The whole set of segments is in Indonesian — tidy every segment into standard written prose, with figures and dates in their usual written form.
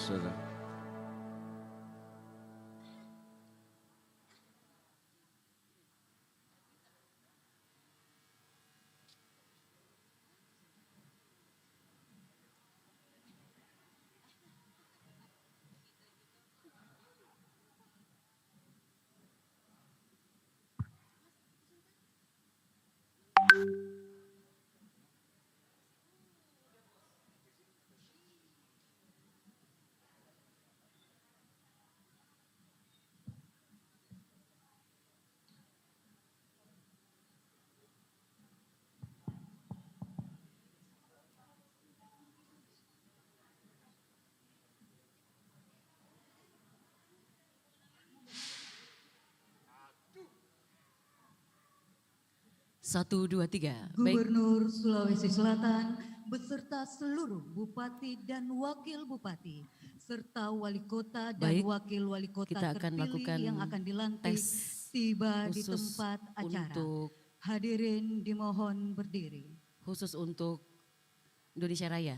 saudara. Satu, dua, tiga. Gubernur Sulawesi Selatan beserta seluruh bupati dan wakil bupati serta wali kota dan wakil wali kota kita akan melakukan yang akan dilantik tiba di tempat acara. Hadirin dimohon berdiri. Khusus untuk Indonesia Raya.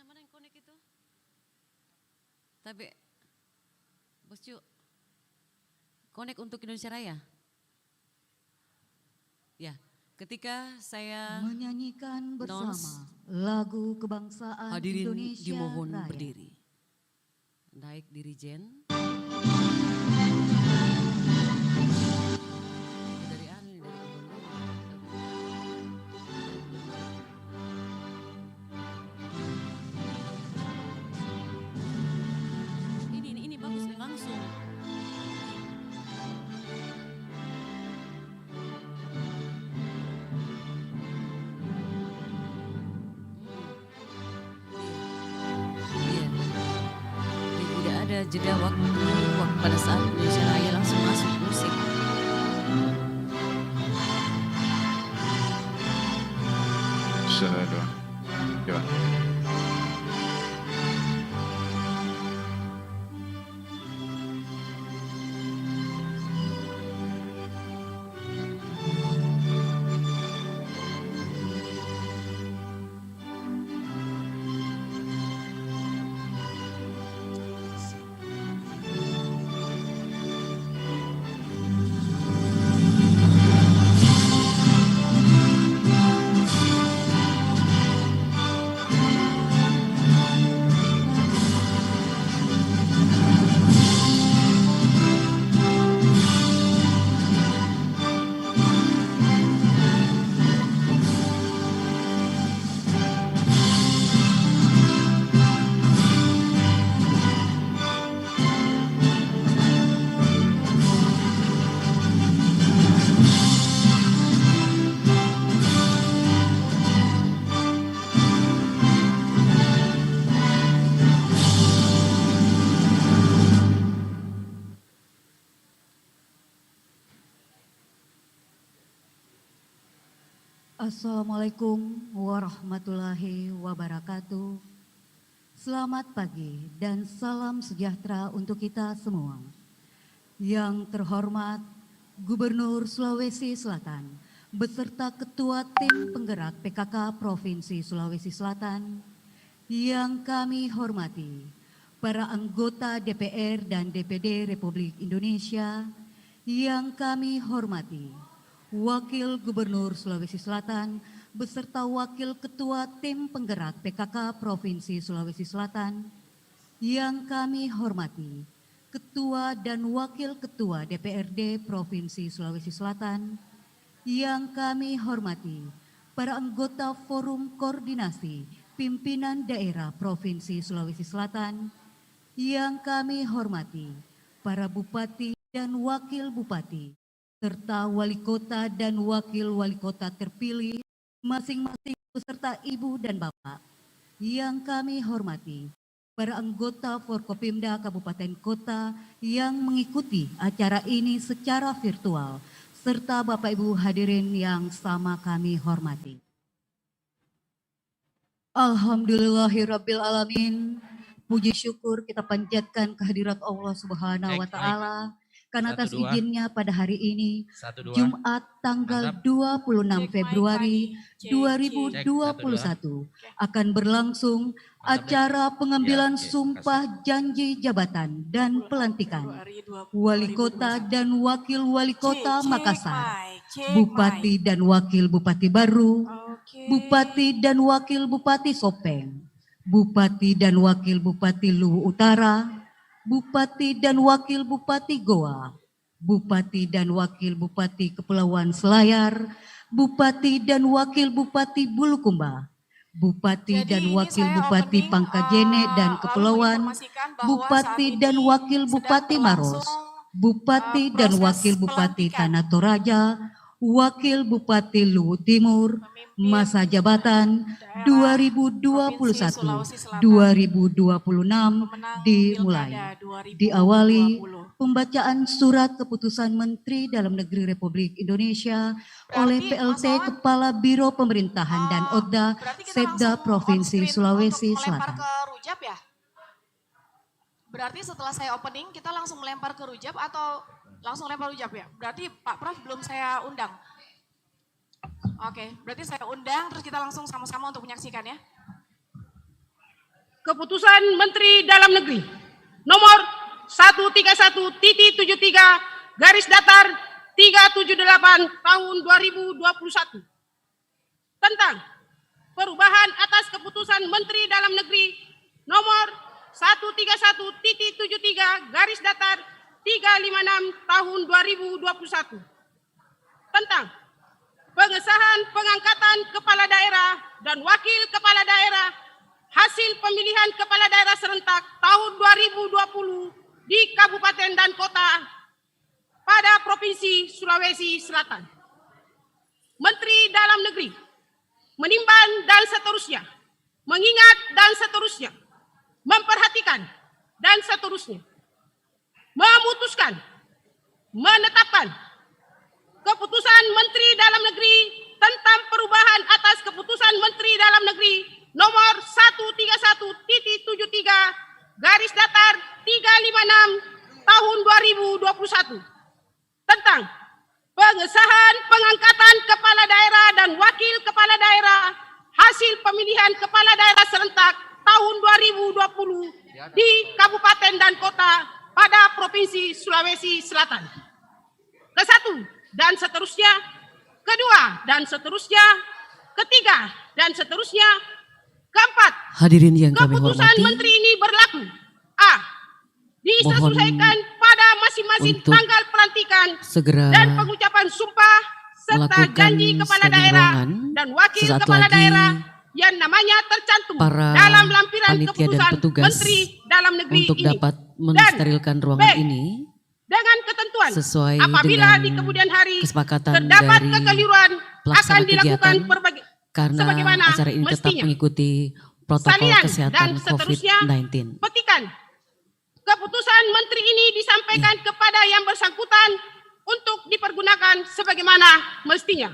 Mana yang connect itu? Tapi, Bos Cu, connect untuk Indonesia Raya. Ya, ketika saya menyanyikan bersama lagu kebangsaan hadirin Indonesia dimohon Raya. Berdiri. Naik dirijen. Ini bagus nih langsung. Jeda waktu pada saat Indonesia Raya langsung masuk musik. Saudara, Jalan. Assalamualaikum warahmatullahi wabarakatuh. Selamat pagi dan salam sejahtera untuk kita semua. Yang terhormat Gubernur Sulawesi Selatan beserta Ketua Tim Penggerak PKK Provinsi Sulawesi Selatan, yang kami hormati para anggota DPR dan DPD Republik Indonesia, yang kami hormati Wakil Gubernur Sulawesi Selatan beserta Wakil Ketua Tim Penggerak PKK Provinsi Sulawesi Selatan, yang kami hormati Ketua dan Wakil Ketua DPRD Provinsi Sulawesi Selatan, yang kami hormati para anggota Forum Koordinasi Pimpinan Daerah Provinsi Sulawesi Selatan, yang kami hormati para Bupati dan Wakil Bupati, serta wali kota dan wakil wali kota terpilih masing-masing beserta ibu dan bapak, yang kami hormati para anggota Forkopimda Kabupaten Kota yang mengikuti acara ini secara virtual, serta Bapak Ibu hadirin yang sama kami hormati. Alhamdulillahirabbil alamin. Puji syukur kita panjatkan kehadirat Allah Subhanahu wa Ta'ala karena atas izinnya pada hari ini Jumat tanggal 26 Februari 2021 akan berlangsung acara pengambilan sumpah janji jabatan dan pelantikan Wali Kota dan Wakil Wali Kota Makassar, Bupati dan Wakil Bupati baru, Bupati dan Wakil Bupati Sopeng, Bupati dan Wakil Bupati Luwu Utara, Bupati dan Wakil Bupati Goa, Bupati dan Wakil Bupati Kepulauan Selayar, Bupati dan Wakil Bupati Bulukumba, Bupati dan Wakil Bupati Pangkajene dan Kepulauan, Bupati dan Wakil Bupati Maros, Bupati dan Wakil Bupati Tanah Toraja, Wakil Bupati Luwu Timur, masa jabatan 2021-2026 dimulai. Diawali pembacaan surat keputusan Menteri Dalam Negeri Republik Indonesia oleh PLT Kepala Biro Pemerintahan dan Odda Setda Provinsi Sulawesi Selatan. Berarti setelah saya opening kita langsung melempar ke rujab atau langsung lempar rujab ya? Berarti Pak Prof belum saya undang. Oke, berarti saya undang terus kita langsung sama-sama untuk menyaksikan ya. Keputusan Menteri Dalam Negeri nomor 131.73 garis datar 378 tahun 2021 tentang perubahan atas keputusan Menteri Dalam Negeri nomor 131.73 garis datar 356 tahun 2021 tentang pengesahan pengangkatan kepala daerah dan wakil kepala daerah hasil pemilihan kepala daerah serentak tahun 2020 di kabupaten dan kota pada Provinsi Sulawesi Selatan. Menteri Dalam Negeri menimbang dan seterusnya, mengingat dan seterusnya, memperhatikan dan seterusnya, memutuskan, menetapkan keputusan Menteri Dalam Negeri tentang perubahan atas keputusan Menteri Dalam Negeri nomor 131.73 garis datar 356 tahun 2021 tentang pengesahan pengangkatan kepala daerah dan wakil kepala daerah hasil pemilihan kepala daerah serentak tahun 2020 di kabupaten dan kota pada Provinsi Sulawesi Selatan. Ke-1 dan seterusnya, kedua dan seterusnya, ketiga dan seterusnya, keempat. Hadirin yang kami keputusan hormati, Menteri ini berlaku A. Disesuaikan pada masing-masing tanggal pelantikan dan pengucapan sumpah serta janji kepala daerah dan wakil kepala daerah yang namanya tercantum dalam lampiran keputusan Menteri Dalam Negeri untuk ini. dapat mensterilkan ruangan ini Dengan ketentuan sesuai apabila dengan di kemudian hari kesepakatan terdapat dari kekeliruan akan pelaksana dilakukan kegiatan, karena sebagaimana acara ini tetap mestinya. mengikuti protokol Salian dan kesehatan seterusnya, COVID-19. petikan keputusan Menteri ini disampaikan kepada yang bersangkutan untuk dipergunakan sebagaimana mestinya.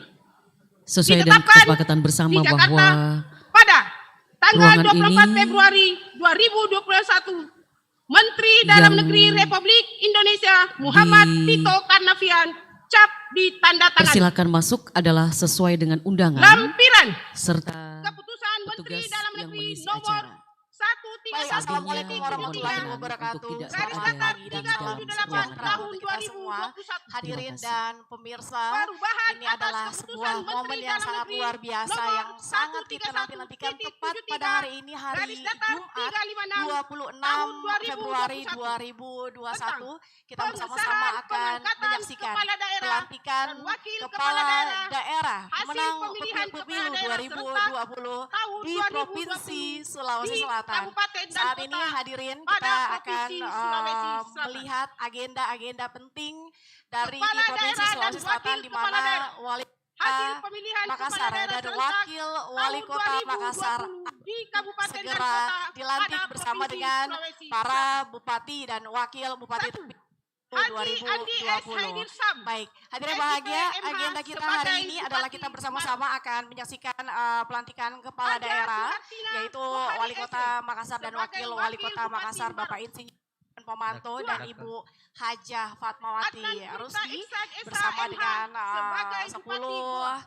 Sesuai dengan Ditetapkan kesepakatan bersama di Jakarta bahwa pada tanggal ruangan 24 ini Februari 2021 Menteri Dalam yang Negeri Republik Indonesia Muhammad Tito Karnavian cap ditandatangani. persilakan masuk adalah sesuai dengan undangan Lampiran serta keputusan Menteri petugas Dalam yang Negeri mengisi nomor acara. 'Baik, Assalamualaikum warahmatullahi wabarakatuh. Untuk tidak Selamat ada pagi dan di salam dalam sejahtera ruangan. untuk kita semua. Hadirin Terima kasih. dan pemirsa, Perubahan ini atas adalah keputusan sebuah Menteri momen yang Dalam sangat Negeri luar biasa nomor yang sangat kita nanti-nantikan tepat pada hari ini, hari garis datar Jumat 356 26 tahun Februari 2021. Kita bersama-sama akan menyaksikan pelantikan kepala daerah pemenang pemilu 2020 di Provinsi Sulawesi Selatan. Saat ini hadirin kita akan melihat agenda-agenda penting dari di Provinsi Sulawesi Selatan, di mana Wali Kota Makassar dan Wakil Wali Kota Makassar segera dilantik bersama dengan para bupati dan wakil bupati Haji Andi S. 2020. Haidirsam, Baik, hadirin SIP bahagia, MH agenda kita sebagai hari ini adalah Bupati kita bersama-sama akan menyaksikan pelantikan kepala Haja daerah, Suhartina yaitu Buhari Wali Kota SE Makassar dan sebagai Wakil Wali Wakil Kota Bupati Makassar, Baru. Bapak Insinyur Pomanto Dua. dan Ibu Hajah Fatmawati Adnan Purta Rusdi Iksan SH bersama MH dengan sebagai 10 Bupati Goa.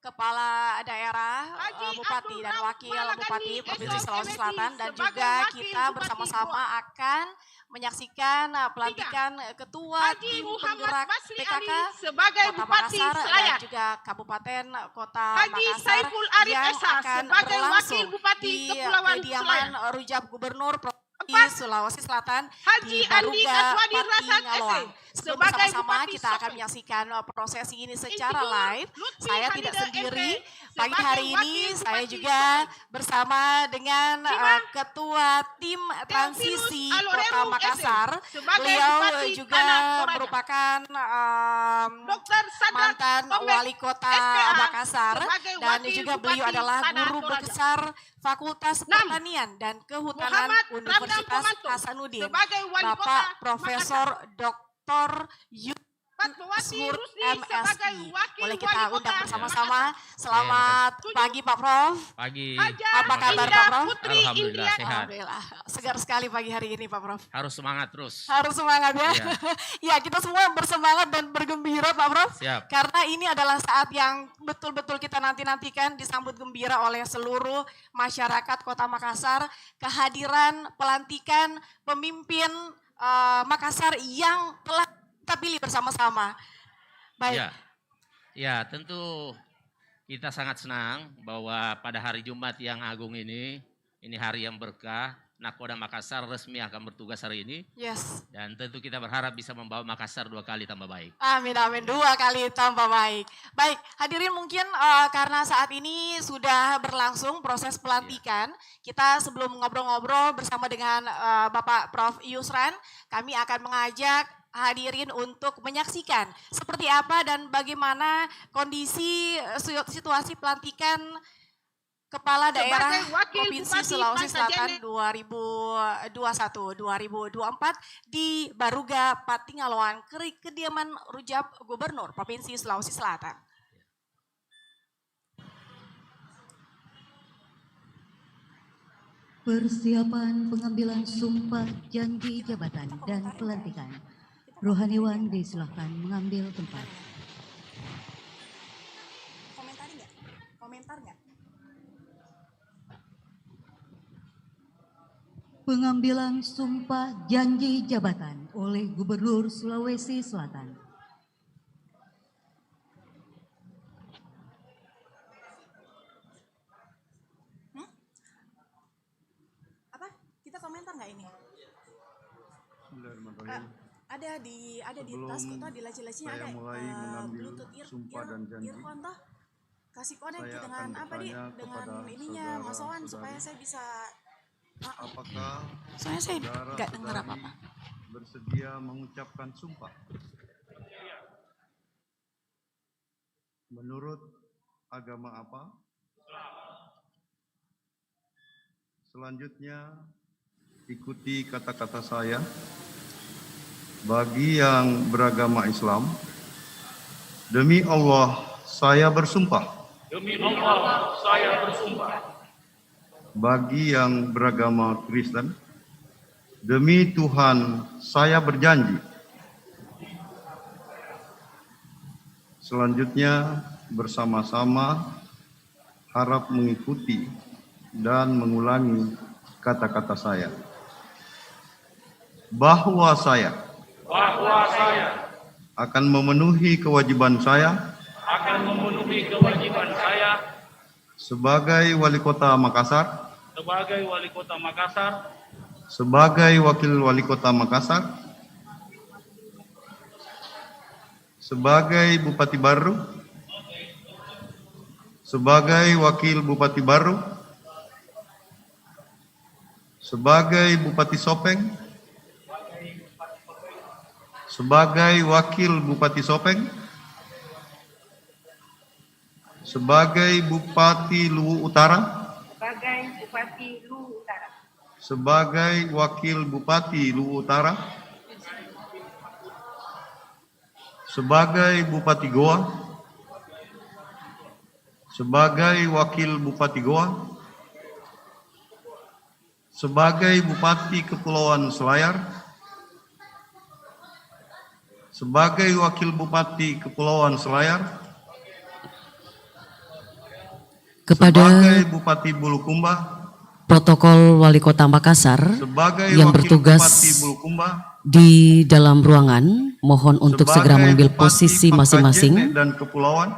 kepala daerah, Haji bupati Abdul dan Rauf wakil Malagani, bupati Provinsi SH Sulawesi MSI Selatan, dan sebagai juga Wakil kita Bupati bersama-sama Goa. akan menyaksikan pelantikan ketua Haji tim Muhammad penggerak Basri PKK Ali sebagai Kota Bupati Makassar dan Selayar. juga Kabupaten Kota Haji Makassar Saiful Arif yang Esa akan sebagai berlangsung Wakil Bupati di Kepulauan kediaman Selayar. Rujab Gubernur Provinsi Sulawesi Selatan Haji di Andi Baruga, Aswadi Pati, Rasad Ngaloang. SE Sebelum sebagai bersama-sama Bupati kita akan Sopeng. menyaksikan prosesi ini secara Insinyur live. Lutfi Saya tidak Hamida sendiri. MP Pagi sebagai hari ini Wakil saya Bupati juga Sopeng. bersama dengan Lima, Ketua Tim Transisi Theophilus Kota Aloremu Makassar. SE sebagai Beliau Bupati juga Tanah Toraja. merupakan Dr. Sadrat mantan Tombek, Wali Kota SPA, Makassar, sebagai dan Wakil juga Bupati beliau adalah Tanah guru Toraja. besar Fakultas Pertanian dan Kehutanan Muhammad Ramdan Universitas Pomanto Hasanuddin, sebagai Wali Bapak Kota Profesor Dr. Fatmawati Yusmur Rusdi sebagai MSI. Wakil Boleh Wali kita Kota undang bersama-sama. Makassar. Selamat pagi Pak Prof. Pagi. Haja Apa kabar, Indah Pak Prof? Putri Alhamdulillah Indriani. sehat. Alhamdulillah, segar sekali pagi hari ini Pak Prof. Harus semangat terus. Harus semangat ya. Iya. Ya, kita semua bersemangat dan bergembira Pak Prof. Siap. Karena ini adalah saat yang betul-betul kita nanti-nantikan, disambut gembira oleh seluruh masyarakat Kota Makassar, kehadiran pelantikan pemimpin Makassar yang telah kita pilih bersama-sama. Baik. Ya. Ya, tentu kita sangat senang bahwa pada hari Jumat yang agung ini hari yang berkah. Nakoda Makassar resmi akan bertugas hari ini. Yes. Dan tentu kita berharap bisa membawa Makassar 2 kali tambah baik. Amin, amin. 2 kali tambah baik. Baik, hadirin mungkin karena saat ini sudah berlangsung proses pelantikan, kita sebelum ngobrol-ngobrol bersama dengan Bapak Prof. Yusran, kami akan mengajak hadirin untuk menyaksikan seperti apa dan bagaimana kondisi situasi pelantikan Kepala Daerah Wakil Provinsi Bupati Sulawesi Selatan Pantajene 2021-2024 di Baruga, Pati, Ngaloang, kediaman Rujab Gubernur Provinsi Sulawesi Selatan. Persiapan pengambilan sumpah janji jabatan dan pelantikan. Rohaniwan disilahkan mengambil tempat. Komentari nggak? Komentar nggak? Pengambilan sumpah janji jabatan oleh Gubernur Sulawesi Selatan. Apa? Kita komentar nggak ini? Ada di tas kok, di laci-lacinya ada mulai mengambil Bluetooth sumpah dan janji. earphone toh. Kasih connect Saya dengan akan apa di bertanya dengan kepada ininya Mas Owan saudara-saudari. supaya saya bisa Apakah soalnya saya nggak dengar saudara-saudari apa-apa. bersedia mengucapkan sumpah? Menurut agama apa? Selanjutnya ikuti kata-kata saya. Bagi yang beragama Islam, demi Allah saya bersumpah. Demi Allah, saya bersumpah. Bagi yang beragama Kristen, demi Tuhan saya berjanji. Selanjutnya bersama-sama harap mengikuti dan mengulangi kata-kata saya. Bahwa saya akan memenuhi kewajiban saya sebagai Wali Kota Makassar, sebagai Wakil Wali Kota Makassar, sebagai Bupati Baru, sebagai Wakil Bupati Baru, sebagai Bupati Sopeng, sebagai Wakil Bupati Sopeng, sebagai Bupati Luwu Utara, sebagai Wakil Bupati Luwu Utara, sebagai Bupati Goa, sebagai Wakil Bupati Goa, sebagai Bupati Kepulauan Selayar, sebagai Wakil Bupati Kepulauan Selayar, kepada sebagai Bupati Bulukumba, protokol Wali Kota Makassar sebagai yang Wakil bertugas Bupati Bulukumba, di dalam ruangan, mohon untuk segera sebagai mengambil Bupati posisi Pangkajene masing-masing. dan Kepulauan,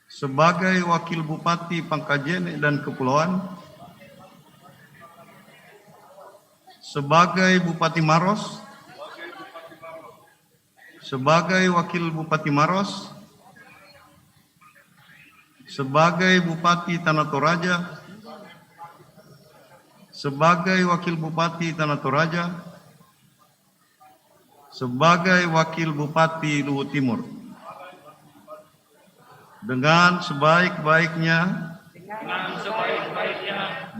sebagai Wakil Bupati Pangkajene dan Kepulauan, sebagai Bupati Maros, sebagai Wakil Bupati Maros, sebagai Bupati Tanah Toraja, sebagai Wakil Bupati Tanah Toraja, sebagai Wakil Bupati Luhut Timur, dengan sebaik-baiknya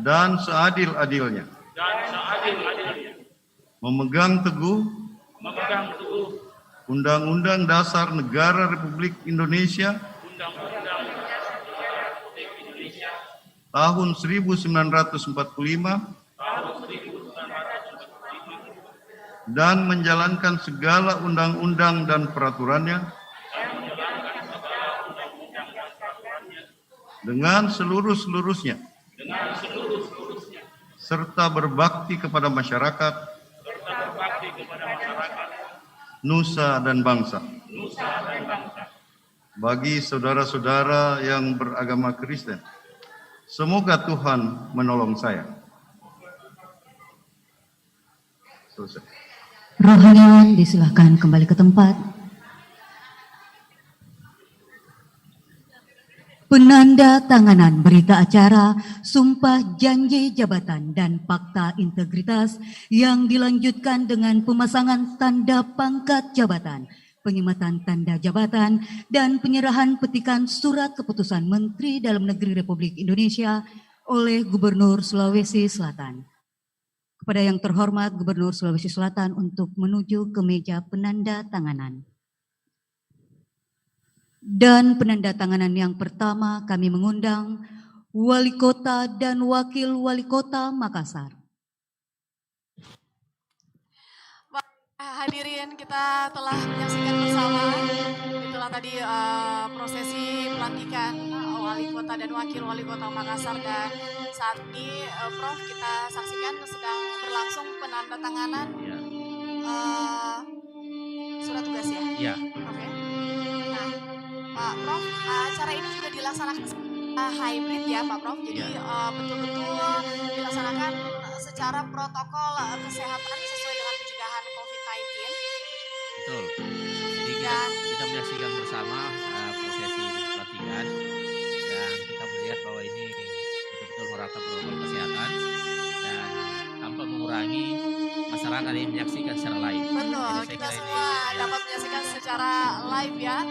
dan seadil-adilnya memegang teguh Undang-Undang Dasar Negara Republik Indonesia tahun 1945 dan menjalankan segala undang-undang dan peraturannya dengan seluruh-seluruhnya, serta berbakti kepada masyarakat, nusa dan bangsa. Bagi saudara-saudara yang beragama Kristen, semoga Tuhan menolong saya. Selesai. Rohaniawan disilahkan kembali ke tempat. Penanda tanganan berita acara Sumpah Janji Jabatan dan Fakta Integritas yang dilanjutkan dengan pemasangan tanda pangkat jabatan, pengimatan tanda jabatan, dan penyerahan petikan surat keputusan Menteri Dalam Negeri Republik Indonesia oleh Gubernur Sulawesi Selatan. Kepada yang terhormat Gubernur Sulawesi Selatan untuk menuju ke meja penanda tanganan. Dan penanda tanganan yang pertama kami mengundang Wali Kota dan Wakil Wali Kota Makassar. Hadirin, kita telah menyaksikan bersama, itulah tadi prosesi pelantikan Wali Kota dan Wakil Wali Kota Makassar, dan saat ini Prof kita saksikan sedang berlangsung penandatanganan surat tugas ya? Iya. Oke. Nah, Pak Prof, acara ini juga dilaksanakan hybrid ya Pak Prof, jadi betul-betul dilaksanakan secara protokol kesehatan sesuai dengan pencegahan COVID-19. Betul. Jadi kita menyaksikan bersama prosesi pelantikan dan kita melihat bahwa ini betul-betul menerapkan protokol kesehatan dan tanpa mengurangi masyarakat yang menyaksikan secara live. Betul, kita semua dapat menyaksikan secara live ya.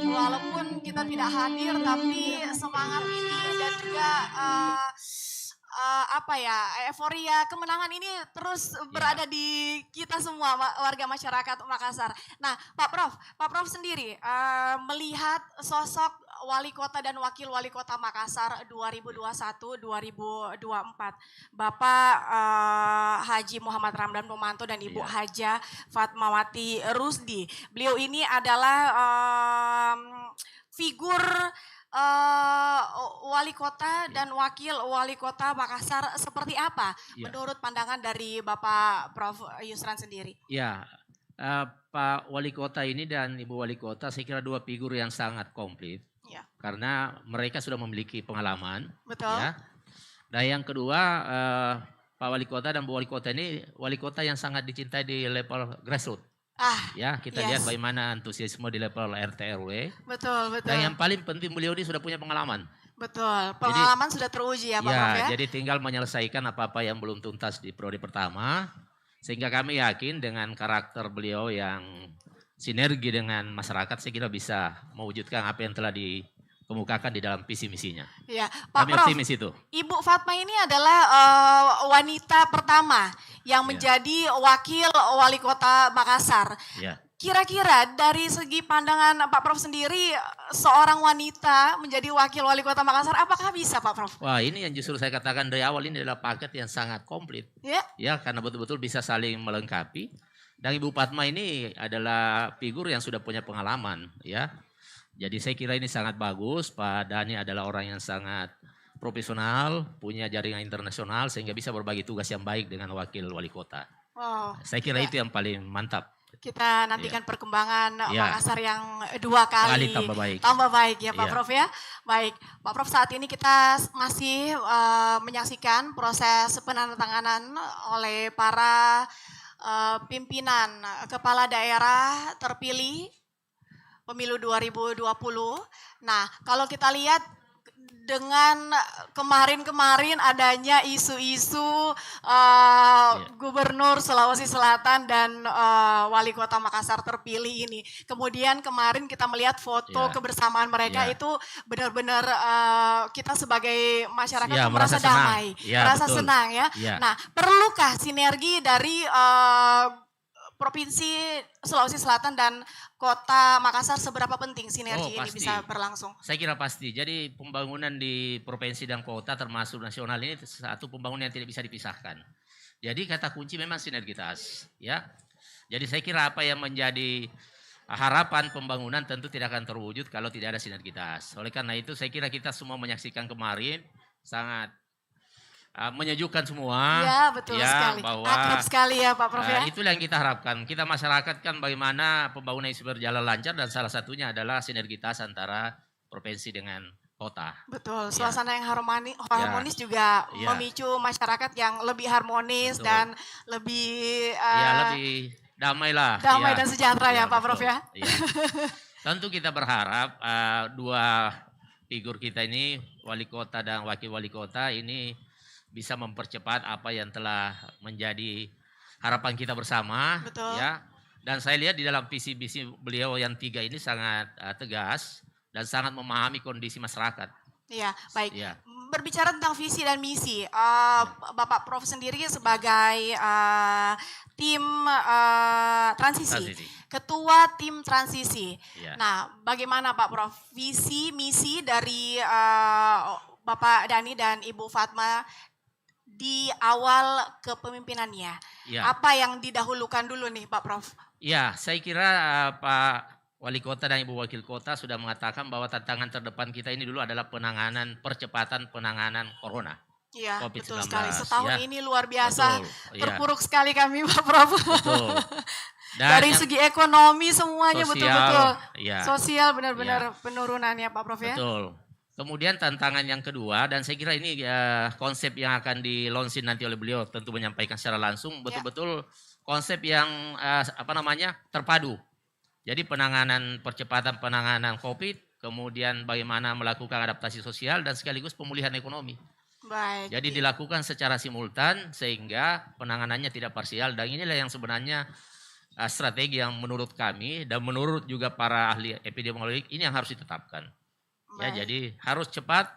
Walaupun kita tidak hadir, tapi semangat ini dan juga euforia kemenangan ini terus berada di kita semua warga masyarakat Makassar. Nah, Pak Prof sendiri melihat sosok Wali Kota dan Wakil Wali Kota Makassar 2021-2024, Bapak Haji Muhammad Ramdan Pomanto dan Ibu Haja Fatmawati Rusdi. Beliau ini adalah figur Wali Kota dan Wakil Wali Kota Makassar seperti apa menurut pandangan dari Bapak Prof Yusran sendiri? Ya, Pak Wali Kota ini dan Ibu Wali Kota saya kira dua figur yang sangat komplit. Karena mereka sudah memiliki pengalaman. Betul. Ya. Dan yang kedua, Pak Wali Kota dan Bu Wali Kota ini wali kota yang sangat dicintai di level grassroots. Ya, kita lihat bagaimana antusiasme di level RT RW. Betul. Dan yang paling penting beliau ini sudah punya pengalaman. Betul, pengalaman sudah teruji ya Pak Prof ya. Jadi tinggal menyelesaikan apa-apa yang belum tuntas di periode pertama. Sehingga kami yakin dengan karakter beliau yang sinergi dengan masyarakat, saya kira bisa mewujudkan apa yang telah kemukakan di dalam visi misinya. Ya, Pak Kami Prof, optimis itu. Ibu Fatma ini adalah wanita pertama yang menjadi wakil wali kota Makassar. Ya. Kira-kira dari segi pandangan Pak Prof sendiri, seorang wanita menjadi wakil wali kota Makassar, apakah bisa Pak Prof? Wah, ini yang justru saya katakan dari awal, ini adalah paket yang sangat komplit. Ya. Ya, karena betul-betul bisa saling melengkapi. Dan Ibu Fatma ini adalah figur yang sudah punya pengalaman, ya. Jadi saya kira ini sangat bagus. Pak Dhani adalah orang yang sangat profesional, punya jaringan internasional sehingga bisa berbagi tugas yang baik dengan wakil wali kota. Wow. Saya kira itu yang paling mantap. Kita nantikan perkembangan Ya. Makassar yang 2 kali tambah baik. tambah baik ya Pak Ya. Prof ya. Baik, Pak Prof, saat ini kita masih menyaksikan proses penandatanganan oleh para pimpinan kepala daerah terpilih pemilu 2020. Nah, kalau kita lihat dengan kemarin-kemarin adanya isu-isu Gubernur Sulawesi Selatan dan Wali Kota Makassar terpilih ini. Kemudian kemarin kita melihat foto kebersamaan mereka itu benar-benar kita sebagai masyarakat merasa damai, merasa senang ya. Nah, perlukah sinergi dari Provinsi Sulawesi Selatan dan Kota Makassar, seberapa penting sinergi ini bisa berlangsung? Saya kira pasti. Jadi pembangunan di provinsi dan kota termasuk nasional ini satu pembangunan yang tidak bisa dipisahkan. Jadi kata kunci memang sinergitas, ya. Jadi saya kira apa yang menjadi harapan pembangunan tentu tidak akan terwujud kalau tidak ada sinergitas. Oleh karena itu saya kira kita semua menyaksikan kemarin sangat menyejukkan semua. Ya, betul sekali. Bahwa akrab sekali ya Pak Prof ya. Itulah yang kita harapkan. Kita masyarakat kan bagaimana pembangunan itu berjalan lancar dan salah satunya adalah sinergitas antara provinsi dengan kota. Betul, suasana yang harmonis juga memicu masyarakat yang lebih harmonis dan lebih lebih damai lah. Damai dan sejahtera ya Pak Prof ya. Tentu kita berharap dua figur kita ini, wali kota dan wakil wali kota ini bisa mempercepat apa yang telah menjadi harapan kita bersama. Betul. Ya. Dan saya lihat di dalam visi-visi beliau yang 3 ini sangat tegas dan sangat memahami kondisi masyarakat. Iya, baik. Ya. Berbicara tentang visi dan misi, Bapak Prof sendiri sebagai tim transisi, ketua tim transisi. Ya. Nah, bagaimana Pak Prof visi misi dari Bapak Dhani dan Ibu Fatma di awal kepemimpinannya? Ya. Apa yang didahulukan dulu nih Pak Prof? Ya, saya kira Pak Wali Kota dan Ibu Wakil Kota sudah mengatakan bahwa tantangan terdepan kita ini dulu adalah percepatan penanganan corona. Iya, COVID-19, betul sekali. Setahun ini luar biasa, betul, terpuruk sekali kami Pak Prof. Betul. Dan dari segi ekonomi semuanya betul-betul. Ya. Sosial benar-benar penurunannya Pak Prof ya. Betul. Kemudian tantangan yang kedua, dan saya kira ini konsep yang akan dilonsin nanti oleh beliau, tentu menyampaikan secara langsung betul-betul konsep yang terpadu. Jadi percepatan penanganan COVID, kemudian bagaimana melakukan adaptasi sosial dan sekaligus pemulihan ekonomi. Baik. Jadi dilakukan secara simultan sehingga penanganannya tidak parsial, dan inilah yang sebenarnya strategi yang menurut kami dan menurut juga para ahli epidemiologi ini yang harus ditetapkan. Ya, jadi harus cepat,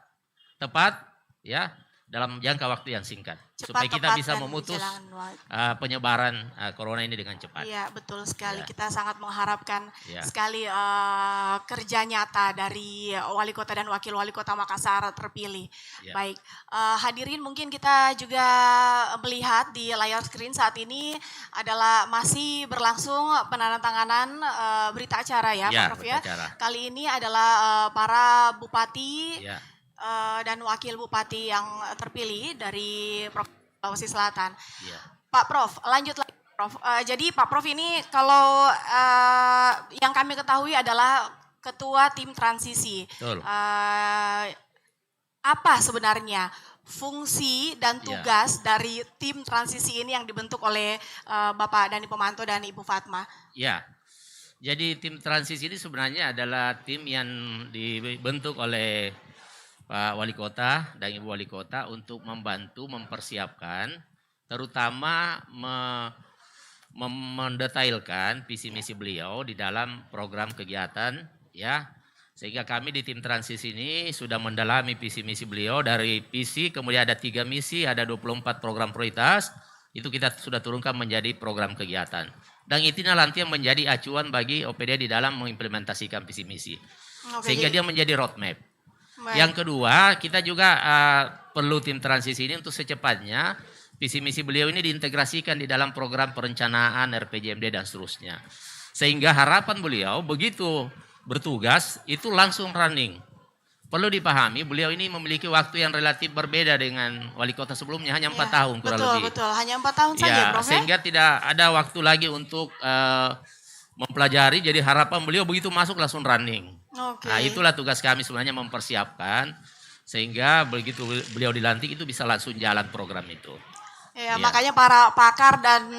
tepat, ya, dalam jangka waktu yang singkat, supaya kita bisa memutus penyebaran corona ini dengan cepat. Iya, betul sekali. Kita sangat mengharapkan sekali kerja nyata dari wali kota dan wakil wali kota Makassar terpilih. Baik, hadirin, mungkin kita juga melihat di layar screen saat ini adalah masih berlangsung penandatanganan berita acara ya Pak Prof ya. Kali ini adalah para bupati dan wakil bupati yang terpilih dari Provinsi Sulawesi Selatan. Pak Prof, lanjut lagi Prof. Jadi Pak Prof ini kalau yang kami ketahui adalah ketua tim transisi. Apa sebenarnya fungsi dan tugas dari tim transisi ini yang dibentuk oleh Bapak Dhani Pomanto dan Ibu Fatma? Ya, jadi tim transisi ini sebenarnya adalah tim yang dibentuk oleh Pak Wali Kota dan Ibu Wali Kota untuk membantu mempersiapkan, terutama mendetailkan visi misi beliau di dalam program kegiatan, ya, Sehingga kami di tim transisi ini sudah mendalami visi misi beliau. Dari visi kemudian ada 3 misi, ada 24 program prioritas. Itu kita sudah turunkan menjadi program kegiatan. Dan itulah nanti yang menjadi acuan bagi OPD di dalam mengimplementasikan visi misi. Sehingga dia menjadi roadmap. Yang kedua, kita juga perlu tim transisi ini untuk secepatnya visi misi beliau ini diintegrasikan di dalam program perencanaan RPJMD dan seterusnya. Sehingga harapan beliau begitu bertugas itu langsung running. Perlu dipahami beliau ini memiliki waktu yang relatif berbeda dengan wali kota sebelumnya, hanya 4 tahun kurang lebih. Betul, hanya 4 tahun saja Prof. Sehingga tidak ada waktu lagi untuk mempelajari, jadi harapan beliau begitu masuk langsung running. Nah itulah tugas kami sebenarnya mempersiapkan, sehingga begitu beliau dilantik itu bisa langsung jalan program itu. Ya, makanya para pakar dan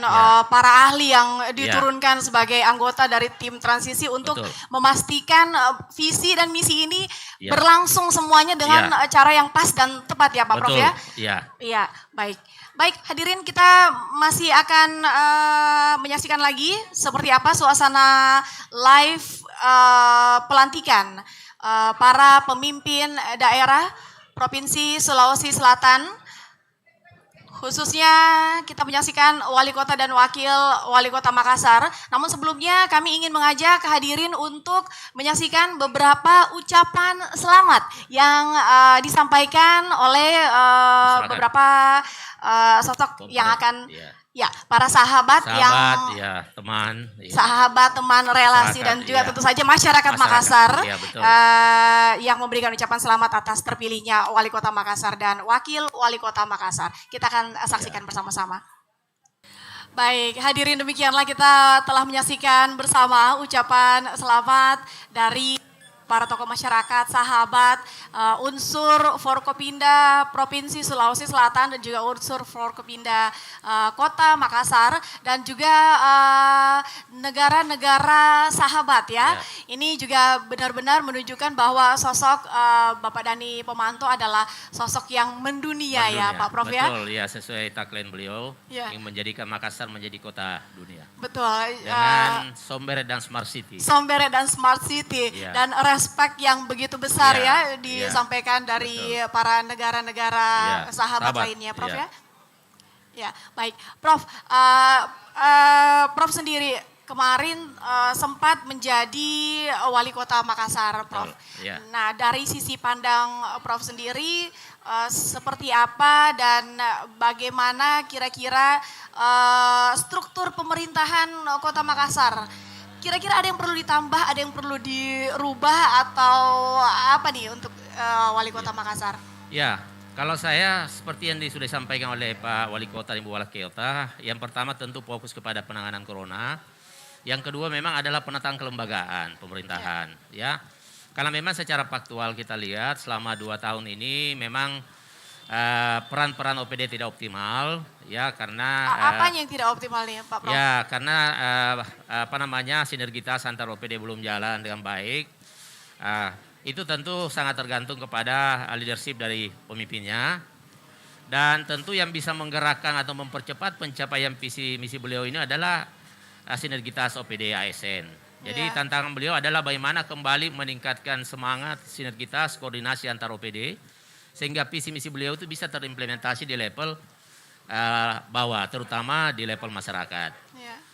para ahli yang diturunkan sebagai anggota dari tim transisi untuk memastikan visi dan misi ini berlangsung semuanya dengan cara yang pas dan tepat ya Pak Prof ya? Iya, baik. Baik, hadirin kita masih akan menyaksikan lagi seperti apa suasana live pelantikan para pemimpin daerah Provinsi Sulawesi Selatan. Khususnya kita menyaksikan Wali Kota dan Wakil Wali Kota Makassar. Namun sebelumnya kami ingin mengajak hadirin untuk menyaksikan beberapa ucapan selamat yang disampaikan oleh beberapa sosok yang akan para sahabat yang teman, sahabat, teman, relasi dan juga tentu saja masyarakat Makassar yang memberikan ucapan selamat atas terpilihnya Wali Kota Makassar dan Wakil Wali Kota Makassar. Kita akan saksikan bersama-sama. Baik, hadirin demikianlah kita telah menyaksikan bersama ucapan selamat dari para tokoh masyarakat, sahabat, unsur Forkopimda Provinsi Sulawesi Selatan dan juga unsur Forkopimda Kota Makassar dan juga negara-negara sahabat ya. Ini juga benar-benar menunjukkan bahwa sosok Bapak Dhani Pomanto adalah sosok yang mendunia ya Pak Prof ya. Betul ya, sesuai tagline beliau yang menjadikan Makassar menjadi kota dunia. Betul. Dengan Sombere dan Smart City. Sombere dan Smart City dan respect yang begitu besar disampaikan dari para negara-negara sahabat lainnya, Prof ya. Ya, baik, Prof. Prof sendiri kemarin sempat menjadi Wali Kota Makassar, Prof. Nah, dari sisi pandang Prof sendiri seperti apa dan bagaimana kira-kira struktur pemerintahan Kota Makassar? Kira-kira ada yang perlu ditambah, ada yang perlu dirubah atau apa nih untuk Wali Kota Makassar? Ya, kalau saya seperti yang sudah disampaikan oleh Pak Wali Kota dan Ibu Wali Kota, yang pertama tentu fokus kepada penanganan corona. Yang kedua memang adalah penataan kelembagaan pemerintahan. Ya, karena memang secara faktual kita lihat selama 2 tahun ini memang peran-peran OPD tidak optimal ya karena apanya yang tidak optimal nih Pak Prof? Ya karena sinergitas antar OPD belum jalan dengan baik. Itu tentu sangat tergantung kepada leadership dari pemimpinnya dan tentu yang bisa menggerakkan atau mempercepat pencapaian visi misi beliau ini adalah sinergitas OPD ASN. Jadi tantangan beliau adalah bagaimana kembali meningkatkan semangat sinergitas koordinasi antar OPD sehingga visi misi beliau itu bisa terimplementasi di level bawah, terutama di level masyarakat.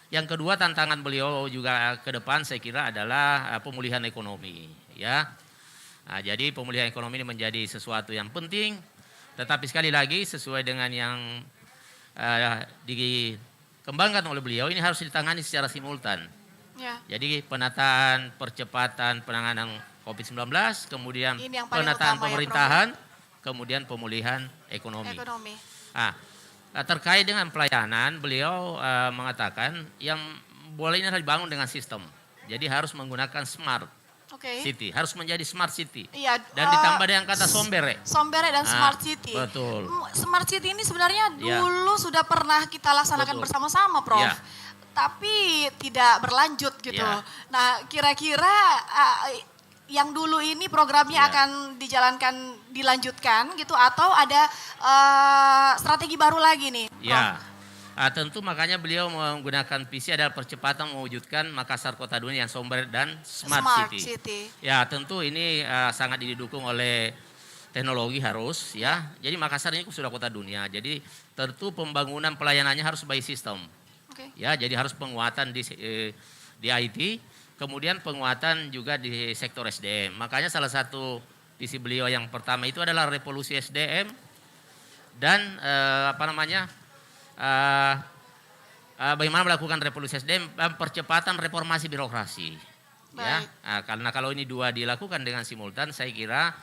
Yang kedua tantangan beliau juga ke depan saya kira adalah pemulihan ekonomi. Ya, jadi pemulihan ekonomi ini menjadi sesuatu yang penting, tetapi sekali lagi sesuai dengan yang dikembangkan oleh beliau ini harus ditangani secara simultan. Jadi penataan percepatan penanganan COVID-19, kemudian penataan pemerintahan, kemudian pemulihan ekonomi. Terkait dengan pelayanan, beliau mengatakan yang boleh ini harus dibangun dengan sistem. Jadi harus menggunakan smart city, harus menjadi smart city. Dan ditambah dengan kata sombere. Sombere dan smart city. Betul. Smart city ini sebenarnya dulu sudah pernah kita laksanakan bersama-sama, Prof. Tapi tidak berlanjut gitu. Nah, kira-kira yang dulu ini programnya akan dilanjutkan gitu atau ada strategi baru lagi nih? Ya, Tentu makanya beliau menggunakan visi adalah percepatan mewujudkan Makassar Kota Dunia yang sumber dan smart city. Ya, tentu ini sangat didukung oleh teknologi harus ya. Jadi Makassar ini sudah kota dunia. Jadi tentu pembangunan pelayanannya harus by system. Ya, jadi harus penguatan di IT, kemudian penguatan juga di sektor SDM. Makanya salah satu visi beliau yang pertama itu adalah revolusi SDM dan bagaimana melakukan revolusi SDM dan percepatan reformasi birokrasi. Ya, karena kalau ini dua dilakukan dengan simultan, saya kira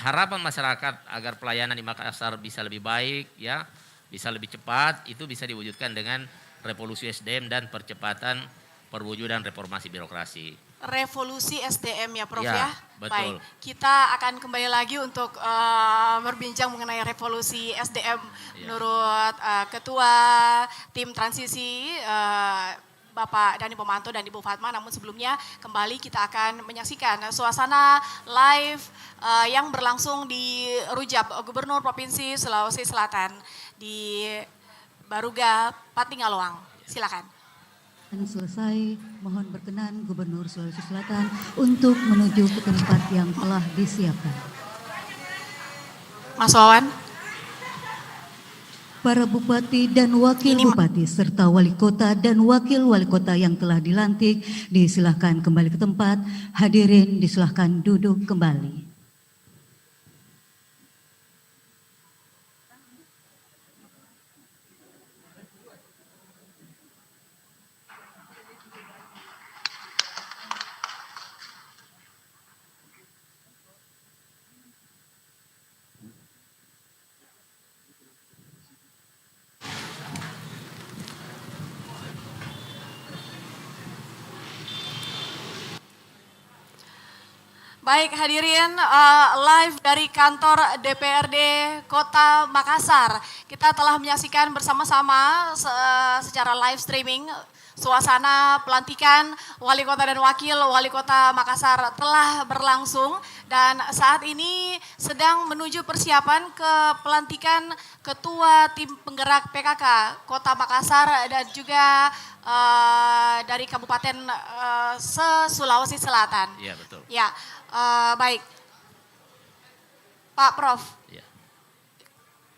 harapan masyarakat agar pelayanan di Makassar bisa lebih baik, ya, bisa lebih cepat, itu bisa diwujudkan dengan revolusi SDM dan percepatan perwujudan reformasi birokrasi. Revolusi SDM ya Prof ya? Betul. Baik, kita akan kembali lagi untuk berbincang mengenai revolusi SDM menurut Ketua Tim Transisi Bapak Dhani Pomanto dan Ibu Fatma. Namun sebelumnya kembali kita akan menyaksikan suasana live yang berlangsung di Rujab Gubernur Provinsi Sulawesi Selatan di Baruga Patingaloang. Silakan. Dan selesai, mohon berkenan Gubernur Sulawesi Selatan untuk menuju ke tempat yang telah disiapkan. Mas Wawan. Para Bupati dan Wakil Bupati serta Wali Kota dan Wakil Wali Kota yang telah dilantik disilahkan kembali ke tempat. Hadirin disilahkan duduk kembali. Baik hadirin, live dari kantor DPRD Kota Makassar. Kita telah menyaksikan bersama-sama secara live streaming suasana pelantikan Wali Kota dan Wakil Wali Kota Makassar telah berlangsung. Dan saat ini sedang menuju persiapan ke pelantikan Ketua Tim Penggerak PKK Kota Makassar dan juga dari Kabupaten se-Sulawesi Selatan. Iya betul. Ya. Baik, Pak Prof,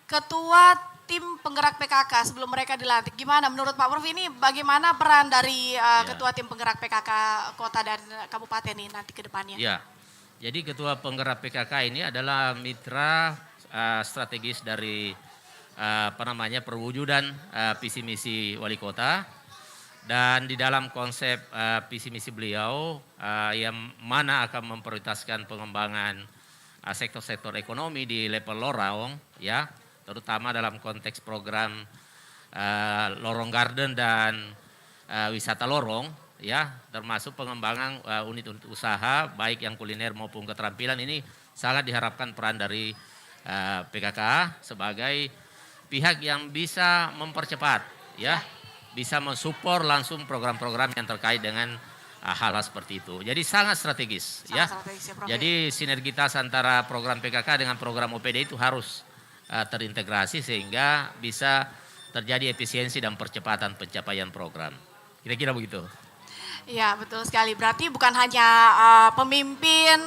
Ketua Tim Penggerak PKK sebelum mereka dilantik, gimana menurut Pak Prof ini bagaimana peran dari Ketua Tim Penggerak PKK Kota dan Kabupaten ini nanti ke depannya? Ya, jadi Ketua Penggerak PKK ini adalah mitra strategis dari perwujudan visi misi Wali Kota. Dan di dalam konsep visi misi beliau yang mana akan memprioritaskan pengembangan sektor-sektor ekonomi di level lorong, ya, terutama dalam konteks program Lorong Garden dan wisata lorong, ya, termasuk pengembangan unit-unit usaha baik yang kuliner maupun keterampilan. Ini sangat diharapkan peran dari PKK sebagai pihak yang bisa mempercepat, ya, bisa mensupport langsung program-program yang terkait dengan hal-hal seperti itu. Jadi sangat strategis, ya. Jadi sinergitas antara program PKK dengan program OPD itu harus terintegrasi sehingga bisa terjadi efisiensi dan percepatan pencapaian program. Kira-kira begitu. Iya betul sekali. Berarti bukan hanya pemimpin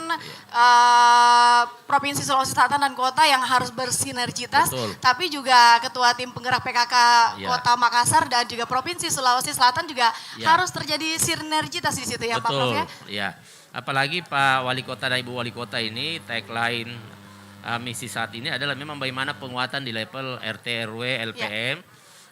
Provinsi Sulawesi Selatan dan Kota yang harus bersinergitas, tapi juga Ketua Tim Penggerak PKK Kota Makassar dan juga Provinsi Sulawesi Selatan juga harus terjadi sinergitas di situ ya Pak Prof ya. Iya. Apalagi Pak Wali Kota dan Ibu Wali Kota ini tagline misi saat ini adalah memang bagaimana penguatan di level RT RW LPM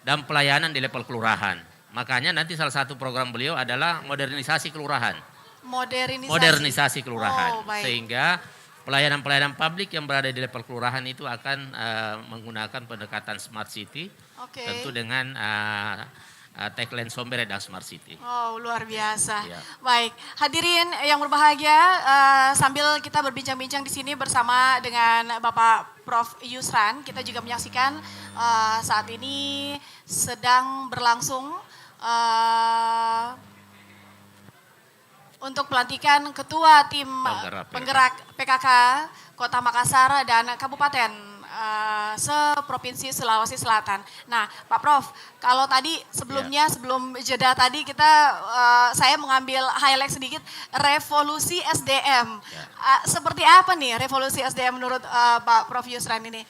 dan pelayanan di level kelurahan. Makanya nanti salah satu program beliau adalah modernisasi kelurahan. Modernisasi kelurahan. Sehingga pelayanan-pelayanan publik yang berada di level kelurahan itu akan menggunakan pendekatan smart city. Tentu dengan tagline Sombere dan Smart City. Oh luar biasa. Ya. Baik hadirin yang berbahagia, sambil kita berbincang-bincang di sini bersama dengan Bapak Prof Yusran, kita juga menyaksikan saat ini sedang berlangsung untuk pelantikan Ketua Tim Penggerak PKK Kota Makassar dan Kabupaten seprovinsi Sulawesi Selatan. Nah, Pak Prof, kalau tadi sebelumnya sebelum jeda tadi saya mengambil highlight sedikit revolusi SDM. Seperti apa nih revolusi SDM menurut Pak Prof Yusran ini?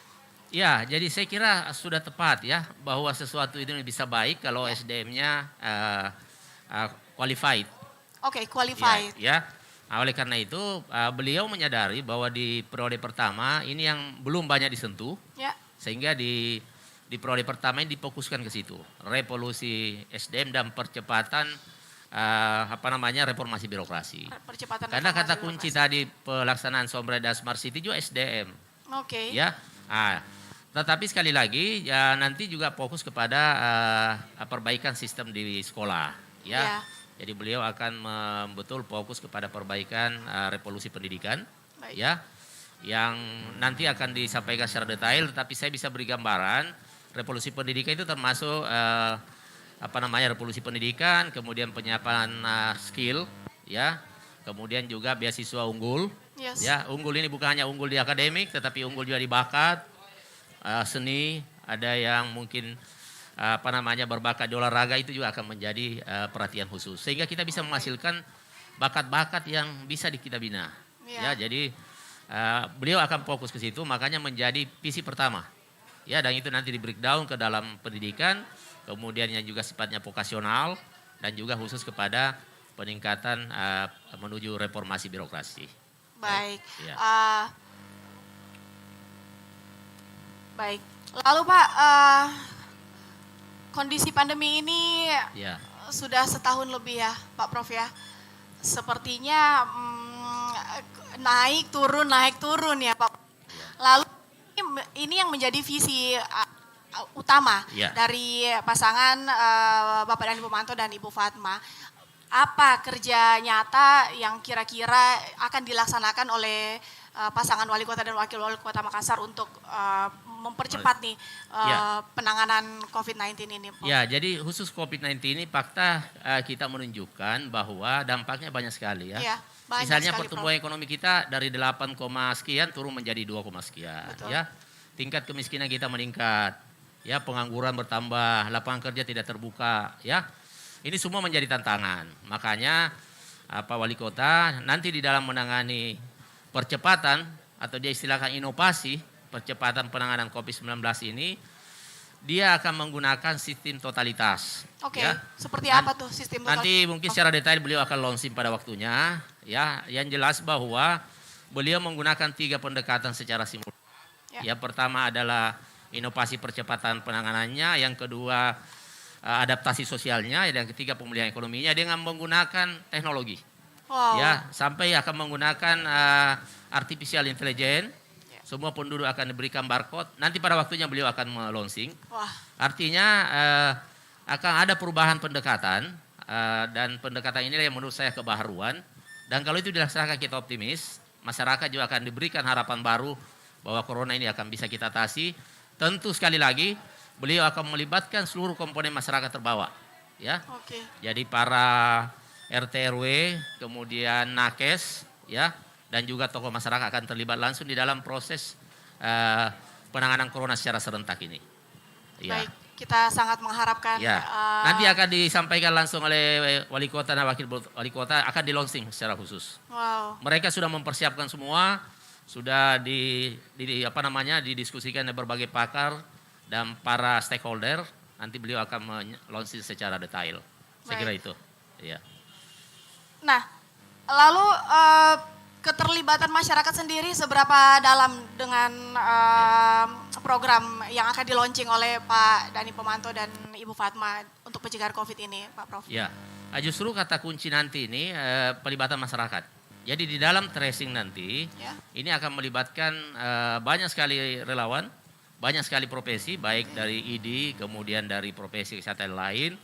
Ya, jadi saya kira sudah tepat ya bahwa sesuatu itu bisa baik kalau SDM-nya qualified. Oke, qualified. Ya. Nah, oleh karena itu beliau menyadari bahwa di periode pertama ini yang belum banyak disentuh, sehingga di periode pertama ini difokuskan ke situ, revolusi SDM dan percepatan reformasi birokrasi. Karena kata kunci tadi pelaksanaan Sombreda Smart City juga SDM. Oke. Ya. Tetapi sekali lagi ya nanti juga fokus kepada perbaikan sistem di sekolah, ya. Jadi beliau akan betul fokus kepada perbaikan revolusi pendidikan, ya, yang nanti akan disampaikan secara detail. Tetapi saya bisa beri gambaran revolusi pendidikan itu termasuk revolusi pendidikan, kemudian penyiapan skill, ya, kemudian juga beasiswa unggul, ya, unggul ini bukan hanya unggul di akademik, tetapi unggul juga di bakat, seni, ada yang mungkin berbakat di olahraga, itu juga akan menjadi perhatian khusus sehingga kita bisa menghasilkan bakat-bakat yang bisa kita bina. Ya, jadi beliau akan fokus ke situ, makanya menjadi visi pertama. Ya, dan itu nanti di breakdown ke dalam pendidikan, kemudian yang juga sifatnya vokasional dan juga khusus kepada peningkatan menuju reformasi birokrasi. Baik. Ya. Baik. Lalu Pak, kondisi pandemi ini sudah setahun lebih ya Pak Prof ya. Sepertinya naik turun ya Pak. Lalu ini yang menjadi visi utama dari pasangan Bapak Dani Pomanto dan Ibu Fatma. Apa kerja nyata yang kira-kira akan dilaksanakan oleh pasangan wali kota dan wakil wali kota Makassar untuk mempercepat nih penanganan COVID-19 ini? Ya, jadi khusus COVID-19 ini fakta kita menunjukkan bahwa dampaknya banyak sekali ya. Misalnya pertumbuhan ekonomi kita dari 8, sekian turun menjadi 2, sekian. Betul. Ya. Tingkat kemiskinan kita meningkat. Ya, pengangguran bertambah, lapangan kerja tidak terbuka, ya. Ini semua menjadi tantangan. Makanya Pak Wali Kota nanti di dalam menangani percepatan atau dia istilahkan inovasi percepatan penanganan COVID-19 ini, dia akan menggunakan sistem totalitas. Oke, seperti apa tuh sistem totalitas? Nanti mungkin secara detail beliau akan launching pada waktunya. Ya, yang jelas bahwa beliau menggunakan 3 pendekatan secara simultan. Yang pertama adalah inovasi percepatan penanganannya, yang kedua adaptasi sosialnya, dan yang ketiga pemulihan ekonominya dengan menggunakan teknologi. Ya, sampai akan menggunakan artificial intelligence. Semua penduduk akan diberikan barcode. Nanti pada waktunya beliau akan launching. Artinya akan ada perubahan pendekatan dan pendekatan inilah yang menurut saya kebaharuan. Dan kalau itu dilaksanakan kita optimis, masyarakat juga akan diberikan harapan baru bahwa corona ini akan bisa kita atasi. Tentu sekali lagi beliau akan melibatkan seluruh komponen masyarakat terbawa, ya. Jadi para RT RW, kemudian nakes, ya, dan juga tokoh masyarakat akan terlibat langsung di dalam proses penanganan corona secara serentak ini. Ya. Baik, kita sangat mengharapkan. Ya. Nanti akan disampaikan langsung oleh wali kota dan wakil wali kota, akan di launching secara khusus. Mereka sudah mempersiapkan semua, sudah didiskusikan dengan berbagai pakar dan para stakeholder. Nanti beliau akan launching secara detail. Saya kira itu. Ya. Nah, lalu keterlibatan masyarakat sendiri seberapa dalam dengan program yang akan di-launching oleh Pak Dani Pomanto dan Ibu Fatma untuk pencegahan COVID ini, Pak Prof? Ya, justru kata kunci nanti ini pelibatan masyarakat. Jadi di dalam tracing nanti ini akan melibatkan banyak sekali relawan, banyak sekali profesi, baik dari ID, kemudian dari profesi kesehatan lain,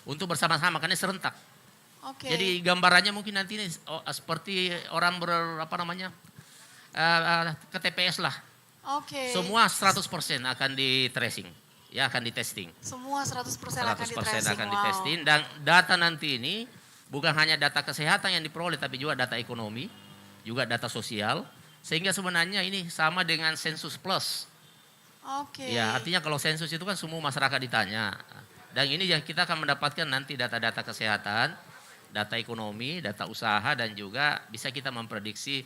untuk bersama-sama, karena serentak. Jadi gambarannya mungkin nanti ini seperti orang ke TPS lah. Semua 100% akan di tracing, ya, akan di testing. Semua 100% akan di 100% tracing. akan di testing, dan data nanti ini bukan hanya data kesehatan yang diperoleh, tapi juga data ekonomi, juga data sosial, sehingga sebenarnya ini sama dengan sensus plus. Oke. Ya, artinya kalau sensus itu kan semua masyarakat ditanya. Dan ini ya kita akan mendapatkan nanti data-data kesehatan, data ekonomi, data usaha, dan juga bisa kita memprediksi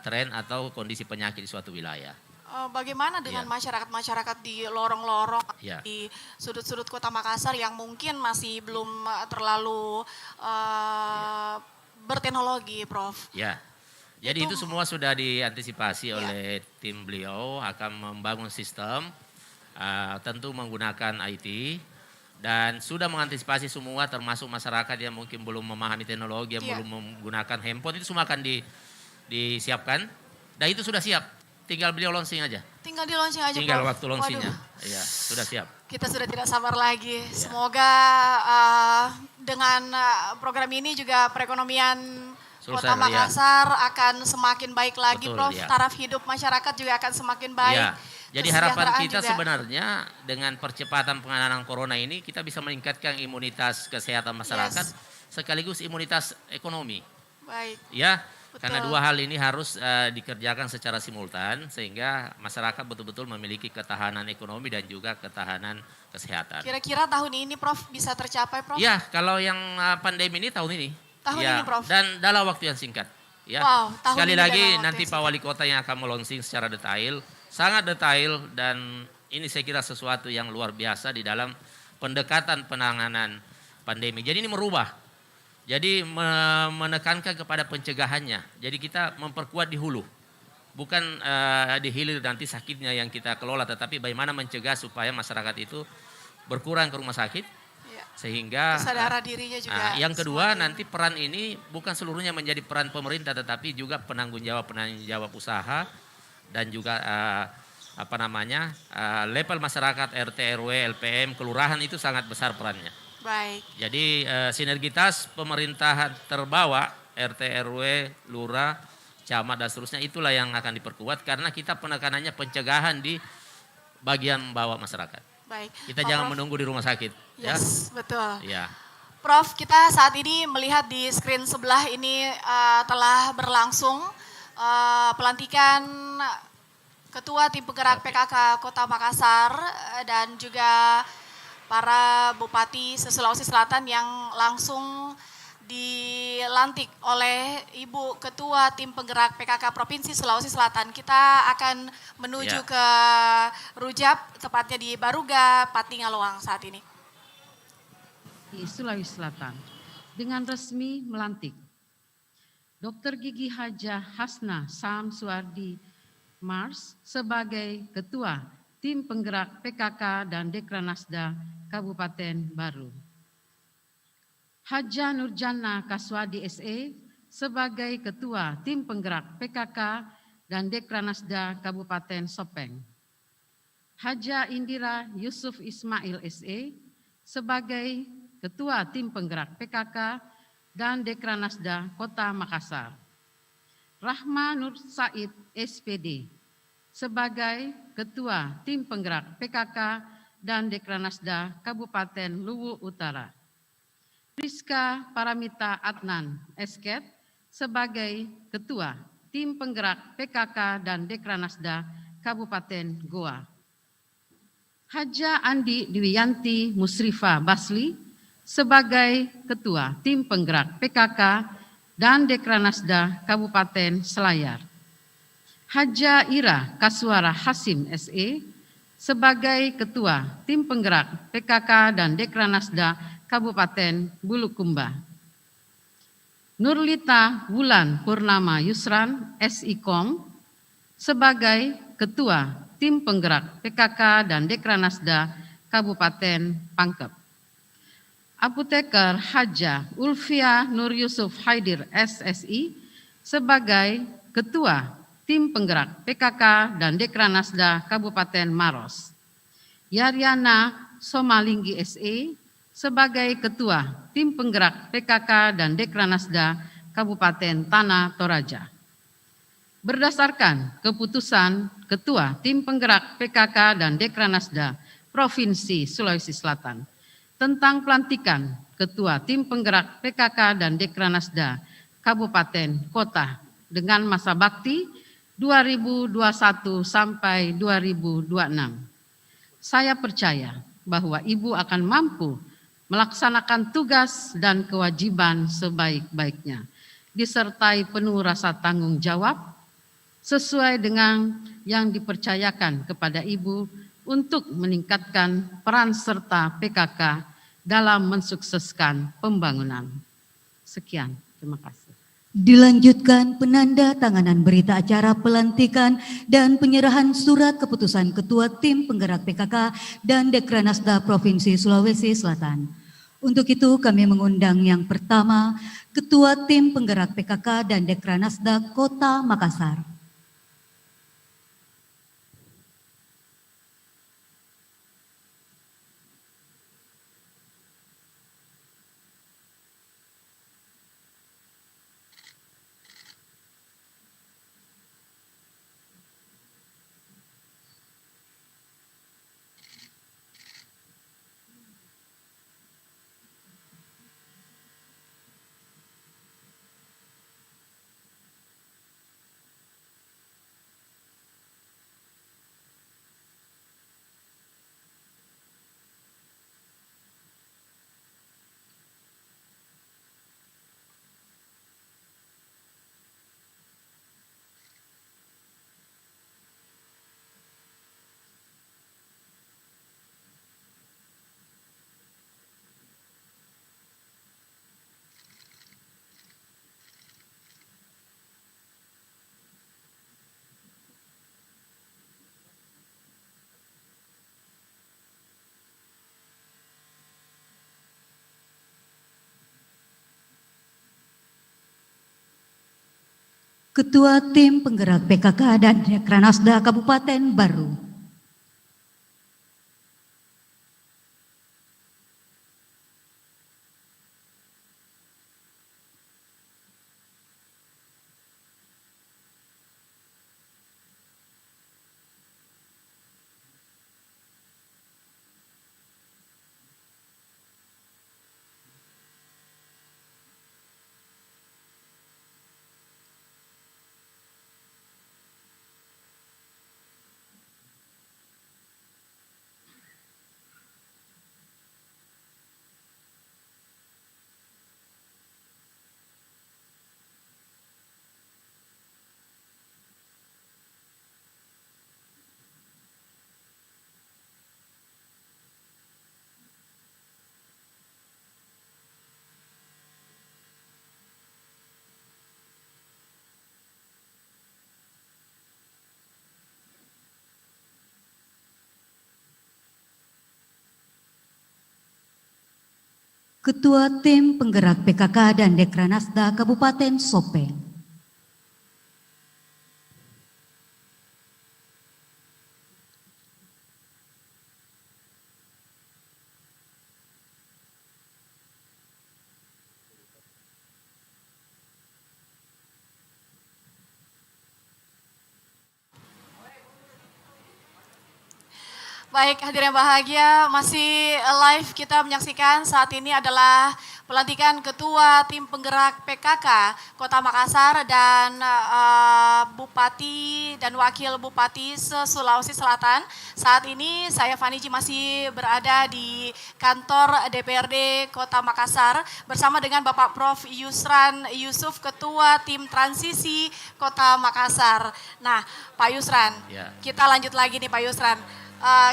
tren atau kondisi penyakit di suatu wilayah. Bagaimana dengan masyarakat-masyarakat di lorong-lorong, di sudut-sudut Kota Makassar yang mungkin masih belum terlalu berteknologi, Prof? Ya, jadi itu semua sudah diantisipasi oleh tim beliau, akan membangun sistem, tentu menggunakan IT, dan sudah mengantisipasi semua termasuk masyarakat yang mungkin belum memahami teknologi, yang belum menggunakan handphone, itu semua akan disiapkan, dan itu sudah siap. Tinggal beliau launching aja. Tinggal di launching aja, Tinggal Prof. waktu launchingnya. Iya, sudah siap. Kita sudah tidak sabar lagi. Semoga dengan program ini juga perekonomian Kota Makassar akan semakin baik lagi, Prof. Taraf hidup masyarakat juga akan semakin baik. Ya. Jadi harapan kita sebenarnya dengan percepatan penanganan corona ini kita bisa meningkatkan imunitas kesehatan masyarakat sekaligus imunitas ekonomi. Baik. Ya. Karena dua hal ini harus dikerjakan secara simultan sehingga masyarakat betul-betul memiliki ketahanan ekonomi dan juga ketahanan kesehatan. Kira-kira tahun ini, Prof, bisa tercapai, Prof? Ya, kalau yang pandemi ini tahun ini. Tahun ini, Prof? Dan dalam waktu yang singkat. Ya. Wow, sekali lagi nanti Pak Wali Kota yang akan melonsing secara detail, sangat detail, dan ini saya kira sesuatu yang luar biasa di dalam pendekatan penanganan pandemi. Jadi ini merubah. Jadi menekankan kepada pencegahannya. Jadi kita memperkuat di hulu. Bukan di hilir nanti sakitnya yang kita kelola. Tetapi bagaimana mencegah supaya masyarakat itu berkurang ke rumah sakit. Sehingga kesadaran dirinya juga. Yang kedua nanti peran ini bukan seluruhnya menjadi peran pemerintah. Tetapi juga penanggung jawab usaha. Dan juga level masyarakat RT, RW, LPM, kelurahan itu sangat besar perannya. Baik. Jadi sinergitas pemerintahan terbawa RT, RW, lurah, camat dan seterusnya itulah yang akan diperkuat karena kita penekanannya pencegahan di bagian bawah masyarakat. Baik. Kita jangan menunggu di rumah sakit. Yes, betul. Ya. Prof, kita saat ini melihat di screen sebelah ini telah berlangsung pelantikan Ketua Tim Penggerak PKK Kota Makassar dan juga para Bupati Sulawesi Selatan yang langsung dilantik oleh Ibu Ketua Tim Penggerak PKK Provinsi Sulawesi Selatan. Kita akan menuju ke Rujab, tepatnya di Baruga, Patingaloang saat ini. Di Sulawesi Selatan, dengan resmi melantik Dr. Gigi Haja Hasna Samsuardi Mars sebagai Ketua Tim Penggerak PKK dan Dekranasda Kabupaten Baru. Haja Nurjana Kaswadi SE sebagai Ketua Tim Penggerak PKK dan Dekranasda Kabupaten Sopeng. Haja Indira Yusuf Ismail SE sebagai Ketua Tim Penggerak PKK dan Dekranasda Kota Makassar. Rahma Nur Said SPD sebagai Ketua Tim Penggerak PKK dan Dekranasda Kabupaten Luwu Utara. Priska Paramita Adnan Esket sebagai Ketua Tim Penggerak PKK dan Dekranasda Kabupaten Goa. Haja Andi Dwiyanti Musrifa Basli sebagai Ketua Tim Penggerak PKK dan Dekranasda Kabupaten Selayar. Haja Ira Kaswara Hasim SE sebagai Ketua Tim Penggerak PKK dan Dekranasda Kabupaten Bulukumba. Nurlita Wulan Purnama Yusran SIKOM sebagai Ketua Tim Penggerak PKK dan Dekranasda Kabupaten Pangkep. Apoteker Haja Ulfia Nur Yusuf Haidir SSI sebagai Ketua Tim Penggerak PKK dan Dekranasda Kabupaten Maros. Yaryana Somalinggi SE sebagai Ketua Tim Penggerak PKK dan Dekranasda Kabupaten Tanah Toraja. Berdasarkan keputusan Ketua Tim Penggerak PKK dan Dekranasda Provinsi Sulawesi Selatan tentang pelantikan Ketua Tim Penggerak PKK dan Dekranasda Kabupaten Kota dengan masa bakti 2021 sampai 2026. Saya percaya bahwa Ibu akan mampu melaksanakan tugas dan kewajiban sebaik-baiknya, disertai penuh rasa tanggung jawab sesuai dengan yang dipercayakan kepada Ibu untuk meningkatkan peran serta PKK dalam mensukseskan pembangunan. Sekian, terima kasih. Dilanjutkan penanda tanganan berita acara pelantikan dan penyerahan surat keputusan Ketua Tim Penggerak PKK dan Dekranasda Provinsi Sulawesi Selatan. Untuk itu kami mengundang yang pertama Ketua Tim Penggerak PKK dan Dekranasda Kota Makassar. Ketua Tim Penggerak PKK dan Dekranasda Kabupaten Baru. Ketua Tim Penggerak PKK dan Dekranasda Kabupaten Sopeng. Baik, hadirin bahagia, masih live kita menyaksikan saat ini adalah pelantikan Ketua Tim Penggerak PKK Kota Makassar dan Bupati dan Wakil Bupati se-Sulawesi Selatan. Saat ini saya Faniji masih berada di kantor DPRD Kota Makassar bersama dengan Bapak Prof. Yusran Yusuf, Ketua Tim Transisi Kota Makassar. Nah, Pak Yusran, kita lanjut lagi nih Pak Yusran.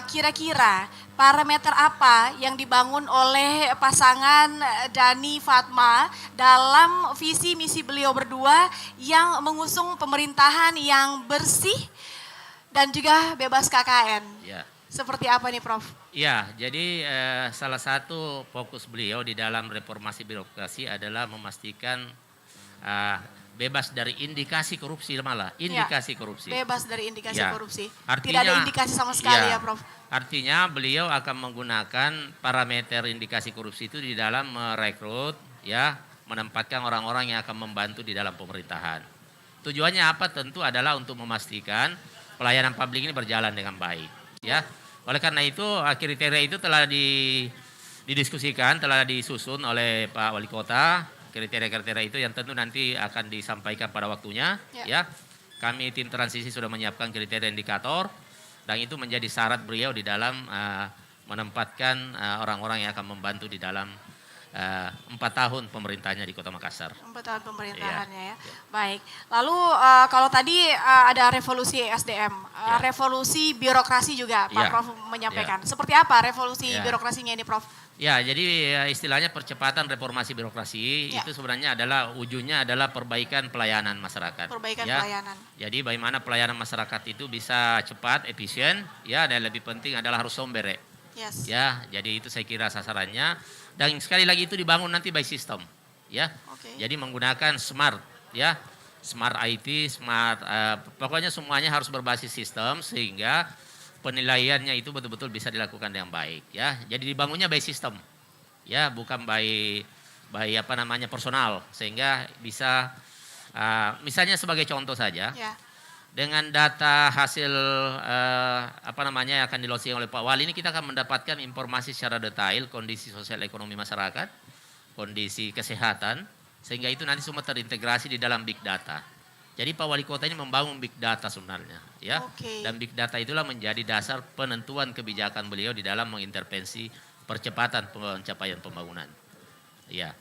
Kira-kira parameter apa yang dibangun oleh pasangan Dani Fatma dalam visi misi beliau berdua yang mengusung pemerintahan yang bersih dan juga bebas KKN? Ya. Seperti apa nih Prof? Ya, jadi salah satu fokus beliau di dalam reformasi birokrasi adalah memastikan bebas dari indikasi korupsi malah, indikasi korupsi. Bebas dari indikasi korupsi. Artinya, tidak ada indikasi sama sekali ya Prof? Artinya beliau akan menggunakan parameter indikasi korupsi itu di dalam merekrut, menempatkan orang-orang yang akan membantu di dalam pemerintahan. Tujuannya apa? Tentu adalah untuk memastikan pelayanan publik ini berjalan dengan baik. Ya, oleh karena itu kriteria itu telah didiskusikan, telah disusun oleh Pak Wali Kota. Kriteria-kriteria itu yang tentu nanti akan disampaikan pada waktunya, kami tim transisi sudah menyiapkan kriteria indikator dan itu menjadi syarat beliau di dalam menempatkan orang-orang yang akan membantu di dalam 4 tahun pemerintahnya di Kota Makassar. 4 tahun pemerintahannya ya. Iya. Baik. Lalu kalau tadi ada revolusi SDM, revolusi birokrasi juga Pak Iya. Prof menyampaikan. Seperti apa revolusi Iya. birokrasinya ini Prof? Ya, jadi istilahnya percepatan reformasi birokrasi Ya. itu sebenarnya adalah ujungnya adalah perbaikan pelayanan masyarakat. Perbaikan ya. pelayanan. Jadi bagaimana pelayanan masyarakat itu bisa cepat, efisien, ya, dan lebih penting adalah harus sombere. Yes. Ya, jadi itu saya kira sasarannya. Dan sekali lagi itu dibangun nanti by system, ya. Oke. Jadi menggunakan smart, ya, smart IT, smart, pokoknya semuanya harus berbasis sistem sehingga penilaiannya itu betul-betul bisa dilakukan dengan baik, ya. Jadi dibangunnya by system, ya, bukan by apa namanya personal, sehingga bisa, misalnya sebagai contoh saja. Ya. Dengan data hasil apa namanya yang akan di-launching oleh Pak Wali ini kita akan mendapatkan informasi secara detail kondisi sosial ekonomi masyarakat, kondisi kesehatan, sehingga itu nanti semua terintegrasi di dalam big data. Jadi Pak Wali Kota ini membangun big data sebenarnya, ya. Oke. Dan big data itulah menjadi dasar penentuan kebijakan beliau di dalam mengintervensi percepatan pencapaian pembangunan. Ya.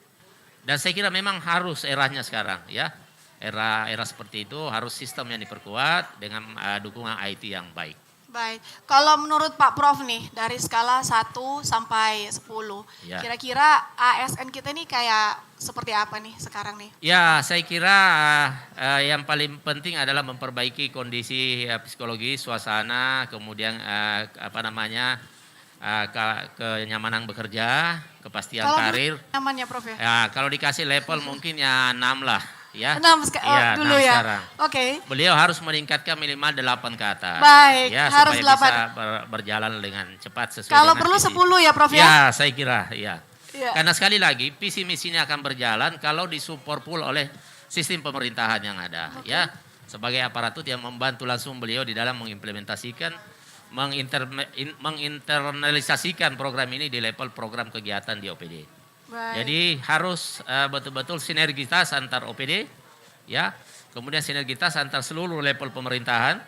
Dan saya kira memang harus eranya sekarang, ya. Era seperti itu harus sistem yang diperkuat dengan dukungan IT yang baik. Baik. Kalau menurut Pak Prof nih dari skala 1 sampai 10, Ya. kira-kira ASN kita ini kayak seperti apa nih sekarang nih? Ya, saya kira yang paling penting adalah memperbaiki kondisi psikologi, suasana, kemudian apa namanya kenyamanan bekerja, kepastian Kalau karir. nyamannya Prof ya? Ya, kalau dikasih level mungkin ya 6 lah. Ya, 6 ya, dulu 6 ya. sekarang. Oke. Beliau harus meningkatkan minimal 8 ke atas. Baik, ya, harus supaya 8. bisa berjalan dengan cepat sesuai Kalau dengan perlu visi. 10 ya Prof ya? Ya, saya kira ya. Iya. Karena sekali lagi visi misinya akan berjalan kalau disupport full oleh sistem pemerintahan yang ada, ya. Sebagai aparatur yang membantu langsung beliau di dalam mengimplementasikan menginternalisasikan program ini di level program kegiatan di OPD. Baik. Jadi harus betul-betul sinergitas antar OPD, ya, kemudian sinergitas antar seluruh level pemerintahan,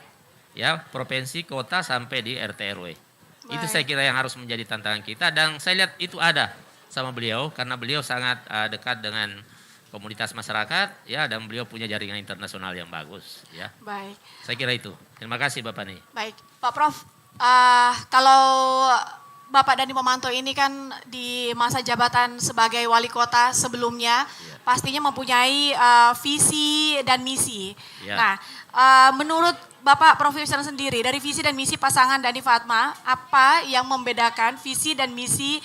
ya, provinsi, kota sampai di RT RW. Itu Baik. saya kira yang harus menjadi tantangan kita dan saya lihat itu ada sama beliau karena beliau sangat dekat dengan komunitas masyarakat, ya, dan beliau punya jaringan internasional yang bagus, ya. Baik. Saya kira itu. Terima kasih Bapak nih. Baik, Pak Prof. Kalau Bapak Dani Pomanto ini kan di masa jabatan sebagai wali kota sebelumnya pastinya mempunyai visi dan misi. Ya. Nah, menurut Bapak Prof Yusran sendiri dari visi dan misi pasangan Dani Fatma, apa yang membedakan visi dan misi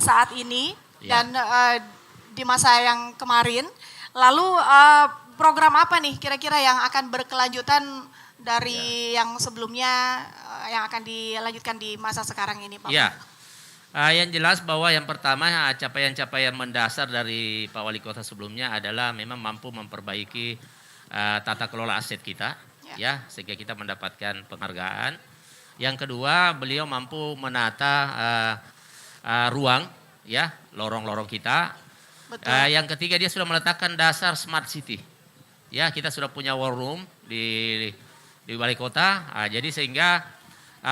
saat ini Ya. dan di masa yang kemarin? Lalu program apa nih kira-kira yang akan berkelanjutan dari yang sebelumnya yang akan dilanjutkan di masa sekarang ini Pak? Ya, yang jelas bahwa yang pertama capaian-capaian mendasar dari Pak Wali Kota sebelumnya adalah memang mampu memperbaiki tata kelola aset kita, ya, sehingga kita mendapatkan penghargaan. Yang kedua, beliau mampu menata ruang, ya, lorong-lorong kita. Betul. Yang ketiga, dia sudah meletakkan dasar smart city. Ya, kita sudah punya war room di Wali Kota. Jadi sehingga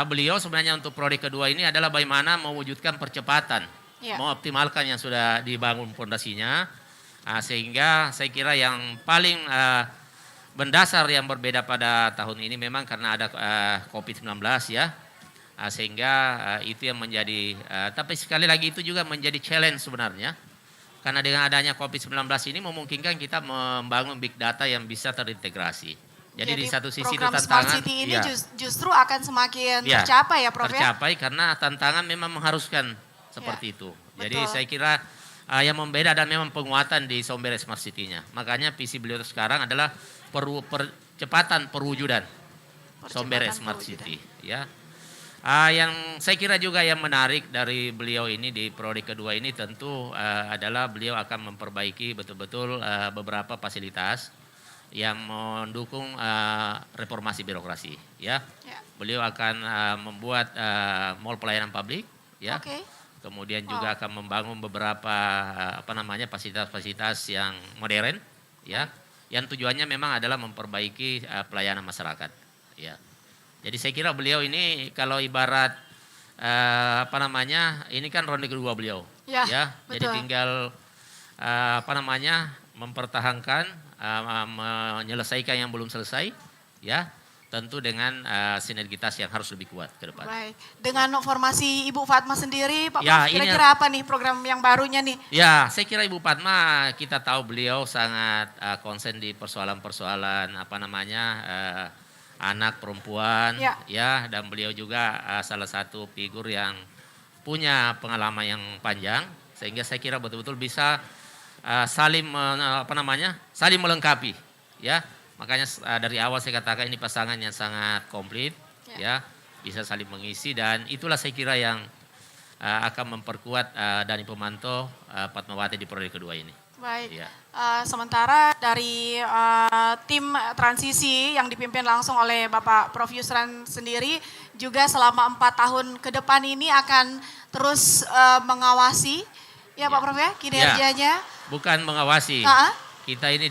beliau sebenarnya untuk prodi kedua ini adalah bagaimana mewujudkan percepatan, mengoptimalkan yang sudah dibangun fondasinya. Sehingga saya kira yang paling mendasar yang berbeda pada tahun ini memang karena ada COVID-19, ya. Sehingga itu yang menjadi, tapi sekali lagi itu juga menjadi challenge sebenarnya. Karena dengan adanya COVID-19 ini memungkinkan kita membangun big data yang bisa terintegrasi. Jadi di satu sisi itu program Smart tantangan. City ini justru akan semakin tercapai ya Prof ya? Tercapai karena tantangan memang mengharuskan seperti itu. Jadi saya kira yang membeda dan memang penguatan di Sombere Smart City-nya. Makanya visi beliau sekarang adalah percepatan perwujudan Sombere Smart City. Ya. Yang saya kira juga yang menarik dari beliau ini di prodi kedua ini tentu adalah beliau akan memperbaiki betul-betul beberapa fasilitas yang mendukung reformasi birokrasi, ya. Beliau akan membuat mall pelayanan publik, ya. Kemudian juga akan membangun beberapa fasilitas-fasilitas yang modern, ya, yang tujuannya memang adalah memperbaiki pelayanan masyarakat. Ya. Jadi saya kira beliau ini kalau ibarat ini kan ronde kedua beliau. Ya, Jadi tinggal mempertahankan, menyelesaikan yang belum selesai, ya. Tentu dengan sinergitas yang harus lebih kuat ke depan. Baik, dengan formasi Ibu Fatma sendiri, Pak Ya, Prof, kira-kira apa nih program yang barunya nih? Ya, saya kira Ibu Fatma, kita tahu beliau sangat konsen di persoalan-persoalan anak perempuan, ya, dan beliau juga salah satu figur yang punya pengalaman yang panjang, sehingga saya kira betul-betul bisa saling melengkapi, ya. Makanya dari awal saya katakan ini pasangan yang sangat komplit, ya, bisa saling mengisi, dan itulah saya kira yang akan memperkuat Dani Pomanto Fatmawati di periode kedua ini. Baik, sementara dari tim transisi yang dipimpin langsung oleh Bapak Prof. Yusran sendiri juga selama 4 tahun ke depan ini akan terus mengawasi, ya Pak Prof ya, kinerjanya. Bukan mengawasi. Kita ini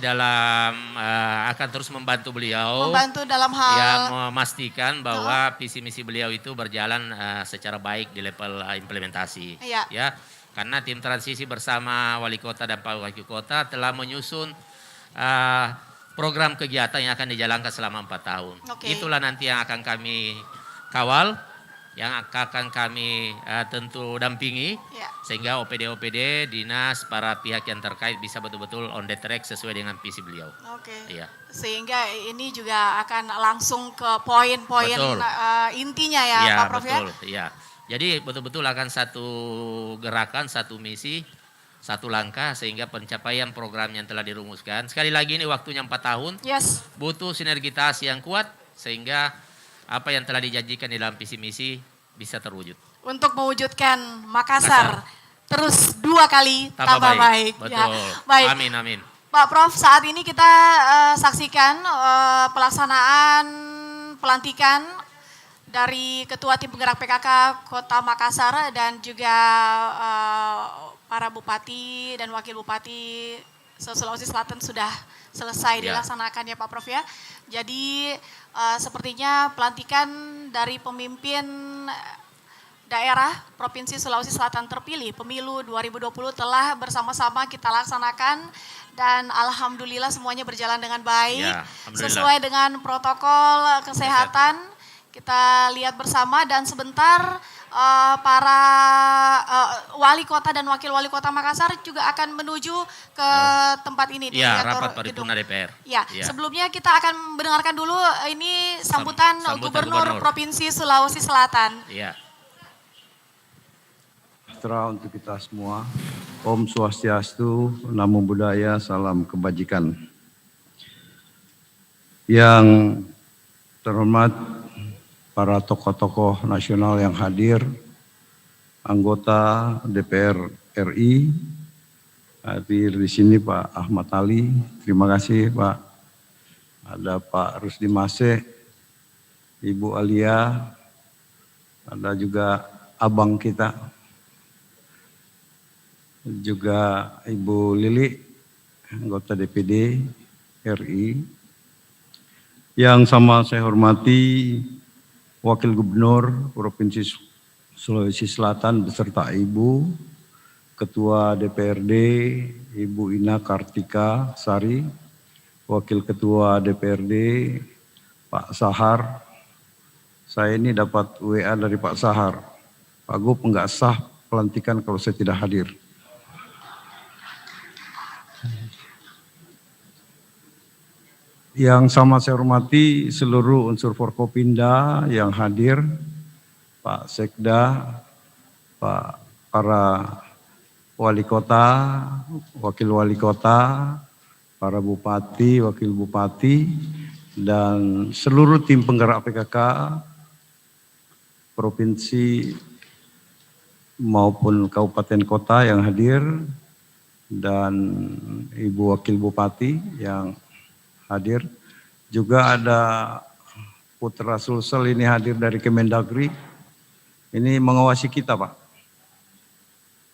akan terus membantu beliau. Membantu dalam hal. Ya, memastikan bahwa visi misi beliau itu berjalan secara baik di level implementasi. Ya, karena tim transisi bersama wali kota dan pak wali kota telah menyusun program kegiatan yang akan dijalankan selama 4 tahun. Itulah nanti yang akan kami kawal, yang akan kami tentu dampingi, sehingga OPD-OPD, dinas, para pihak yang terkait bisa betul-betul on the track sesuai dengan visi beliau. Sehingga ini juga akan langsung ke poin-poin intinya ya Pak Prof ya? Jadi betul-betul akan satu gerakan, satu misi, satu langkah, sehingga pencapaian program yang telah dirumuskan. Sekali lagi ini waktunya 4 tahun, butuh sinergitas yang kuat, sehingga apa yang telah dijanjikan di dalam visi misi bisa terwujud. Untuk mewujudkan Makassar terus 2 kali tambah baik. Betul. Ya. Baik. Amin, amin. Pak Prof, saat ini kita saksikan pelaksanaan pelantikan dari Ketua Tim Penggerak PKK Kota Makassar dan juga para bupati dan wakil bupati Sulawesi Selatan sudah selesai dilaksanakan ya Pak Prof ya. Jadi sepertinya pelantikan dari pemimpin daerah Provinsi Sulawesi Selatan terpilih pemilu 2020 telah bersama-sama kita laksanakan dan alhamdulillah semuanya berjalan dengan baik sesuai dengan protokol kesehatan. Kita lihat bersama dan sebentar para wali kota dan wakil wali kota Makassar juga akan menuju ke tempat ini di rapat paripurna DPR. Sebelumnya kita akan mendengarkan dulu ini sambutan Gubernur Provinsi Sulawesi Selatan. Sejahtera untuk kita semua. Om Swastiastu, Namo Buddhaya, salam kebajikan. Yang terhormat para tokoh-tokoh nasional yang hadir, anggota DPR RI, hadir di sini Pak Ahmad Ali, terima kasih Pak. Ada Pak Rusdi Mase, Ibu Alia, ada juga abang kita, juga Ibu Lili, anggota DPD RI. Yang sama saya hormati Wakil Gubernur Provinsi Sulawesi Selatan beserta Ibu, Ketua DPRD Ibu Ina Kartika Sari, Wakil Ketua DPRD Pak Sahar. Saya ini dapat WA dari Pak Sahar, Pak Gub enggak sah pelantikan kalau saya tidak hadir. Yang sama saya hormati seluruh unsur Forkopimda yang hadir, Pak Sekda, para wali kota, wakil wali kota, para bupati, wakil bupati, dan seluruh tim penggerak PKK, provinsi maupun kabupaten kota yang hadir, dan Ibu Wakil Bupati yang hadir. Juga ada Putra Sulsel ini hadir dari Kemendagri. Ini mengawasi kita Pak.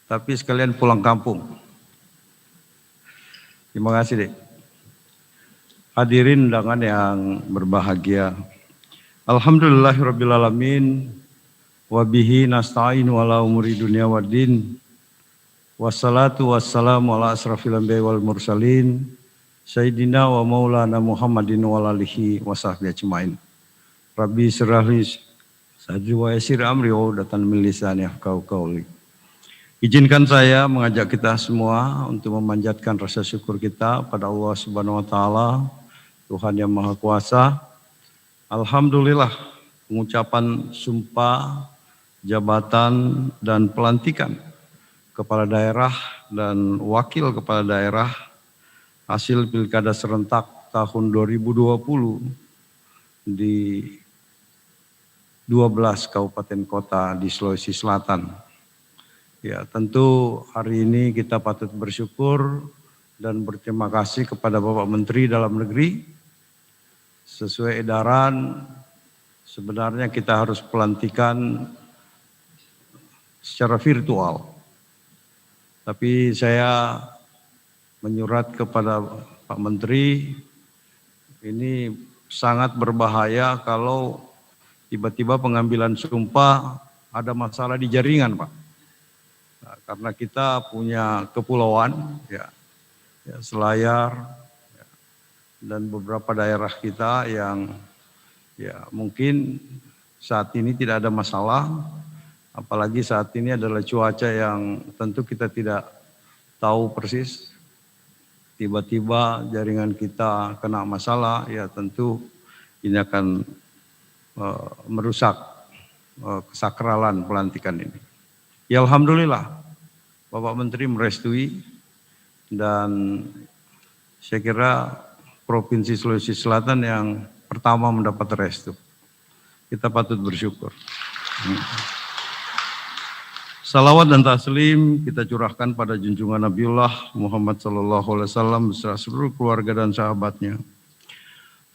Tapi sekalian pulang kampung. Terima kasih Dek. hadirin undangan yang berbahagia. Alhamdulillahirrabbilalamin. Wabihi nasta'in wala umuri dunia waddin. Wassalatu wassalamu ala asrafil anbiya'i wal mursalin. Sayyidina wa maulana Muhammadin wa alihi wa sahbihi ajmain. Rabbi sirahli sadri wa yasir amri wa udatan min lisani yafqahu qawli. Izinkan saya mengajak kita semua untuk memanjatkan rasa syukur kita pada Allah Subhanahu wa taala, Tuhan yang Maha Kuasa. Alhamdulillah, pengucapan sumpah, jabatan dan pelantikan kepala daerah dan wakil kepala daerah hasil Pilkada serentak tahun 2020 di 12 kabupaten kota di Sulawesi Selatan. Ya, tentu hari ini kita patut bersyukur dan berterima kasih kepada Bapak Menteri Dalam Negeri. Sesuai edaran, sebenarnya kita harus pelantikan secara virtual. Tapi saya menyurat kepada Pak Menteri, ini sangat berbahaya kalau tiba-tiba pengambilan sumpah ada masalah di jaringan, Pak. Nah, karena kita punya kepulauan, ya Selayar, ya, dan beberapa daerah kita yang ya mungkin saat ini tidak ada masalah, apalagi saat ini adalah cuaca yang tentu kita tidak tahu persis. Tiba-tiba jaringan kita kena masalah, ya tentu ini akan merusak kesakralan pelantikan ini. Ya alhamdulillah, Bapak Menteri merestui dan saya kira Provinsi Sulawesi Selatan yang pertama mendapat restu. Kita patut bersyukur. Salawat dan taslim kita curahkan pada junjungan Nabiullah Muhammad SAW beserta seluruh keluarga dan sahabatnya.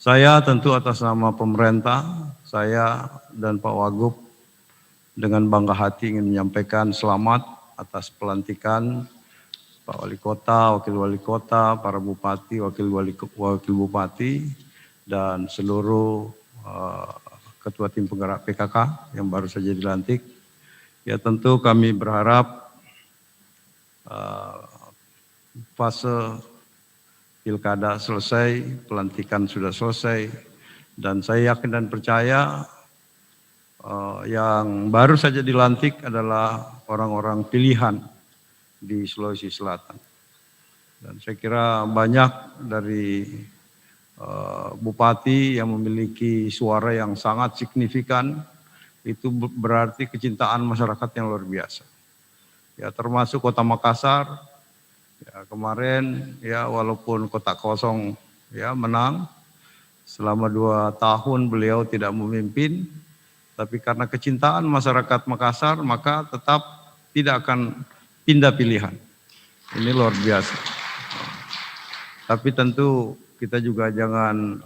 Saya tentu atas nama pemerintah, saya dan Pak Wagub dengan bangga hati ingin menyampaikan selamat atas pelantikan Pak Wali Kota, Wakil Wali Kota, para Bupati, Wakil Bupati, dan seluruh Ketua Tim Penggerak PKK yang baru saja dilantik. Ya tentu kami berharap fase Pilkada selesai, pelantikan sudah selesai, dan saya yakin dan percaya yang baru saja dilantik adalah orang-orang pilihan di Sulawesi Selatan. Dan saya kira banyak dari bupati yang memiliki suara yang sangat signifikan, itu berarti kecintaan masyarakat yang luar biasa. Ya termasuk Kota Makassar, ya kemarin ya walaupun kota kosong ya menang, selama 2 tahun beliau tidak memimpin, tapi karena kecintaan masyarakat Makassar maka tetap tidak akan pindah pilihan. Ini luar biasa. Tapi tentu kita juga jangan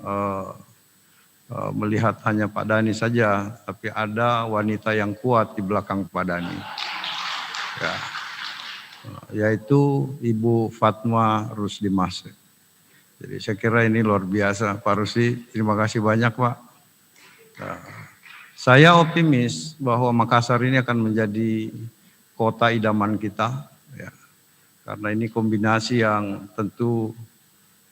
melihat hanya Pak Dhani saja, tapi ada wanita yang kuat di belakang Pak Dhani. Ya, yaitu Ibu Fatma Rusdi Mas. Jadi saya kira ini luar biasa. Pak Rusdi, terima kasih banyak Pak. Nah, saya optimis bahwa Makassar ini akan menjadi kota idaman kita, ya, karena ini kombinasi yang tentu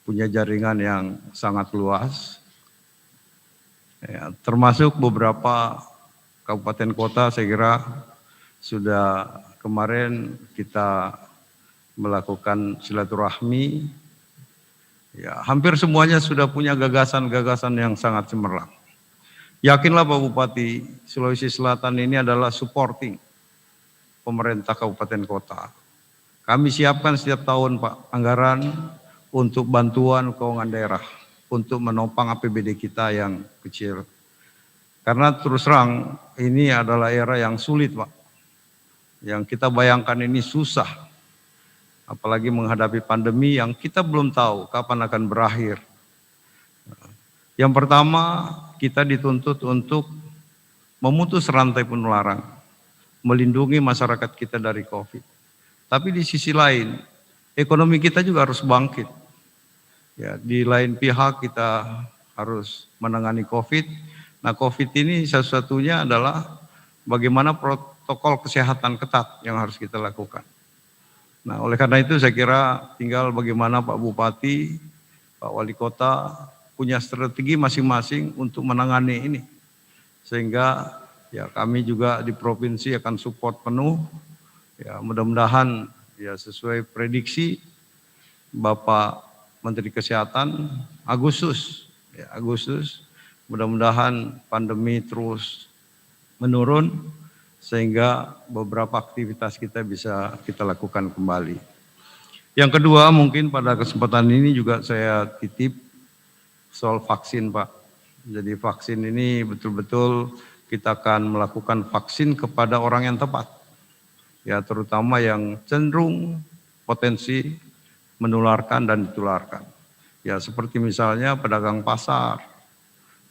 punya jaringan yang sangat luas, ya, termasuk beberapa kabupaten kota. Saya kira sudah kemarin kita melakukan silaturahmi, ya, hampir semuanya sudah punya gagasan-gagasan yang sangat cemerlang. Yakinlah Pak Bupati, Sulawesi Selatan ini adalah supporting pemerintah kabupaten kota. Kami siapkan setiap tahun Pak anggaran untuk bantuan keuangan daerah, untuk menopang APBD kita yang kecil. Karena terus terang ini adalah era yang sulit Pak. Yang kita bayangkan ini susah. Apalagi menghadapi pandemi yang kita belum tahu kapan akan berakhir. Yang pertama, kita dituntut untuk memutus rantai penularan, melindungi masyarakat kita dari COVID. Tapi di sisi lain, ekonomi kita juga harus bangkit. Ya, di lain pihak kita harus menangani COVID. Nah, COVID ini satu-satunya adalah bagaimana protokol kesehatan ketat yang harus kita lakukan. Nah, oleh karena itu saya kira tinggal bagaimana Pak Bupati, Pak Wali Kota punya strategi masing-masing untuk menangani ini. Sehingga ya kami juga di provinsi akan support penuh. Ya, mudah-mudahan ya sesuai prediksi Bapak Menteri Kesehatan Agustus, mudah-mudahan pandemi terus menurun sehingga beberapa aktivitas kita bisa kita lakukan kembali. Yang kedua mungkin pada kesempatan ini juga saya titip soal vaksin Pak. Jadi vaksin ini betul-betul kita akan melakukan vaksin kepada orang yang tepat. Ya terutama yang cenderung potensi menularkan dan ditularkan. Ya seperti misalnya pedagang pasar,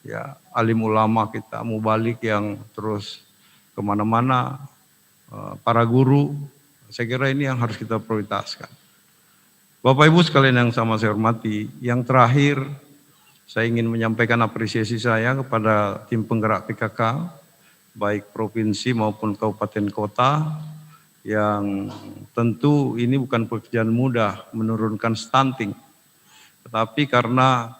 ya alim ulama kita, mubalik yang terus kemana-mana, para guru, saya kira ini yang harus kita prioritaskan. Bapak Ibu sekalian yang sama saya hormati, yang terakhir saya ingin menyampaikan apresiasi saya kepada tim penggerak PKK, baik provinsi maupun kabupaten kota, yang tentu ini bukan pekerjaan mudah menurunkan stunting. Tetapi karena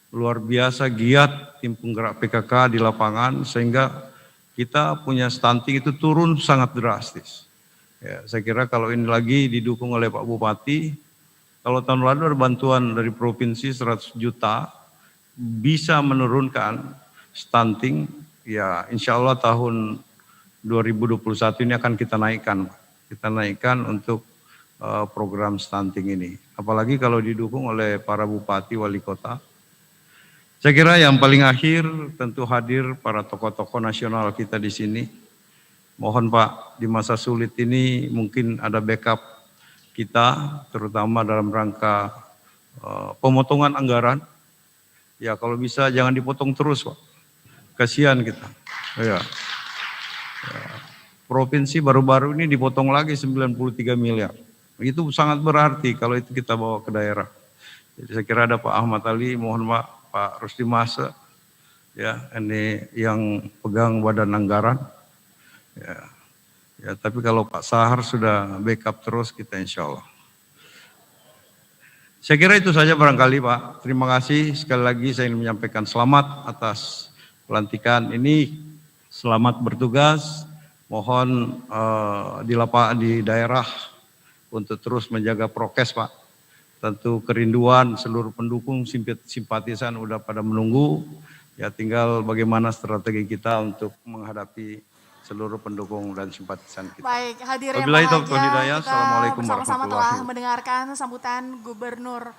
luar biasa giat tim penggerak PKK di lapangan sehingga kita punya stunting itu turun sangat drastis. Ya, saya kira kalau ini lagi didukung oleh Pak Bupati, kalau tahun lalu ada bantuan dari provinsi 100 juta bisa menurunkan stunting, ya insya Allah tahun 2021 ini akan kita naikkan untuk program stunting ini. Apalagi kalau didukung oleh para bupati, wali kota. Saya kira yang paling akhir tentu hadir para tokoh-tokoh nasional kita di sini. Mohon Pak, di masa sulit ini mungkin ada backup kita, terutama dalam rangka pemotongan anggaran. Ya kalau bisa jangan dipotong terus Pak, kasihan kita. Ya. Provinsi baru-baru ini dipotong lagi 93 miliar. Itu sangat berarti kalau itu kita bawa ke daerah. Jadi saya kira ada Pak Ahmad Ali, mohon Pak Rusdi Masa, ya ini yang pegang badan anggaran. Ya, tapi kalau Pak Sahar sudah backup terus kita insya Allah. Saya kira itu saja barangkali Pak. Terima kasih sekali lagi saya ingin menyampaikan selamat atas pelantikan ini. Selamat bertugas. Mohon di daerah untuk terus menjaga prokes Pak. Tentu kerinduan seluruh pendukung simpatisan udah pada menunggu. Ya tinggal bagaimana strategi kita untuk menghadapi seluruh pendukung dan simpatisan kita. Baik, hadirin kita Assalamualaikum bersama-sama telah warahmatullahi mendengarkan sambutan Gubernur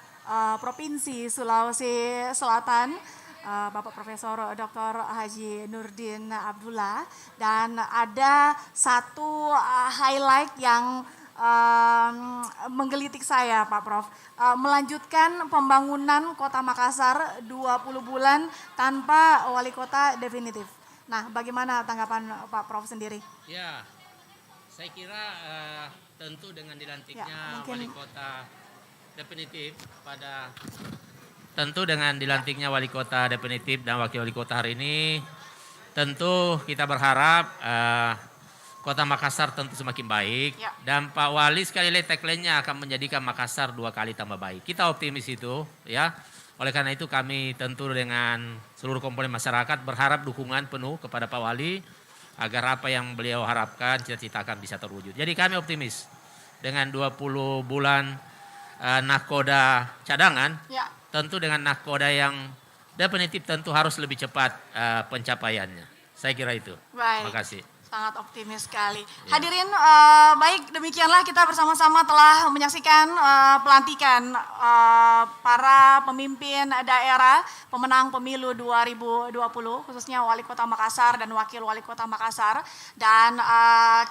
Provinsi Sulawesi Selatan, Bapak Profesor Dr. Haji Nurdin Abdullah, dan ada satu highlight yang menggelitik saya Pak Prof, melanjutkan pembangunan Kota Makassar 20 bulan tanpa wali kota definitif. Nah, bagaimana tanggapan Pak Prof sendiri? Ya, saya kira tentu dengan dilantiknya wali kota definitif wali kota definitif dan wakil wali kota hari ini, tentu kita berharap Kota Makassar tentu semakin baik, dan Pak Wali sekali lagi tagline-nya akan menjadikan Makassar 2 kali tambah baik. Kita optimis itu, ya. Oleh karena itu kami tentu dengan seluruh komponen masyarakat berharap dukungan penuh kepada Pak Wali agar apa yang beliau harapkan cita-cita akan bisa terwujud. Jadi kami optimis dengan 20 bulan nahkoda cadangan, tentu dengan nahkoda yang definitif tentu harus lebih cepat pencapaiannya. Saya kira itu. Baik. Terima kasih. Sangat optimis sekali. Hadirin, baik demikianlah kita bersama-sama telah menyaksikan pelantikan para pemimpin daerah pemenang pemilu 2020, khususnya Wali Kota Makassar dan Wakil Wali Kota Makassar. Dan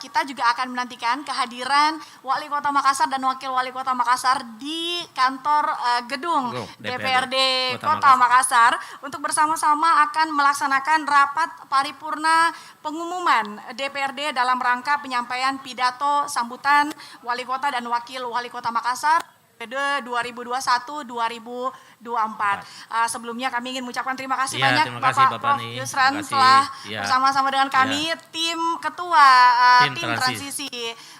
kita juga akan menantikan kehadiran Wali Kota Makassar dan Wakil Wali Kota Makassar di kantor gedung DPRD Kota Makassar untuk bersama-sama akan melaksanakan rapat paripurna pengumuman DPRD dalam rangka penyampaian pidato sambutan Wali Kota dan Wakil Wali Kota Makassar periode 2021-2024. Sebelumnya kami ingin mengucapkan terima kasih banyak terima kasih, Bapak Prof. Ni. Yusran Terima kasih. telah Ya. bersama-sama dengan kami, tim ketua tim transisi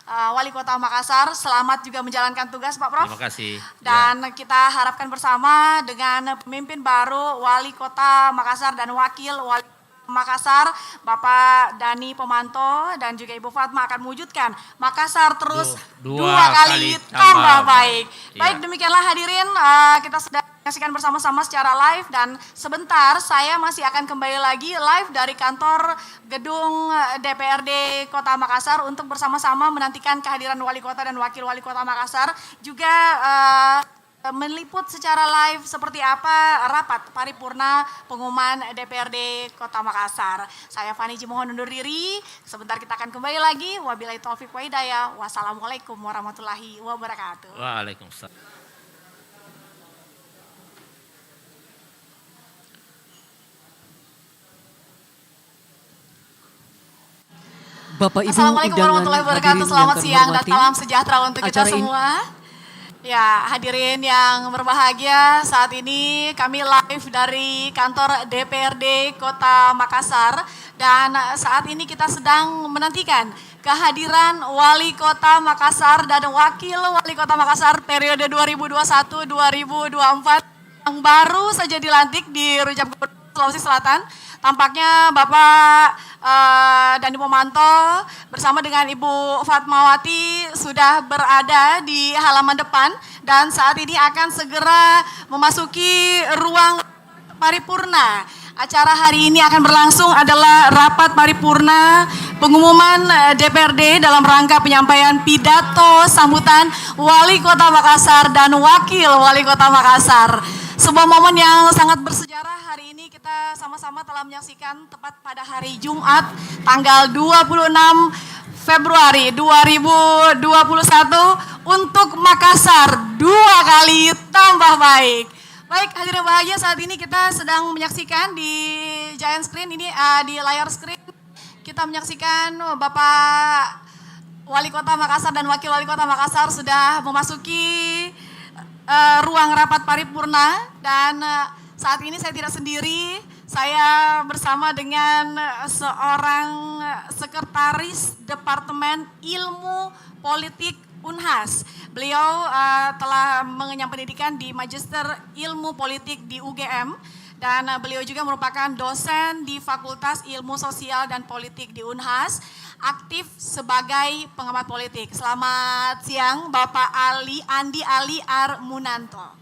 Wali Kota Makassar. Selamat juga menjalankan tugas Pak Prof. Terima kasih. Dan kita harapkan bersama dengan pemimpin baru Wali Kota Makassar dan Wakil Wali Makassar, Bapak Dani Pomanto dan juga Ibu Fatma akan mewujudkan Makassar terus dua kali tambah baik. Baik, demikianlah hadirin, kita sedang menyaksikan bersama-sama secara live dan sebentar saya masih akan kembali lagi live dari kantor gedung DPRD Kota Makassar untuk bersama-sama menantikan kehadiran Wali Kota dan Wakil Wali Kota Makassar, juga meliput secara live seperti apa rapat paripurna pengumuman DPRD Kota Makassar. Saya Fani Ji mohon undur diri. Sebentar kita akan kembali lagi. Wabillahi taufiq wa hidayah. Wassalamualaikum warahmatullahi wabarakatuh. Waalaikumsalam. Bapak Ibu Assalamualaikum undangan warahmatullahi wabarakatuh. hadirin Selamat yang siang dan terhormati. salam sejahtera untuk kita Acara ini- semua. Ya, hadirin yang berbahagia, saat ini kami live dari kantor DPRD Kota Makassar dan saat ini kita sedang menantikan kehadiran Wali Kota Makassar dan Wakil Wali Kota Makassar periode 2021-2024 yang baru saja dilantik di Rujak Sulawesi Selatan. Tampaknya Bapak Dani Pomanto bersama dengan Ibu Fatmawati sudah berada di halaman depan dan saat ini akan segera memasuki ruang paripurna. Acara hari ini akan berlangsung adalah rapat paripurna pengumuman DPRD dalam rangka penyampaian pidato sambutan Wali Kota Makassar dan Wakil Wali Kota Makassar. Sebuah momen yang sangat bersejarah. Hari ini kita sama-sama telah menyaksikan tepat pada hari Jumat tanggal 26 Februari 2021 untuk Makassar dua kali tambah baik. Baik, hadirin bahagia, saat ini kita sedang menyaksikan di giant screen ini, di layar screen kita menyaksikan Bapak Wali Kota Makassar dan Wakil Wali Kota Makassar sudah memasuki ruang rapat paripurna dan saat ini saya tidak sendiri, saya bersama dengan seorang sekretaris Departemen Ilmu Politik Unhas. Beliau telah mengenyam pendidikan di Magister Ilmu Politik di UGM dan beliau juga merupakan dosen di Fakultas Ilmu Sosial dan Politik di Unhas, aktif sebagai pengamat politik. Selamat siang Bapak Andi Ali Armunanto.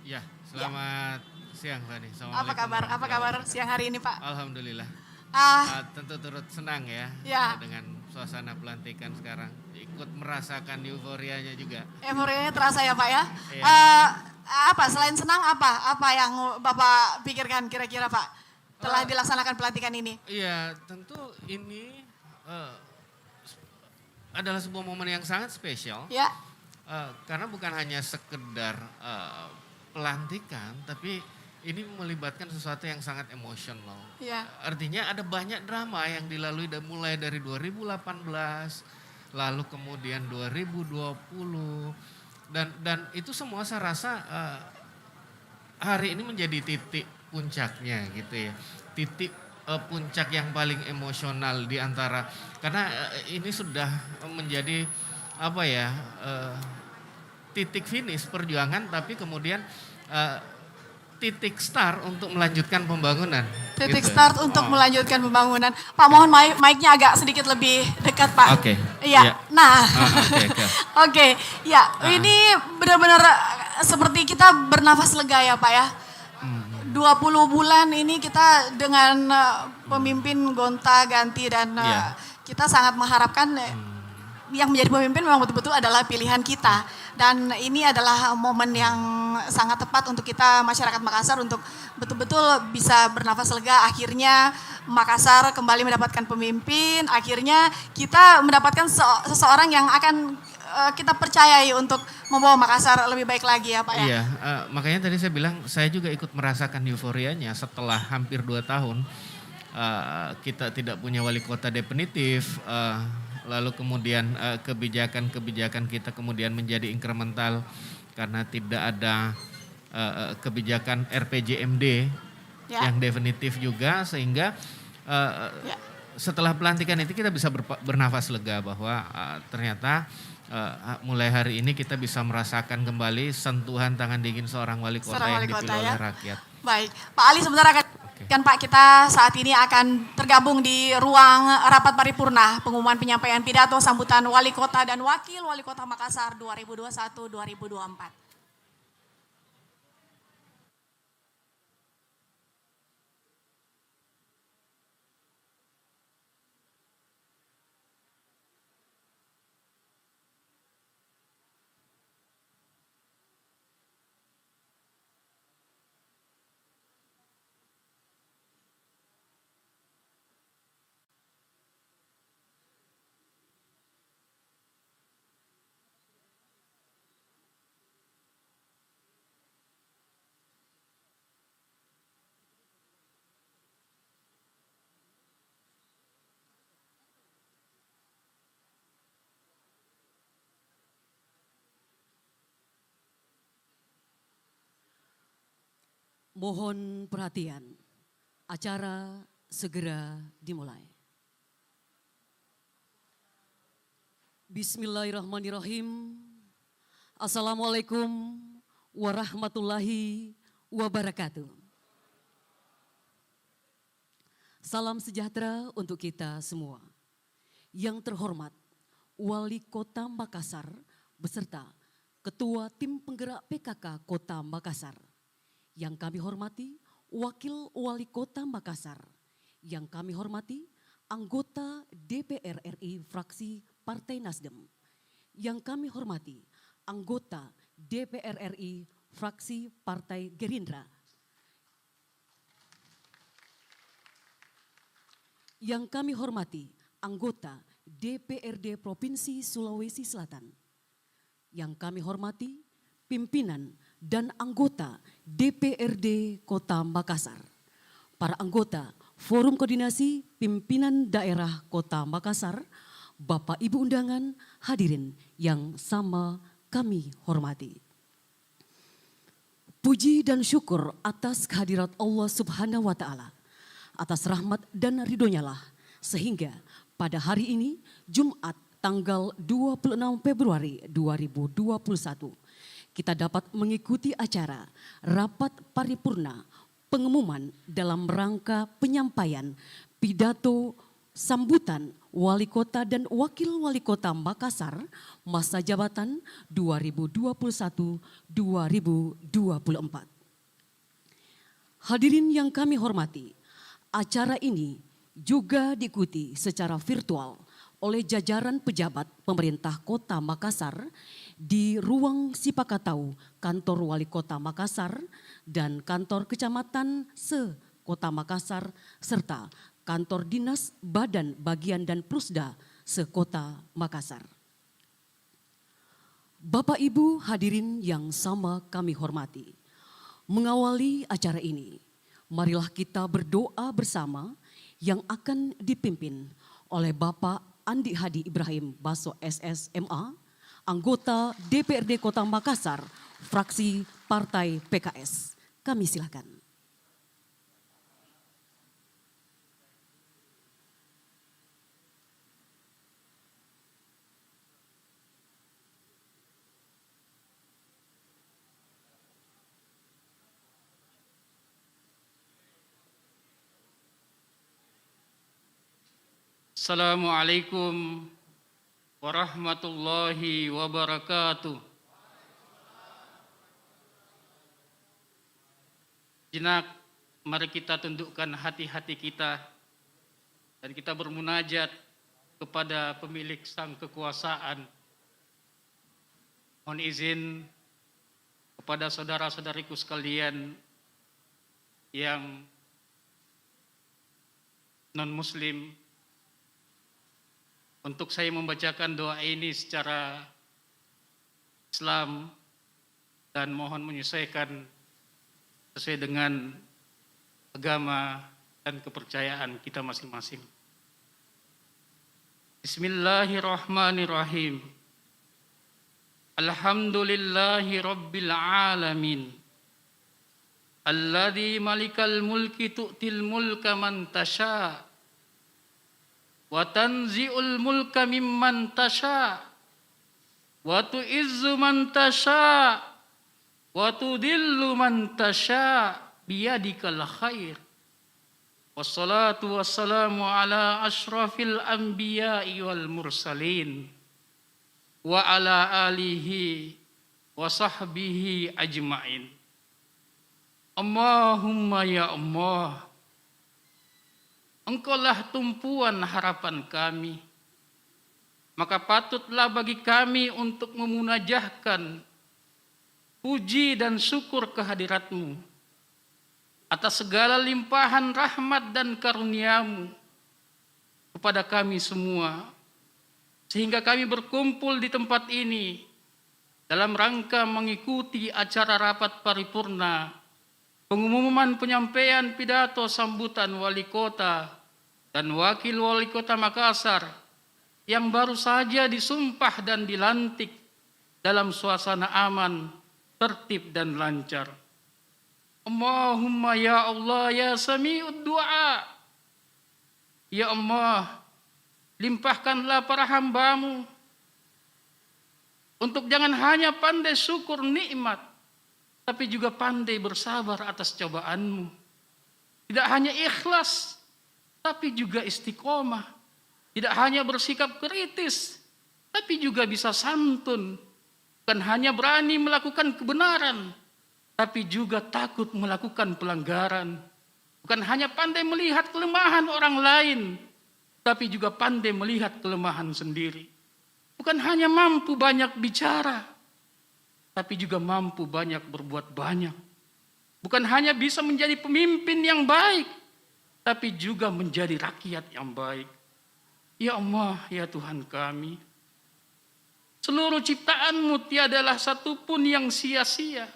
Ya, selamat siang Fani. Apa kabar siang hari ini Pak? Alhamdulillah. Tentu turut senang ya, dengan suasana pelantikan sekarang. Ikut merasakan euforianya juga. Euforianya terasa ya Pak ya? Iya. Apa selain senang apa yang Bapak pikirkan kira-kira Pak telah dilaksanakan pelantikan ini? Iya, tentu ini adalah sebuah momen yang sangat spesial. Ya. Karena bukan hanya sekedar pelantikan, tapi ini melibatkan sesuatu yang sangat emosional. Ya. Artinya ada banyak drama yang dilalui mulai dari 2018, lalu kemudian 2020, dan itu semua saya rasa hari ini menjadi titik puncaknya gitu ya, titik puncak yang paling emosional di antara, karena ini sudah menjadi titik finish perjuangan, tapi kemudian titik start untuk melanjutkan pembangunan. Titik gitu. start untuk melanjutkan pembangunan. Pak mohon mic-nya agak sedikit lebih dekat Pak. Oke. Iya. Nah. Oke. Oke. Ya, ini benar-benar seperti kita bernafas lega ya Pak ya. 20 bulan ini kita dengan pemimpin gonta-ganti dan kita sangat mengharapkan yang menjadi pemimpin memang betul-betul adalah pilihan kita. Dan ini adalah momen yang sangat tepat untuk kita masyarakat Makassar untuk betul-betul bisa bernafas lega. Akhirnya Makassar kembali mendapatkan pemimpin, akhirnya kita mendapatkan seseorang yang akan kita percayai untuk membawa Makassar lebih baik lagi ya Pak ya. Iya, makanya tadi saya bilang saya juga ikut merasakan euforianya setelah hampir 2 tahun kita tidak punya wali kota definitif, lalu kemudian kebijakan-kebijakan kita kemudian menjadi incremental, karena tidak ada kebijakan RPJMD yang definitif juga, sehingga setelah pelantikan itu kita bisa bernafas lega bahwa ternyata mulai hari ini kita bisa merasakan kembali sentuhan tangan dingin seorang wali kota yang dipilih oleh rakyat. Baik, Pak Ali sebentar kan Pak, kita saat ini akan tergabung di ruang rapat paripurna pengumuman penyampaian pidato sambutan Wali Kota dan Wakil Wali Kota Makassar 2021-2024. Mohon perhatian, acara segera dimulai. Bismillahirrahmanirrahim. Assalamualaikum warahmatullahi wabarakatuh. Salam sejahtera untuk kita semua. Yang terhormat Wali Kota Makassar beserta Ketua Tim Penggerak PKK Kota Makassar. Yang kami hormati Wakil Wali Kota Makassar. Yang kami hormati anggota DPR RI fraksi Partai Nasdem. Yang kami hormati anggota DPR RI fraksi Partai Gerindra. Yang kami hormati anggota DPRD Provinsi Sulawesi Selatan. Yang kami hormati pimpinan dan anggota DPRD Kota Makassar, para anggota Forum Koordinasi Pimpinan Daerah Kota Makassar, Bapak Ibu undangan, hadirin yang sama kami hormati. Puji dan syukur atas kehadirat Allah Subhanahu wa Ta'ala, atas rahmat dan ridhonya lah, sehingga pada hari ini Jumat tanggal 26 Februari 2021, kita dapat mengikuti acara rapat paripurna pengumuman dalam rangka penyampaian pidato sambutan Wali Kota dan Wakil Wali Kota Makassar masa jabatan 2021-2024. Hadirin yang kami hormati, acara ini juga diikuti secara virtual oleh jajaran pejabat pemerintah Kota Makassar di ruang Sipakatau, kantor Wali Kota Makassar dan kantor Kecamatan se-Kota Makassar serta kantor Dinas Badan Bagian dan Prusda se-Kota Makassar. Bapak Ibu hadirin yang sama kami hormati, mengawali acara ini, marilah kita berdoa bersama yang akan dipimpin oleh Bapak Andi Hadi Ibrahim Baso SSMA, anggota DPRD Kota Makassar, fraksi Partai PKS. Kami silakan. Assalamualaikum warahmatullahi wabarakatuh. Jenak, mari kita tundukkan hati-hati kita dan kita bermunajat kepada pemilik sang kekuasaan. Mohon izin kepada saudara-saudariku sekalian yang non-muslim untuk saya membacakan doa ini secara Islam dan mohon menyesuaikan sesuai dengan agama dan kepercayaan kita masing-masing. Bismillahirrahmanirrahim. Alhamdulillahi Rabbil Alamin. Alladzi malikal mulki tu'til mulka man tasha wa tanzi'ul mulka mimman tasha wa tu'izzu man tasha wa tudillu man tasha biyadikal khair. Wassalatu wassalamu ala asyrafil anbiya'i wal mursalin wa ala alihi wa sahbihi ajma'in. Allahumma ya Allah, Engkaulah tumpuan harapan kami, maka patutlah bagi kami untuk memunajahkan puji dan syukur kehadirat-Mu atas segala limpahan rahmat dan karunia-Mu kepada kami semua, sehingga kami berkumpul di tempat ini dalam rangka mengikuti acara rapat paripurna pengumuman penyampaian pidato sambutan Wali Kota dan Wakil Wali Kota Makassar yang baru saja disumpah dan dilantik dalam suasana aman, tertib dan lancar. Allahumma ya Allah ya sami'ud du'a. Ya Allah, limpahkanlah para hamba-Mu untuk jangan hanya pandai syukur nikmat, tapi juga pandai bersabar atas cobaan-Mu. Tidak hanya ikhlas, tapi juga istiqomah. Tidak hanya bersikap kritis, tapi juga bisa santun. Bukan hanya berani melakukan kebenaran, tapi juga takut melakukan pelanggaran. Bukan hanya pandai melihat kelemahan orang lain, tapi juga pandai melihat kelemahan sendiri. Bukan hanya mampu banyak bicara, tapi juga mampu banyak berbuat banyak. Bukan hanya bisa menjadi pemimpin yang baik, tapi juga menjadi rakyat yang baik. Ya Allah, ya Tuhan kami, seluruh ciptaan-Mu tiadalah satupun yang sia-sia.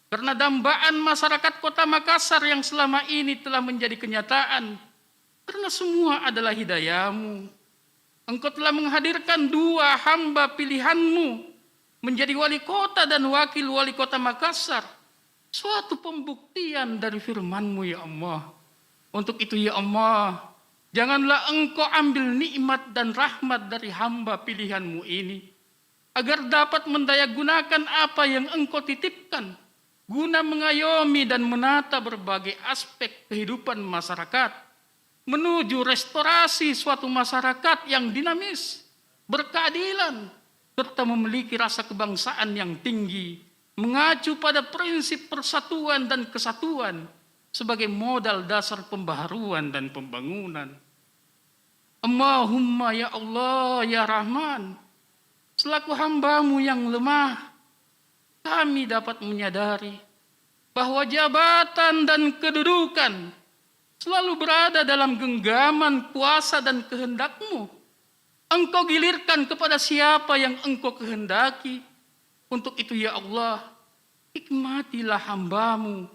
Karena dambaan masyarakat Kota Makassar yang selama ini telah menjadi kenyataan, karena semua adalah hidayah-Mu. Engkau telah menghadirkan dua hamba pilihan-Mu menjadi wali kota dan wakil wali kota Makassar. Suatu pembuktian dari firman-Mu ya Allah. Untuk itu ya Allah, janganlah Engkau ambil nikmat dan rahmat dari hamba pilihan-Mu ini, agar dapat mendayagunakan apa yang Engkau titipkan, guna mengayomi dan menata berbagai aspek kehidupan masyarakat, menuju restorasi suatu masyarakat yang dinamis, berkeadilan, serta memiliki rasa kebangsaan yang tinggi, mengacu pada prinsip persatuan dan kesatuan sebagai modal dasar pembaharuan dan pembangunan. Allahumma ya Allah ya Rahman, selaku hamba-Mu yang lemah, kami dapat menyadari bahwa jabatan dan kedudukan selalu berada dalam genggaman kuasa dan kehendak-Mu. Engkau gilirkan kepada siapa yang Engkau kehendaki. Untuk itu ya Allah, hikmatilah hamba-Mu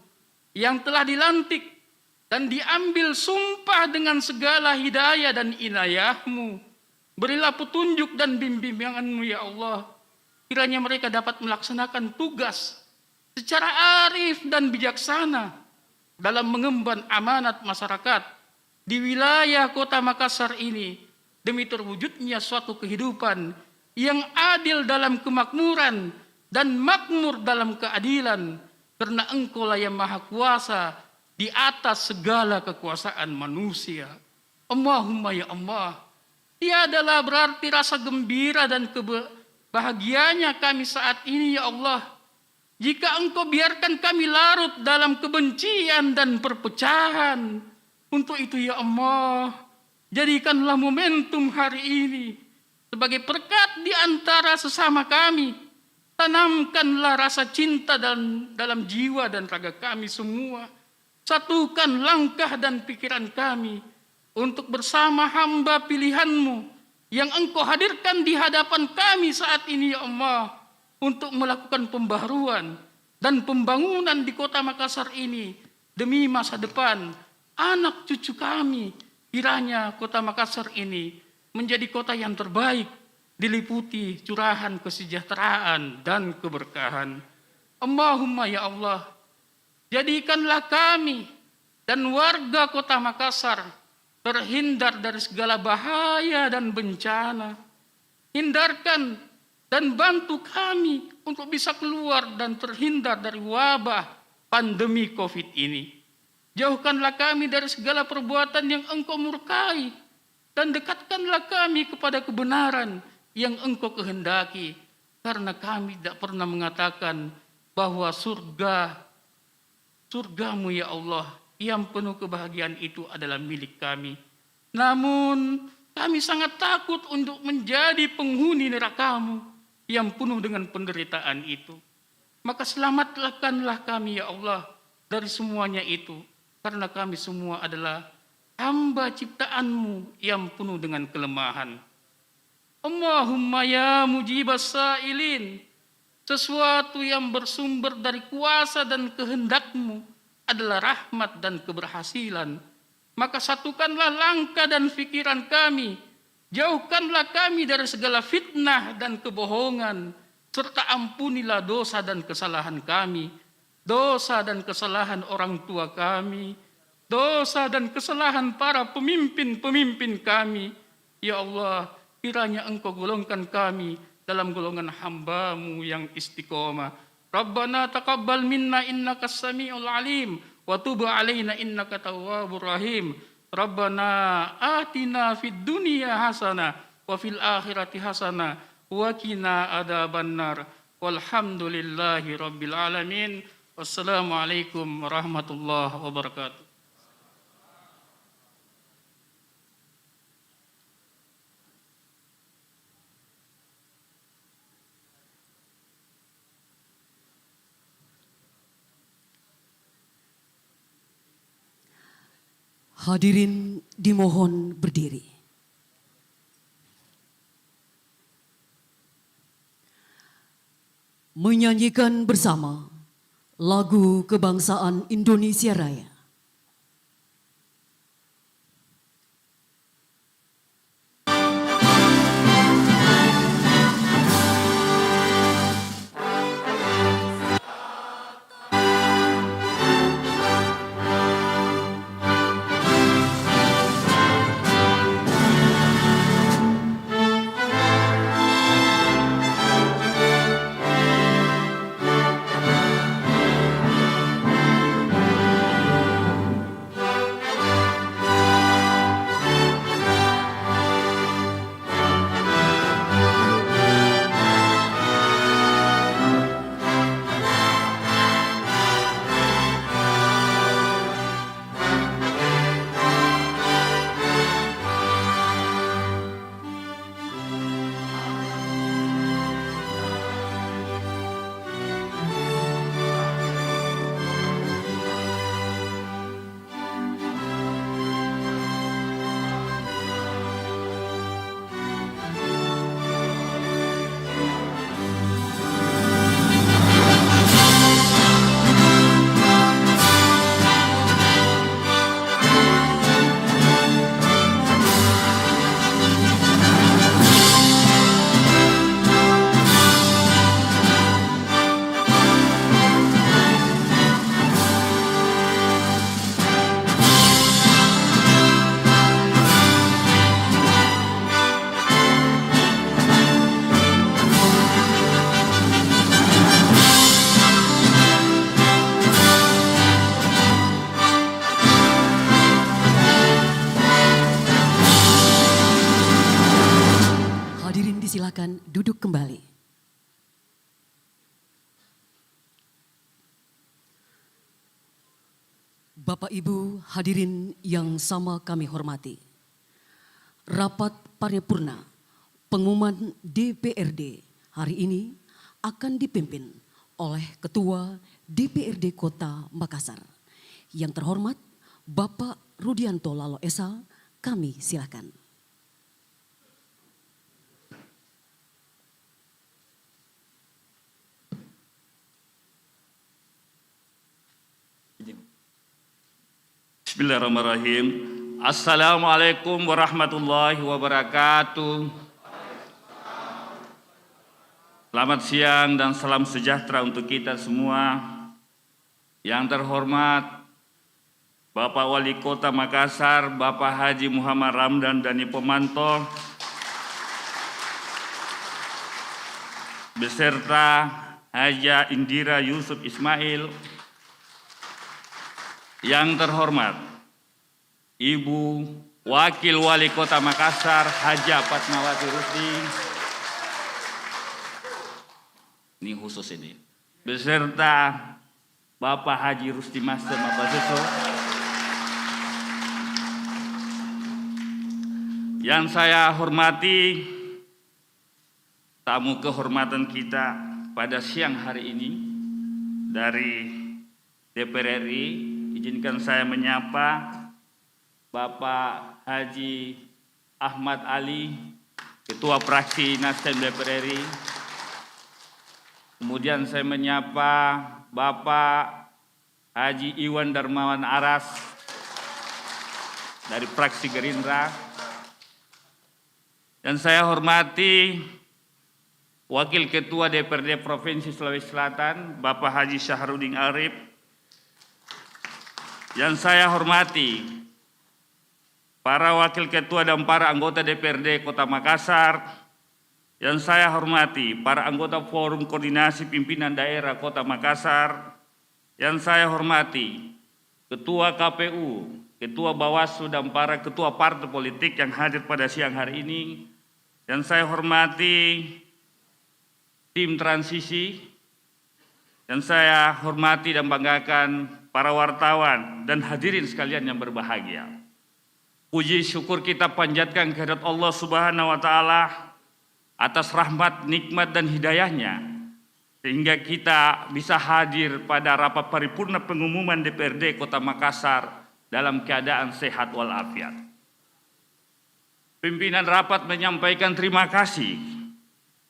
yang telah dilantik dan diambil sumpah dengan segala hidayah dan inayah-Mu. Berilah petunjuk dan bimbingan-Mu ya Allah. Kiranya mereka dapat melaksanakan tugas secara arif dan bijaksana dalam mengemban amanat masyarakat di wilayah Kota Makassar ini, demi terwujudnya suatu kehidupan yang adil dalam kemakmuran dan makmur dalam keadilan, karena Engkau-lah yang Maha Kuasa di atas segala kekuasaan manusia. Allahumma ya Allah, tiadalah berarti rasa gembira dan bahagianya kami saat ini ya Allah, jika Engkau biarkan kami larut dalam kebencian dan perpecahan. Untuk itu ya Allah, jadikanlah momentum hari ini sebagai berkat di antara sesama kami. Tanamkanlah rasa cinta dalam jiwa dan raga kami semua. Satukan langkah dan pikiran kami untuk bersama hamba pilihan-Mu yang Engkau hadirkan di hadapan kami saat ini ya Allah, untuk melakukan pembaharuan dan pembangunan di Kota Makassar ini demi masa depan anak cucu kami. Kiranya Kota Makassar ini menjadi kota yang terbaik, diliputi curahan kesejahteraan dan keberkahan. Allahumma ya Allah, jadikanlah kami dan warga Kota Makassar terhindar dari segala bahaya dan bencana. Hindarkan dan bantu kami untuk bisa keluar dan terhindar dari wabah pandemi COVID ini. Jauhkanlah kami dari segala perbuatan yang Engkau murkai dan dekatkanlah kami kepada kebenaran yang Engkau kehendaki, karena kami tidak pernah mengatakan bahwa surgamu ya Allah yang penuh kebahagiaan itu adalah milik kami. Namun kami sangat takut untuk menjadi penghuni neraka-Mu yang penuh dengan penderitaan itu. Maka selamatkanlah kami ya Allah dari semuanya itu, karena kami semua adalah hamba ciptaan-Mu yang penuh dengan kelemahan. Allahumma ya mujibas sa'ilin, sesuatu yang bersumber dari kuasa dan kehendak-Mu adalah rahmat dan keberhasilan. Maka satukanlah langkah dan pikiran kami, jauhkanlah kami dari segala fitnah dan kebohongan, serta ampunilah dosa dan kesalahan kami, dosa dan kesalahan orang tua kami, dosa dan kesalahan para pemimpin-pemimpin kami. Ya Allah, kiranya Engkau golongkan kami dalam golongan hamba-Mu yang istiqomah. Rabbana taqabbal minna innakas samiul alim wa tub alaina innaka tawwabur rahim. Rabbana atina fid dunya hasanah wa fil akhirati hasanah wa qina adzabannar. Walhamdulillahi rabbil alamin. Wassalamualaikum warahmatullahi wabarakatuh. Hadirin dimohon berdiri. Menyanyikan bersama lagu kebangsaan Indonesia Raya. Silakan duduk kembali. Bapak Ibu hadirin yang sama kami hormati. Rapat paripurna pengumuman DPRD hari ini akan dipimpin oleh Ketua DPRD Kota Makassar. Yang terhormat Bapak Rudianto Lalo Esa, kami silakan. Bismillahirrahmanirrahim. Assalamualaikum warahmatullahi wabarakatuh. Selamat siang dan salam sejahtera untuk kita semua. Yang terhormat Bapak Wali Kota Makassar, Bapak Haji Muhammad Ramdan Dhani Pomanto, beserta Haja Indira Yusuf Ismail. Yang terhormat Ibu Wakil Wali Kota Makassar, Haja Fatmawati Rusdi. Ini khusus ini. Beserta Bapak Haji Rusdi Master Mabaseso. Yang saya hormati tamu kehormatan kita pada siang hari ini dari DPR RI, izinkan saya menyapa Bapak Haji Ahmad Ali, Ketua Fraksi Nasdem DPR RI. Kemudian saya menyapa Bapak Haji Iwan Darmawan Aras dari Fraksi Gerindra. Dan saya hormati Wakil Ketua DPRD Provinsi Sulawesi Selatan, Bapak Haji Syahrudin Arif. Yang saya hormati para Wakil Ketua dan para anggota DPRD Kota Makassar. Yang saya hormati para anggota Forum Koordinasi Pimpinan Daerah Kota Makassar. Yang saya hormati Ketua KPU, Ketua Bawaslu dan para ketua partai politik yang hadir pada siang hari ini. Yang saya hormati tim transisi. Yang saya hormati dan banggakan para wartawan dan hadirin sekalian yang berbahagia. Puji syukur kita panjatkan kehadirat Allah Subhanahu wa Ta'ala atas rahmat, nikmat dan hidayahnya, sehingga kita bisa hadir pada rapat paripurna pengumuman DPRD Kota Makassar dalam keadaan sehat walafiat. Pimpinan rapat menyampaikan terima kasih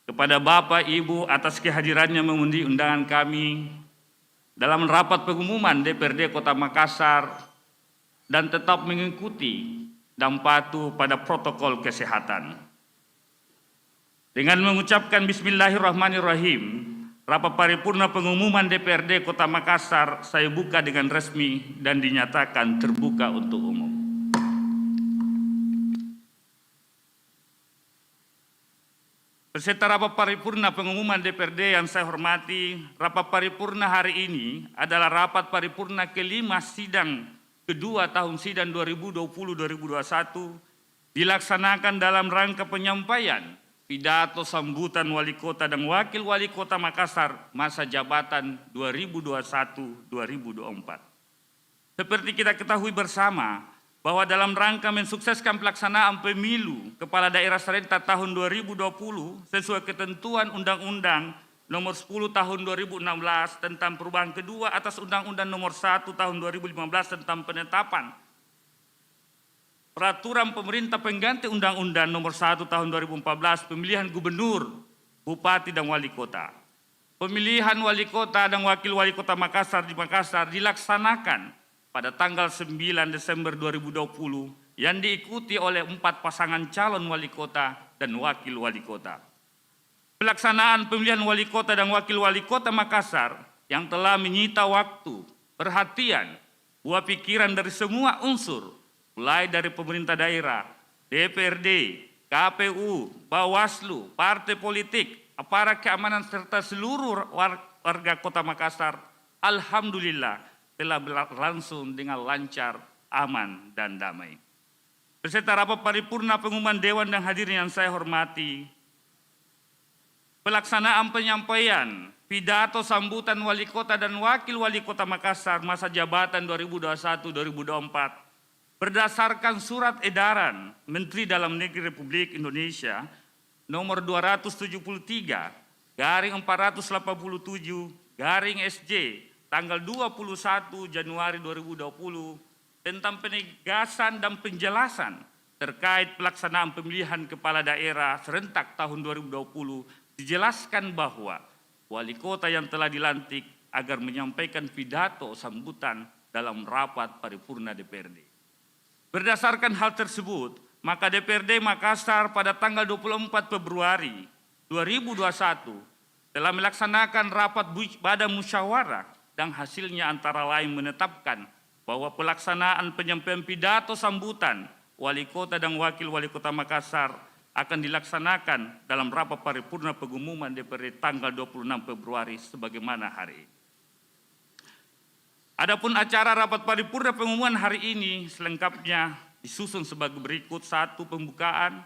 kepada Bapak Ibu atas kehadirannya mengundi undangan kami dalam rapat pengumuman DPRD Kota Makassar dan tetap mengikuti dan patuh pada protokol kesehatan. Dengan mengucapkan Bismillahirrahmanirrahim, rapat paripurna pengumuman DPRD Kota Makassar saya buka dengan resmi dan dinyatakan terbuka untuk umum. Peserta rapat paripurna pengumuman DPRD yang saya hormati, rapat paripurna hari ini adalah rapat paripurna kelima sidang kedua tahun sidang 2020-2021 dilaksanakan dalam rangka penyampaian pidato sambutan Wali Kota dan Wakil Wali Kota Makassar masa jabatan 2021-2024. Seperti kita ketahui bersama bahwa dalam rangka mensukseskan pelaksanaan pemilu kepala daerah serentak tahun 2020 sesuai ketentuan Undang-Undang Nomor 10 Tahun 2016 tentang perubahan kedua atas Undang-Undang Nomor 1 Tahun 2015 tentang penetapan Peraturan Pemerintah Pengganti Undang-Undang Nomor 1 Tahun 2014 pemilihan gubernur, bupati dan wali kota. Pemilihan wali kota dan wakil wali kota Makassar di Makassar dilaksanakan pada tanggal 9 Desember 2020 yang diikuti oleh 4 pasangan calon wali kota dan wakil wali kota. Pelaksanaan pemilihan wali kota dan wakil wali kota Makassar yang telah menyita waktu, perhatian, buah pikiran dari semua unsur, mulai dari pemerintah daerah, DPRD, KPU, Bawaslu, partai politik, aparat keamanan serta seluruh warga Kota Makassar, alhamdulillah telah berlangsung dengan lancar, aman dan damai. Beserta rapat paripurna pengumuman dewan dan hadirin yang saya hormati, pelaksanaan penyampaian pidato sambutan Wali Kota dan Wakil Wali Kota Makassar masa jabatan 2021-2024 berdasarkan surat edaran Menteri Dalam Negeri Republik Indonesia nomor 273/487/SJ tanggal 21 Januari 2020 tentang penegasan dan penjelasan terkait pelaksanaan pemilihan kepala daerah serentak tahun 2020 dijelaskan bahwa wali kota yang telah dilantik agar menyampaikan pidato sambutan dalam rapat paripurna DPRD. Berdasarkan hal tersebut, maka DPRD Makassar pada tanggal 24 Februari 2021 telah melaksanakan rapat badan musyawarah dan hasilnya antara lain menetapkan bahwa pelaksanaan penyampaian pidato sambutan Wali Kota dan Wakil Wali Kota Makassar akan dilaksanakan dalam rapat paripurna pengumuman DPRD tanggal 26 Februari sebagaimana hari ini. Adapun acara rapat paripurna pengumuman hari ini selengkapnya disusun sebagai berikut: 1. Pembukaan,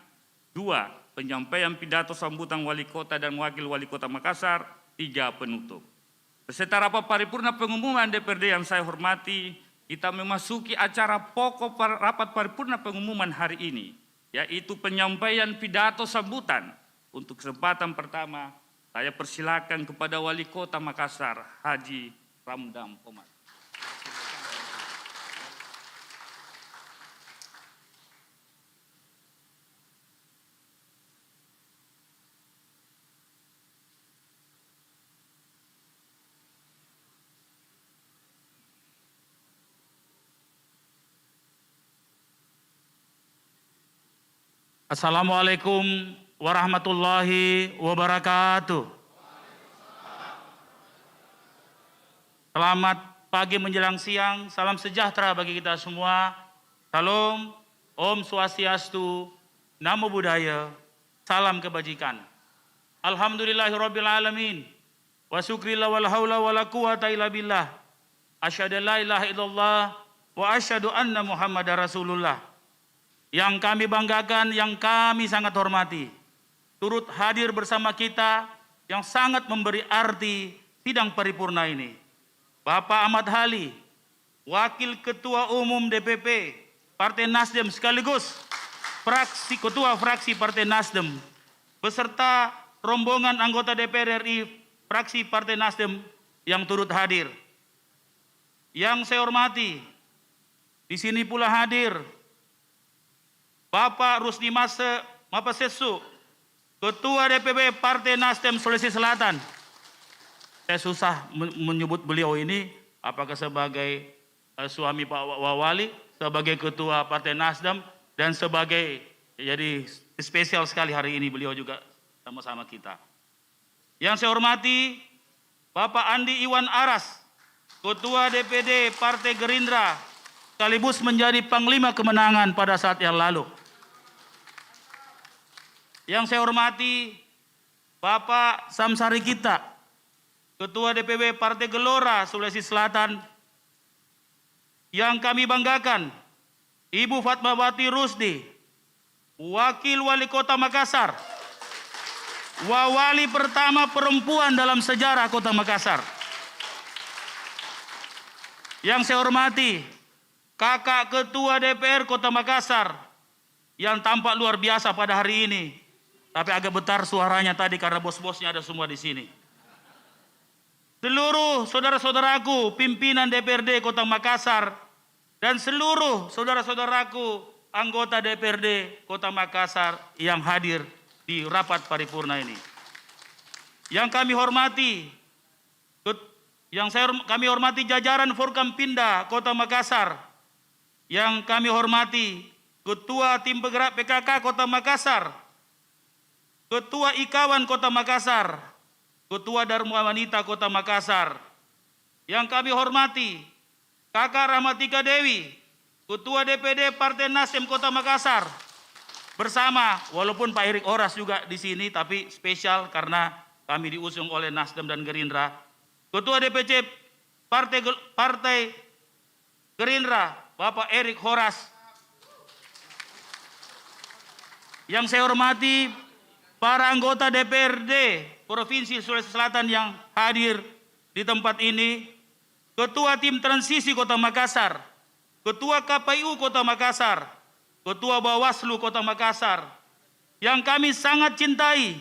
2. Penyampaian pidato sambutan Wali Kota dan Wakil Wali Kota Makassar, 3. Penutup. Beserta rapat paripurna pengumuman DPRD yang saya hormati, kita memasuki acara pokok rapat paripurna pengumuman hari ini, yaitu penyampaian pidato sambutan. Untuk kesempatan pertama, saya persilakan kepada Wali Kota Makassar, Haji Ramdan Komar. Assalamualaikum warahmatullahi wabarakatuh. Selamat pagi menjelang siang, salam sejahtera bagi kita semua. Salam, Om Swastiastu, Namo Buddhaya, salam kebajikan. Alhamdulillahirabbil alamin. Wa syukrillah wal haula wala quwata illa billah. Asyhadu an la ilaha illallah wa asyhadu anna Muhammadar Rasulullah. Yang kami banggakan, yang kami sangat hormati, turut hadir bersama kita yang sangat memberi arti sidang paripurna ini. Bapak Ahmad Hali, Wakil Ketua Umum DPP Partai Nasdem sekaligus Ketua Fraksi Partai Nasdem, beserta rombongan anggota DPR RI Fraksi Partai Nasdem yang turut hadir. Yang saya hormati, di sini pula hadir Bapak Rusdi Mapasesu, Ketua DPP Partai Nasdem Sulawesi Selatan. Saya susah menyebut beliau ini, apakah sebagai suami Pak Wawali, sebagai Ketua Partai Nasdem, dan sebagai, jadi spesial sekali hari ini beliau juga sama-sama kita. Yang saya hormati Bapak Andi Iwan Aras, Ketua DPD Partai Gerindra, sekaligus menjadi Panglima Kemenangan pada saat yang lalu. Yang saya hormati Bapak Samsari Kita, Ketua DPW Partai Gelora Sulawesi Selatan. Yang kami banggakan Ibu Fatmawati Rusdi, Wakil Wali Kota Makassar, wali pertama perempuan dalam sejarah Kota Makassar. Yang saya hormati Kakak Ketua DPR Kota Makassar yang tampak luar biasa pada hari ini. Tapi agak betar suaranya tadi karena bos-bosnya ada semua di sini. Seluruh saudara-saudaraku pimpinan DPRD Kota Makassar dan seluruh saudara-saudaraku anggota DPRD Kota Makassar yang hadir di rapat paripurna ini. Yang kami hormati jajaran Forkampinda Kota Makassar. Yang kami hormati Ketua Tim Penggerak PKK Kota Makassar, Ketua Ikawan Kota Makassar, Ketua Dharma Wanita Kota Makassar. Yang kami hormati Kakak Rahmatika Dewi, Ketua DPD Partai Nasdem Kota Makassar. Bersama, walaupun Pak Erik Horas juga di sini, tapi spesial karena kami diusung oleh Nasdem dan Gerindra. Ketua DPC Partai Gerindra, Bapak Erik Horas. Yang saya hormati para anggota DPRD Provinsi Sulawesi Selatan yang hadir di tempat ini, Ketua Tim Transisi Kota Makassar, Ketua KPU Kota Makassar, Ketua Bawaslu Kota Makassar, yang kami sangat cintai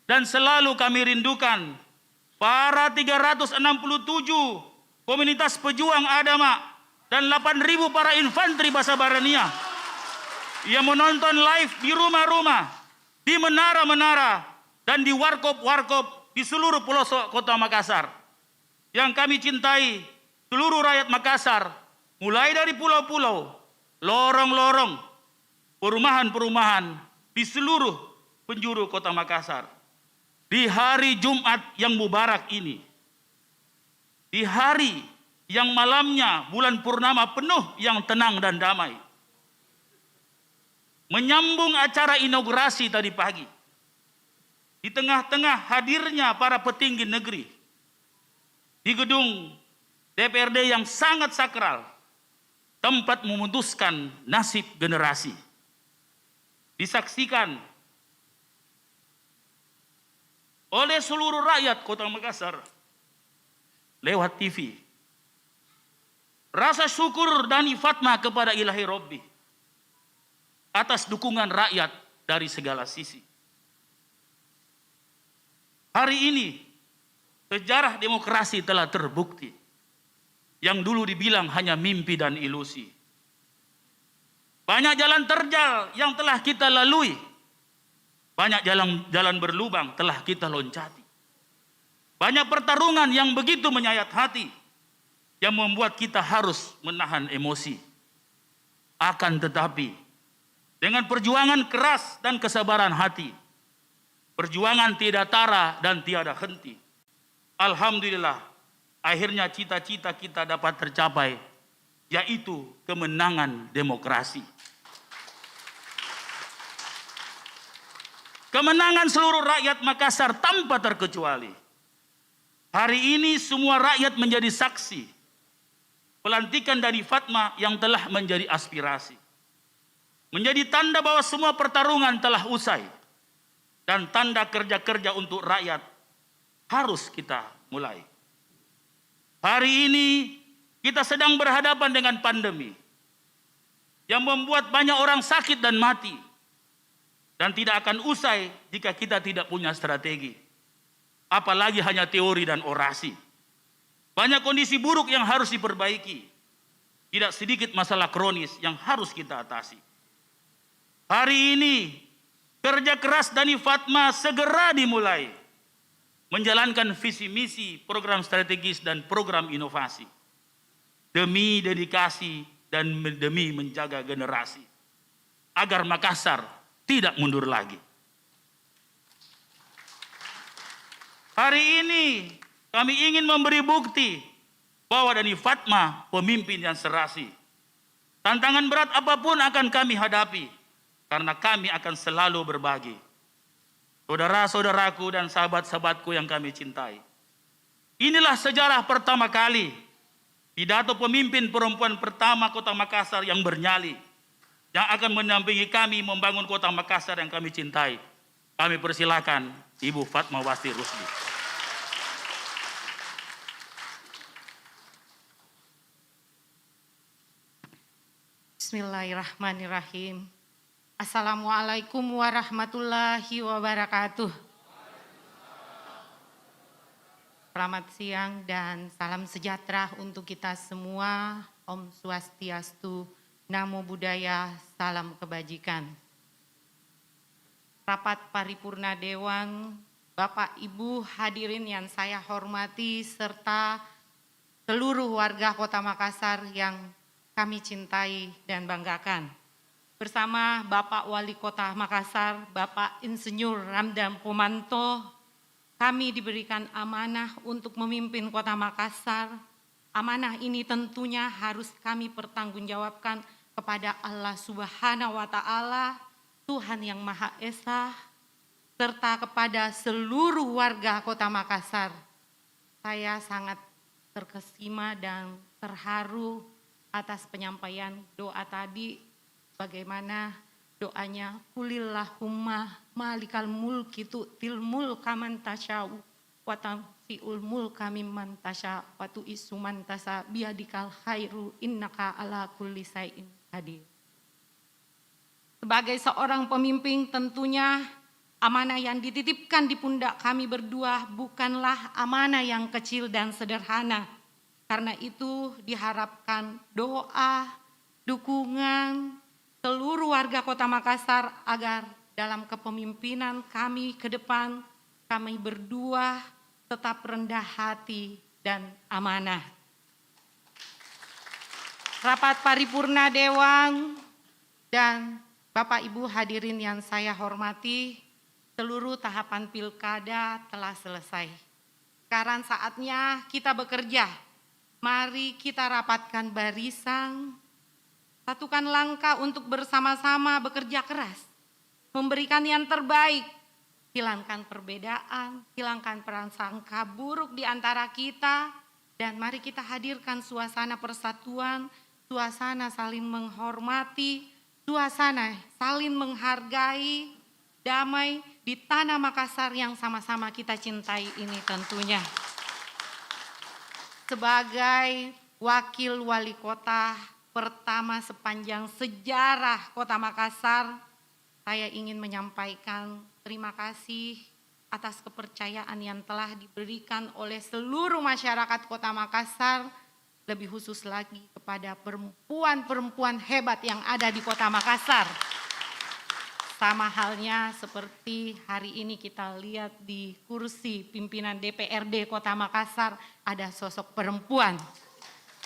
dan selalu kami rindukan, para 367 komunitas pejuang agama dan 8.000 para infanteri Basa Barania yang menonton live di rumah-rumah, di menara-menara, dan di warkop-warkop di seluruh pelosok Kota Makassar. Yang kami cintai seluruh rakyat Makassar, mulai dari pulau-pulau, lorong-lorong, perumahan-perumahan di seluruh penjuru Kota Makassar. di hari Jumat yang mubarak ini, di hari yang malamnya bulan purnama penuh yang tenang dan damai, menyambung acara inaugurasi tadi pagi, di tengah-tengah hadirnya para petinggi negeri, di gedung DPRD yang sangat sakral, tempat memutuskan nasib generasi, disaksikan oleh seluruh rakyat Kota Makassar lewat TV. Rasa syukur Dani Fatma kepada Ilahi Robbi atas dukungan rakyat dari segala sisi. Hari ini sejarah demokrasi telah terbukti. Yang dulu dibilang hanya mimpi dan ilusi. Banyak jalan terjal yang telah kita lalui. Banyak jalan berlubang telah kita loncati. Banyak pertarungan yang begitu menyayat hati, yang membuat kita harus menahan emosi. Akan tetapi, dengan perjuangan keras dan kesabaran hati, perjuangan tiada tara dan tiada henti, alhamdulillah, akhirnya cita-cita kita dapat tercapai, yaitu kemenangan demokrasi. Kemenangan seluruh rakyat Makassar tanpa terkecuali. Hari ini semua rakyat menjadi saksi pelantikan Dani Fatma yang telah menjadi aspirasi. Menjadi tanda bahwa semua pertarungan telah usai. Dan tanda kerja-kerja untuk rakyat harus kita mulai. Hari ini kita sedang berhadapan dengan pandemi yang membuat banyak orang sakit dan mati. Dan tidak akan usai jika kita tidak punya strategi. Apalagi hanya teori dan orasi. Banyak kondisi buruk yang harus diperbaiki. Tidak sedikit masalah kronis yang harus kita atasi. Hari ini kerja keras Dani Fatma segera dimulai. Menjalankan visi misi, program strategis dan program inovasi. Demi dedikasi dan demi menjaga generasi. Agar Makassar tidak mundur lagi. Hari ini kami ingin memberi bukti bahwa Dani Fatma pemimpin yang serasi. Tantangan berat apapun akan kami hadapi karena kami akan selalu berbagi. Saudara-saudaraku dan sahabat-sahabatku yang kami cintai. Inilah sejarah pertama kali pidato pemimpin perempuan pertama Kota Makassar yang bernyali, yang akan mendampingi kami membangun Kota Makassar yang kami cintai. Kami persilakan Ibu Fatmawati Rusdi. Bismillahirrahmanirrahim. Assalamualaikum warahmatullahi wabarakatuh. Selamat siang dan salam sejahtera untuk kita semua. Om Swastiastu, Namo Buddhaya, salam kebajikan. Rapat paripurna Dewan, Bapak Ibu hadirin yang saya hormati serta seluruh warga Kota Makassar yang kami cintai dan banggakan. Bersama Bapak Wali Kota Makassar, Bapak Insinyur Ramdan Pomanto, kami diberikan amanah untuk memimpin Kota Makassar. Amanah ini tentunya harus kami pertanggungjawabkan kepada Allah Subhanahu wa Ta'ala, Tuhan yang Maha Esa, serta kepada seluruh warga Kota Makassar. Saya sangat terkesima dan terharu atas penyampaian doa tadi, bagaimana doanya, kulillahumma malikal mulki tu'til mulka man tasya'u wa tanzi'ul mulka mimman tasya' wa tu'izzu man tasya' biyadikal khairu innaka ala kulli syai'in hadir. Sebagai seorang pemimpin tentunya amanah yang dititipkan di pundak kami berdua bukanlah amanah yang kecil dan sederhana. Karena itu diharapkan doa, dukungan seluruh warga Kota Makassar agar dalam kepemimpinan kami ke depan kami berdua tetap rendah hati dan amanah. Rapat paripurna Dewan dan Bapak Ibu hadirin yang saya hormati, seluruh tahapan pilkada telah selesai. Sekarang saatnya kita bekerja. Mari kita rapatkan barisan, satukan langkah untuk bersama-sama bekerja keras, memberikan yang terbaik, hilangkan perbedaan, hilangkan prasangka buruk di antara kita, dan mari kita hadirkan suasana persatuan, suasana saling menghormati, suasana saling menghargai, damai di tanah Makassar yang sama-sama kita cintai ini tentunya. Sebagai wakil wali kota pertama sepanjang sejarah Kota Makassar, saya ingin menyampaikan terima kasih atas kepercayaan yang telah diberikan oleh seluruh masyarakat Kota Makassar, lebih khusus lagi kepada perempuan-perempuan hebat yang ada di Kota Makassar. Sama halnya seperti hari ini kita lihat di kursi pimpinan DPRD Kota Makassar ada sosok perempuan.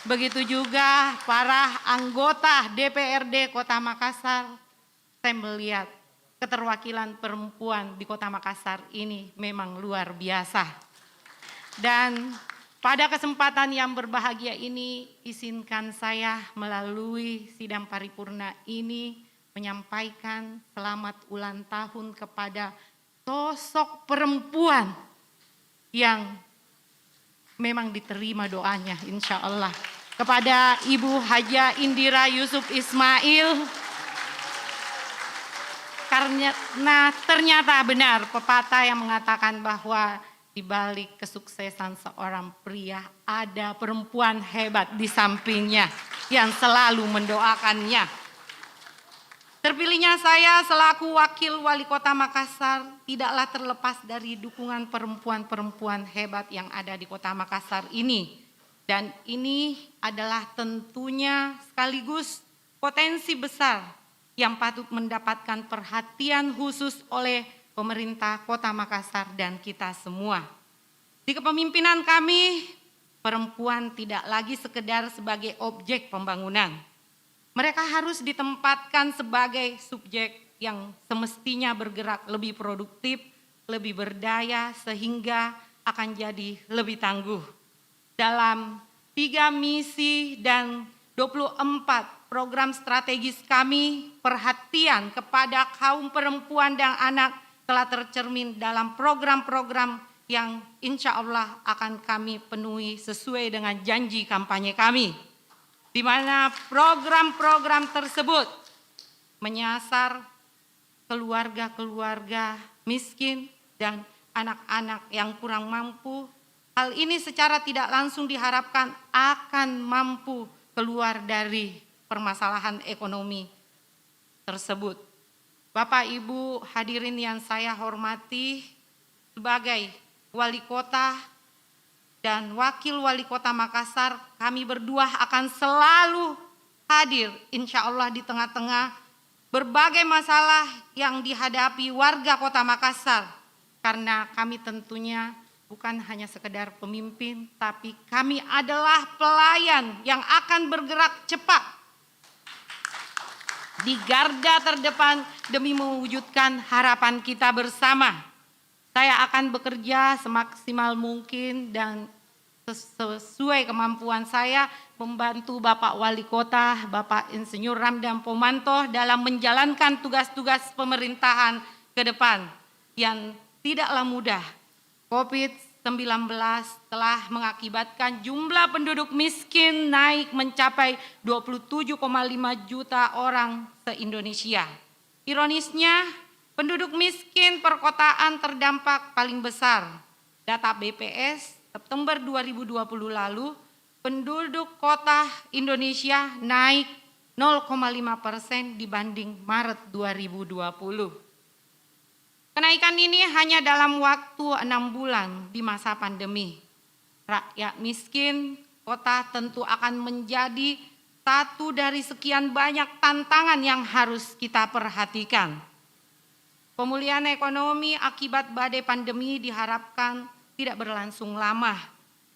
Begitu juga para anggota DPRD Kota Makassar, saya melihat keterwakilan perempuan di Kota Makassar ini memang luar biasa. Dan pada kesempatan yang berbahagia ini, izinkan saya melalui sidang paripurna ini menyampaikan selamat ulang tahun kepada sosok perempuan yang memang diterima doanya insya Allah. Kepada Ibu Haja Indira Yusuf Ismail, karena ternyata benar pepatah yang mengatakan bahwa di balik kesuksesan seorang pria ada perempuan hebat di sampingnya yang selalu mendoakannya. Terpilihnya saya selaku wakil wali kota Makassar tidaklah terlepas dari dukungan perempuan-perempuan hebat yang ada di kota Makassar ini. Dan ini adalah tentunya sekaligus potensi besar yang patut mendapatkan perhatian khusus oleh pemerintah kota Makassar dan kita semua. Di kepemimpinan kami, perempuan tidak lagi sekedar sebagai objek pembangunan. Mereka harus ditempatkan sebagai subjek yang semestinya bergerak lebih produktif, lebih berdaya sehingga akan jadi lebih tangguh. Dalam 3 misi dan 24 program strategis kami, perhatian kepada kaum perempuan dan anak telah tercermin dalam program-program yang insya Allah akan kami penuhi sesuai dengan janji kampanye kami. Di mana program-program tersebut menyasar keluarga-keluarga miskin dan anak-anak yang kurang mampu. Hal ini secara tidak langsung diharapkan akan mampu keluar dari permasalahan ekonomi tersebut. Bapak Ibu hadirin yang saya hormati, sebagai wali kota dan wakil wali kota Makassar, kami berdua akan selalu hadir insya Allah di tengah-tengah berbagai masalah yang dihadapi warga kota Makassar. Karena kami tentunya bukan hanya sekedar pemimpin, tapi kami adalah pelayan yang akan bergerak cepat di garda terdepan demi mewujudkan harapan kita bersama. Saya akan bekerja semaksimal mungkin dan sesuai kemampuan saya membantu Bapak Wali Kota, Bapak Insinyur Ramdan Pomanto dalam menjalankan tugas-tugas pemerintahan ke depan yang tidaklah mudah. COVID-19 telah mengakibatkan jumlah penduduk miskin naik mencapai 27,5 juta orang se-Indonesia. Ironisnya, penduduk miskin perkotaan terdampak paling besar. Data BPS September 2020 lalu, penduduk kota Indonesia naik 0,5% dibanding Maret 2020. Kenaikan ini hanya dalam waktu 6 bulan di masa pandemi. Rakyat miskin kota tentu akan menjadi satu dari sekian banyak tantangan yang harus kita perhatikan. Pemulihan ekonomi akibat badai pandemi diharapkan tidak berlangsung lama.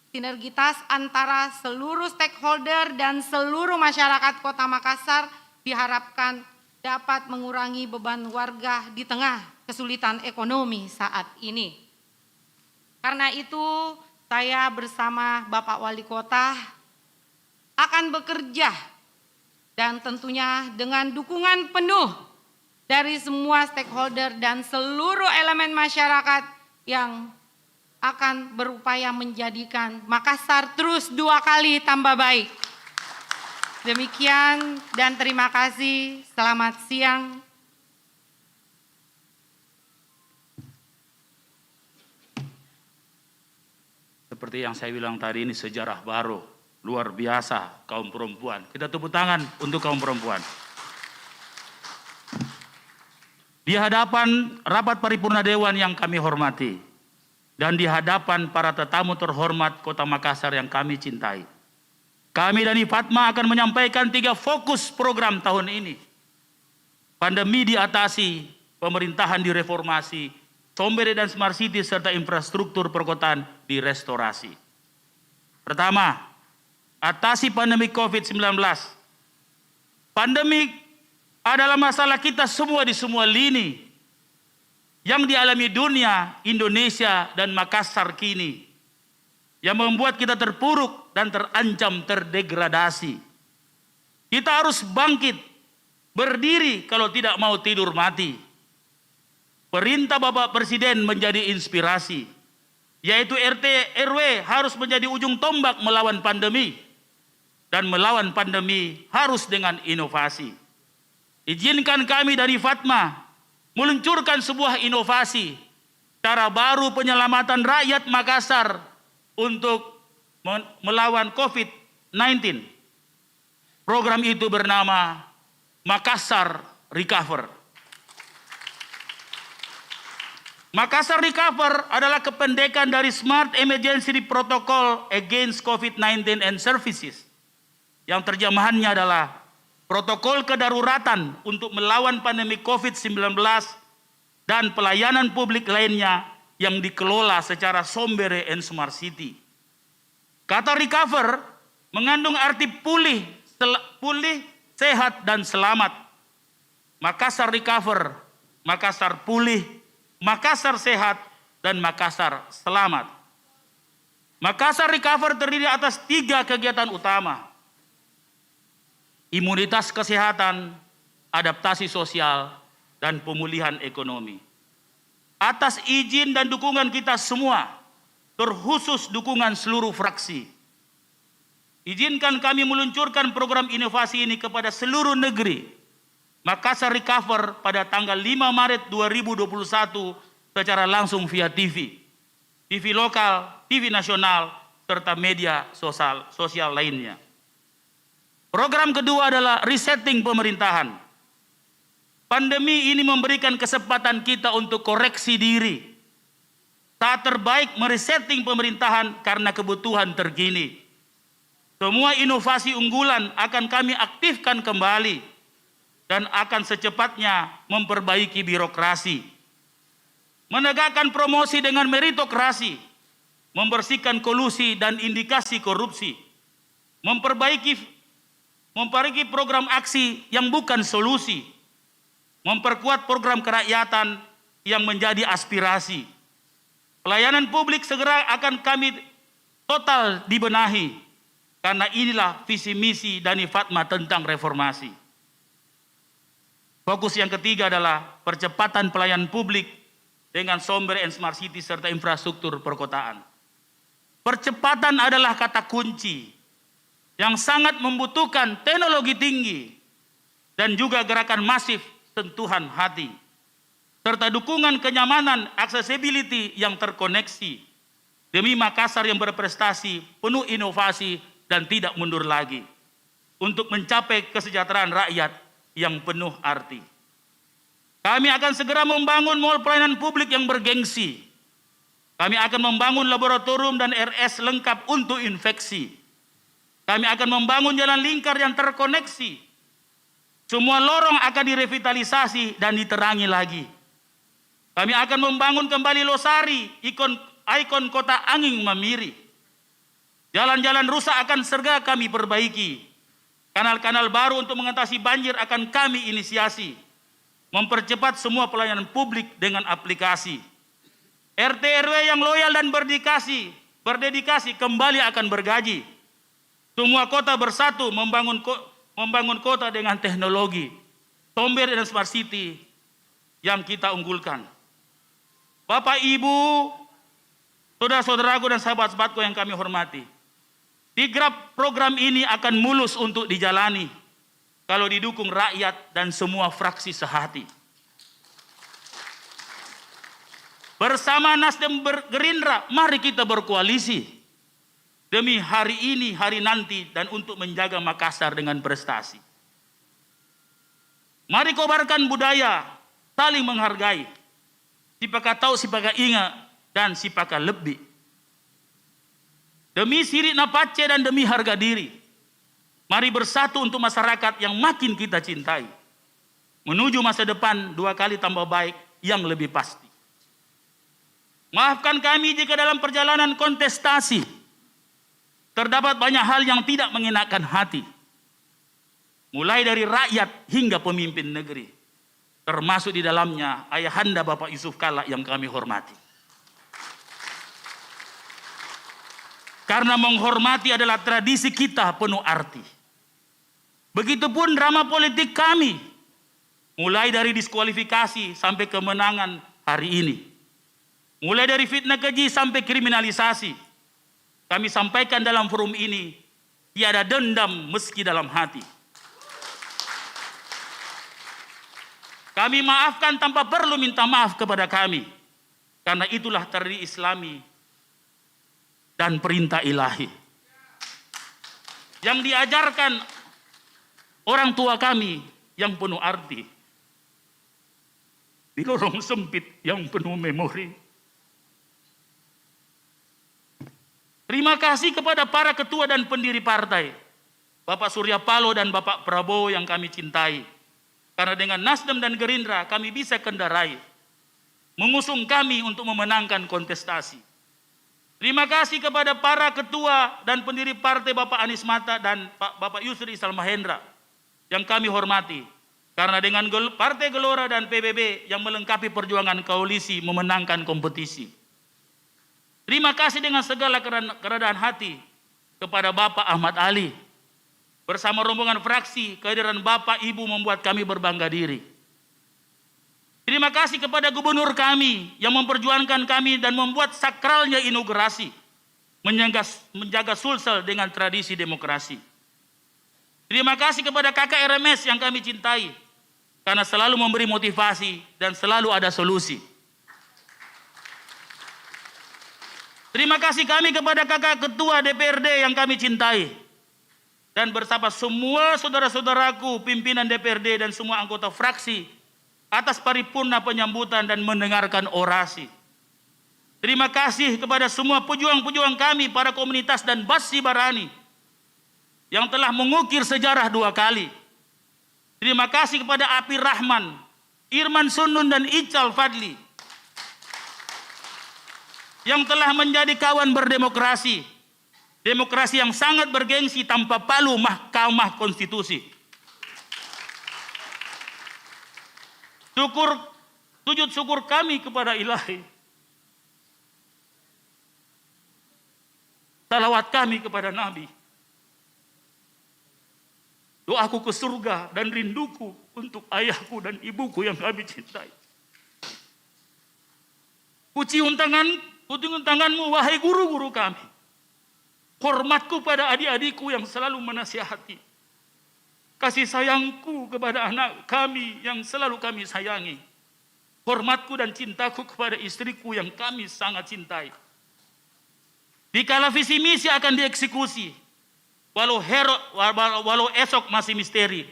Sinergitas antara seluruh stakeholder dan seluruh masyarakat Kota Makassar diharapkan dapat mengurangi beban warga di tengah kesulitan ekonomi saat ini. Karena itu saya bersama Bapak Wali Kota akan bekerja dan tentunya dengan dukungan penuh dari semua stakeholder dan seluruh elemen masyarakat yang akan berupaya menjadikan Makassar terus 2 kali tambah baik. Demikian dan terima kasih. Selamat siang. Seperti yang saya bilang tadi, ini sejarah baru, luar biasa kaum perempuan. Kita tepuk tangan untuk kaum perempuan. Di hadapan rapat paripurna Dewan yang kami hormati, dan di hadapan para tetamu terhormat Kota Makassar yang kami cintai, kami dan IFATMA akan menyampaikan 3 fokus program tahun ini. Pandemi diatasi, pemerintahan direformasi, Sombere dan Smart City serta infrastruktur perkotaan direstorasi. Pertama, atasi pandemi COVID-19. Pandemi adalah masalah kita semua di semua lini yang dialami dunia, Indonesia, dan Makassar kini, yang membuat kita terpuruk dan terancam terdegradasi. Kita harus bangkit, berdiri kalau tidak mau tidur mati. Perintah Bapak Presiden menjadi inspirasi, yaitu RT RW harus menjadi ujung tombak melawan pandemi, dan melawan pandemi harus dengan inovasi. Izinkan kami dari FATMA meluncurkan sebuah inovasi, cara baru penyelamatan rakyat Makassar untuk melawan COVID-19. Program itu bernama Makassar Recover. Makassar Recover adalah kependekan dari Smart Emergency Protocol Against COVID-19 and Services, yang terjemahannya adalah protokol kedaruratan untuk melawan pandemi COVID-19 dan pelayanan publik lainnya yang dikelola secara Sombere and Smart City. Kata recover mengandung arti pulih, sehat, dan selamat. Makassar Recover, Makassar pulih, Makassar sehat, dan Makassar selamat. Makassar Recover terdiri atas 3 kegiatan utama: imunitas kesehatan, adaptasi sosial, dan pemulihan ekonomi. Atas izin dan dukungan kita semua, terkhusus dukungan seluruh fraksi, izinkan kami meluncurkan program inovasi ini kepada seluruh negeri. Makassar Recover pada tanggal 5 Maret 2021 secara langsung via TV lokal, TV nasional, serta media sosial lainnya. Program kedua adalah resetting pemerintahan. Pandemi ini memberikan kesempatan kita untuk koreksi diri. Saat terbaik meresetting pemerintahan karena kebutuhan terkini. Semua inovasi unggulan akan kami aktifkan kembali dan akan secepatnya memperbaiki birokrasi, menegakkan promosi dengan meritokrasi, membersihkan kolusi dan indikasi korupsi, memperbaiki program aksi yang bukan solusi, memperkuat program kerakyatan yang menjadi aspirasi. Pelayanan publik segera akan kami total dibenahi, karena inilah visi misi dari FATMA tentang reformasi. Fokus yang ketiga adalah percepatan pelayanan publik dengan Sombere and Smart City serta infrastruktur perkotaan. Percepatan adalah kata kunci yang sangat membutuhkan teknologi tinggi dan juga gerakan masif sentuhan hati, serta dukungan kenyamanan accessibility yang terkoneksi demi Makassar yang berprestasi, penuh inovasi, dan tidak mundur lagi untuk mencapai kesejahteraan rakyat yang penuh arti. Kami akan segera membangun mall pelayanan publik yang bergengsi. Kami akan membangun laboratorium dan RS lengkap untuk infeksi. Kami akan membangun jalan lingkar yang terkoneksi. Semua lorong akan direvitalisasi dan diterangi lagi. Kami akan membangun kembali Losari, ikon kota angin memiri. Jalan-jalan rusak akan segera kami perbaiki. Kanal-kanal baru untuk mengatasi banjir akan kami inisiasi. Mempercepat semua pelayanan publik dengan aplikasi. RT RW yang loyal dan berdedikasi kembali akan bergaji. Semua kota bersatu membangun kota dengan teknologi. Tomber dan Smart City yang kita unggulkan. Bapak, Ibu, saudara-saudaraku dan sahabat-sahabatku yang kami hormati. Tigrap program ini akan mulus untuk dijalani kalau didukung rakyat dan semua fraksi sehati. Bersama Nasdem Gerindra, mari kita berkoalisi demi hari ini, hari nanti, dan untuk menjaga Makassar dengan prestasi. Mari kobarkan budaya, saling menghargai, sipaka tahu, sipaka ingat, dan sipaka lebih. Demi siri napace dan demi harga diri, mari bersatu untuk masyarakat yang makin kita cintai. Menuju masa depan 2 kali tambah baik yang lebih pasti. Maafkan kami jika dalam perjalanan kontestasi terdapat banyak hal yang tidak mengenakan hati. Mulai dari rakyat hingga pemimpin negeri. Termasuk di dalamnya ayahanda Bapak Yusuf Kalla yang kami hormati. Karena menghormati adalah tradisi kita penuh arti. Begitupun drama politik kami. Mulai dari diskualifikasi sampai kemenangan hari ini. Mulai dari fitnah keji sampai kriminalisasi. Kami sampaikan dalam forum ini, tiada dendam meski dalam hati. Kami maafkan tanpa perlu minta maaf kepada kami. Karena itulah tradisi Islami dan perintah ilahi. Yang diajarkan orang tua kami yang penuh arti. Di lorong sempit yang penuh memori. Terima kasih kepada para ketua dan pendiri partai. Bapak Surya Paloh dan Bapak Prabowo yang kami cintai. Karena dengan Nasdem dan Gerindra kami bisa kendarai. Mengusung kami untuk memenangkan kontestasi. Terima kasih kepada para ketua dan pendiri partai Bapak Anies Mata dan Bapak Yusri Issal Mahendra yang kami hormati. Karena dengan Partai Gelora dan PBB yang melengkapi perjuangan koalisi memenangkan kompetisi. Terima kasih dengan segala kerendahan hati kepada Bapak Ahmad Ali. Bersama rombongan fraksi, kehadiran Bapak Ibu membuat kami berbangga diri. Terima kasih kepada gubernur kami yang memperjuangkan kami dan membuat sakralnya inaugurasi. Menjaga Sulsel dengan tradisi demokrasi. Terima kasih kepada kakak RMS yang kami cintai. Karena selalu memberi motivasi dan selalu ada solusi. Terima kasih kami kepada kakak ketua DPRD yang kami cintai. Dan bersama semua saudara-saudaraku, pimpinan DPRD dan semua anggota fraksi atas paripurna penyambutan dan mendengarkan orasi. Terima kasih kepada semua pejuang-pejuang kami, para komunitas dan Basi Barani yang telah mengukir sejarah 2 kali. Terima kasih kepada Api Rahman, Irman Sunun dan Ical Fadli yang telah menjadi kawan berdemokrasi. Demokrasi yang sangat bergengsi tanpa palu Mahkamah Konstitusi. Sujud syukur kami kepada Ilahi. Salawat kami kepada Nabi. Doaku ke surga dan rinduku untuk ayahku dan ibuku yang kami cintai. Kucium tanganmu wahai guru-guru kami. Hormatku pada adik-adikku yang selalu menasihati. Kasih sayangku kepada anak kami yang selalu kami sayangi. Hormatku dan cintaku kepada istriku yang kami sangat cintai. Dikala visi misi akan dieksekusi, walau esok masih misteri.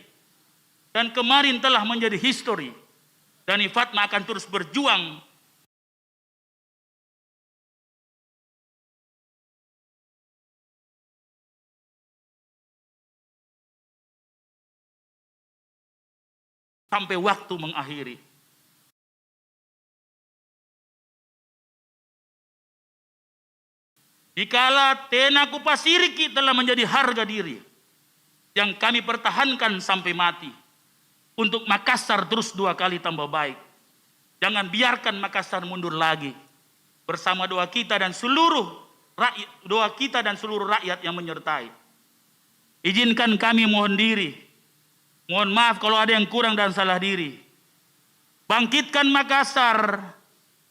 Dan kemarin telah menjadi histori. Dan Fatma akan terus berjuang sampai waktu mengakhiri. Dikala tenaku pasiriki telah menjadi harga diri. yang kami pertahankan sampai mati. Untuk Makassar terus 2 kali tambah baik. Jangan biarkan Makassar mundur lagi. Bersama doa kita dan seluruh rakyat yang menyertai. Izinkan kami mohon diri. Mohon maaf kalau ada yang kurang dan salah diri. Bangkitkan Makassar,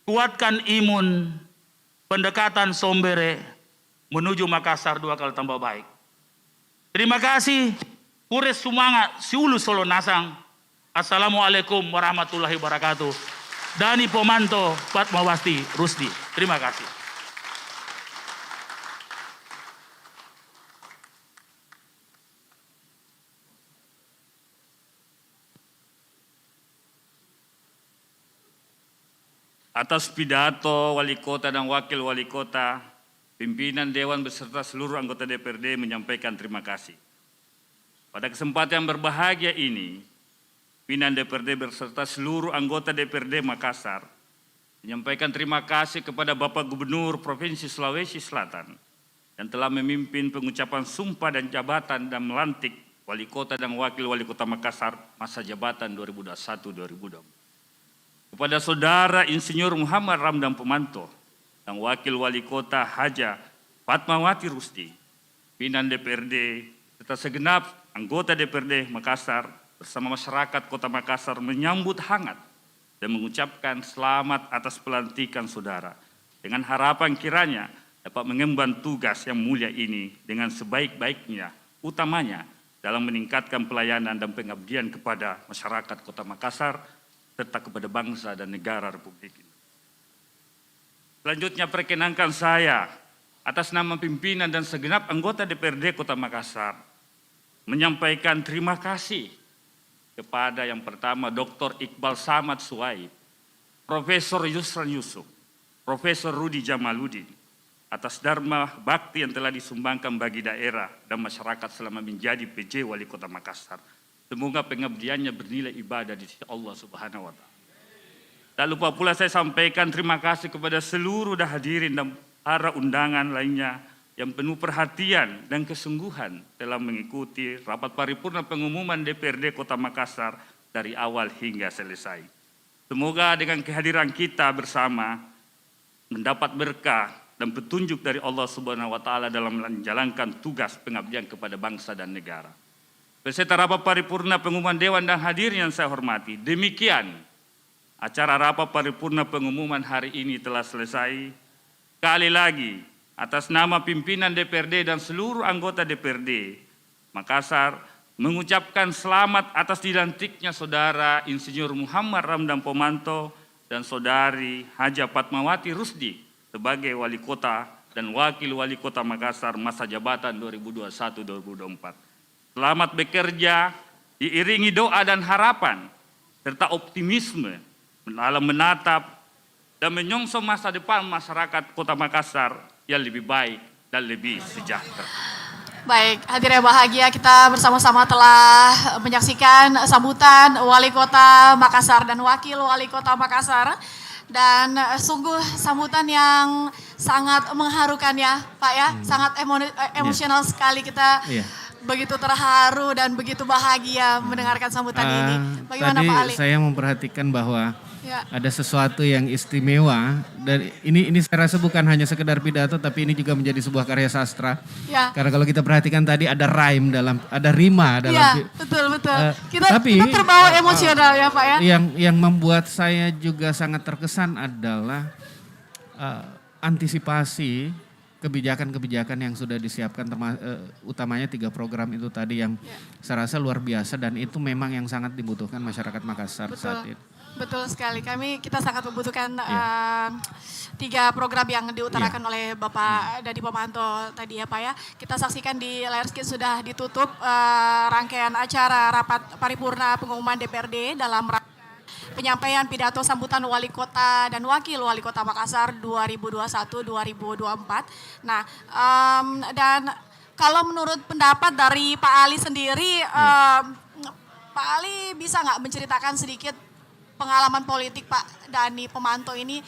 kuatkan imun, pendekatan Sombere menuju Makassar 2 kali tambah baik. Terima kasih. Kures Sumangat, Siulu Solo Nasang. Assalamualaikum warahmatullahi wabarakatuh. Dani Pomanto, Fatmawati Rusdi. Terima kasih. Atas pidato Wali Kota dan Wakil Wali Kota, pimpinan Dewan beserta seluruh anggota DPRD menyampaikan terima kasih. Pada kesempatan yang berbahagia ini, pimpinan DPRD beserta seluruh anggota DPRD Makassar menyampaikan terima kasih kepada Bapak Gubernur Provinsi Sulawesi Selatan yang telah memimpin pengucapan sumpah dan jabatan dan melantik Wali Kota dan Wakil Wali Kota Makassar masa jabatan 2021-2024. Kepada Saudara Insinyur Muhammad Ramdan Pomanto dan Wakil Wali Kota Haja Fatmawati Rusdi, pimpinan DPRD serta segenap anggota DPRD Makassar bersama masyarakat Kota Makassar menyambut hangat dan mengucapkan selamat atas pelantikan saudara dengan harapan kiranya dapat mengemban tugas yang mulia ini dengan sebaik-baiknya, utamanya dalam meningkatkan pelayanan dan pengabdian kepada masyarakat Kota Makassar serta kepada bangsa dan negara Republik ini. Selanjutnya perkenankan saya atas nama pimpinan dan segenap anggota DPRD Kota Makassar menyampaikan terima kasih kepada yang pertama Dr. Iqbal Samad Suwaib, Profesor Yusran Yusuf, Profesor Rudi Jamaludin atas dharma bakti yang telah disumbangkan bagi daerah dan masyarakat selama menjadi PJ Wali Kota Makassar. Semoga pengabdiannya bernilai ibadah di sisi Allah Subhanahu wa Ta'ala. Tak lupa pula saya sampaikan terima kasih kepada seluruh hadirin dan para undangan lainnya yang penuh perhatian dan kesungguhan dalam mengikuti rapat paripurna pengumuman DPRD Kota Makassar dari awal hingga selesai. Semoga dengan kehadiran kita bersama mendapat berkah dan petunjuk dari Allah Subhanahu wa Ta'ala dalam menjalankan tugas pengabdian kepada bangsa dan negara. Beserta rapat paripurna pengumuman Dewan dan hadirin yang saya hormati, demikian acara rapat paripurna pengumuman hari ini telah selesai. Sekali lagi, atas nama pimpinan DPRD dan seluruh anggota DPRD Makassar, mengucapkan selamat atas dilantiknya Saudara Insinyur Muhammad Ramdan Pomanto dan Saudari Haja Fatmawati Rusdi sebagai Wali Kota dan Wakil Wali Kota Makassar masa jabatan 2021-2024. Selamat bekerja, diiringi doa dan harapan, serta optimisme dalam menatap dan menyongsong masa depan masyarakat Kota Makassar yang lebih baik dan lebih sejahtera. Baik, hadirin bahagia, kita bersama-sama telah menyaksikan sambutan Wali Kota Makassar dan Wakil Wali Kota Makassar. Dan sungguh sambutan yang sangat mengharukan ya Pak ya, sangat emosional sekali kita. Begitu terharu dan begitu bahagia mendengarkan sambutan ini. Bagaimana tadi Pak Ali? Saya memperhatikan bahwa ada sesuatu yang istimewa dan ini saya rasa bukan hanya sekedar pidato tapi ini juga menjadi sebuah karya sastra. Karena kalau kita perhatikan tadi ada rhyme ada rima dalam. Betul. Kita terbawa emosional ya Pak ya. Yang membuat saya juga sangat terkesan adalah antisipasi kebijakan-kebijakan yang sudah disiapkan, utamanya 3 program itu tadi yang saya rasa luar biasa dan itu memang yang sangat dibutuhkan masyarakat Makassar saat ini. Betul sekali, kita sangat membutuhkan 3 program yang diutarakan oleh Bapak Dadi Pomanto tadi ya Pak ya. Kita saksikan di layar screen sudah ditutup rangkaian acara rapat paripurna pengumuman DPRD dalam penyampaian pidato sambutan Wali Kota dan Wakil Wali Kota Makassar 2021-2024. Nah, dan kalau menurut pendapat dari Pak Ali sendiri, Pak Ali bisa nggak menceritakan sedikit pengalaman politik Pak Dani Pomanto ini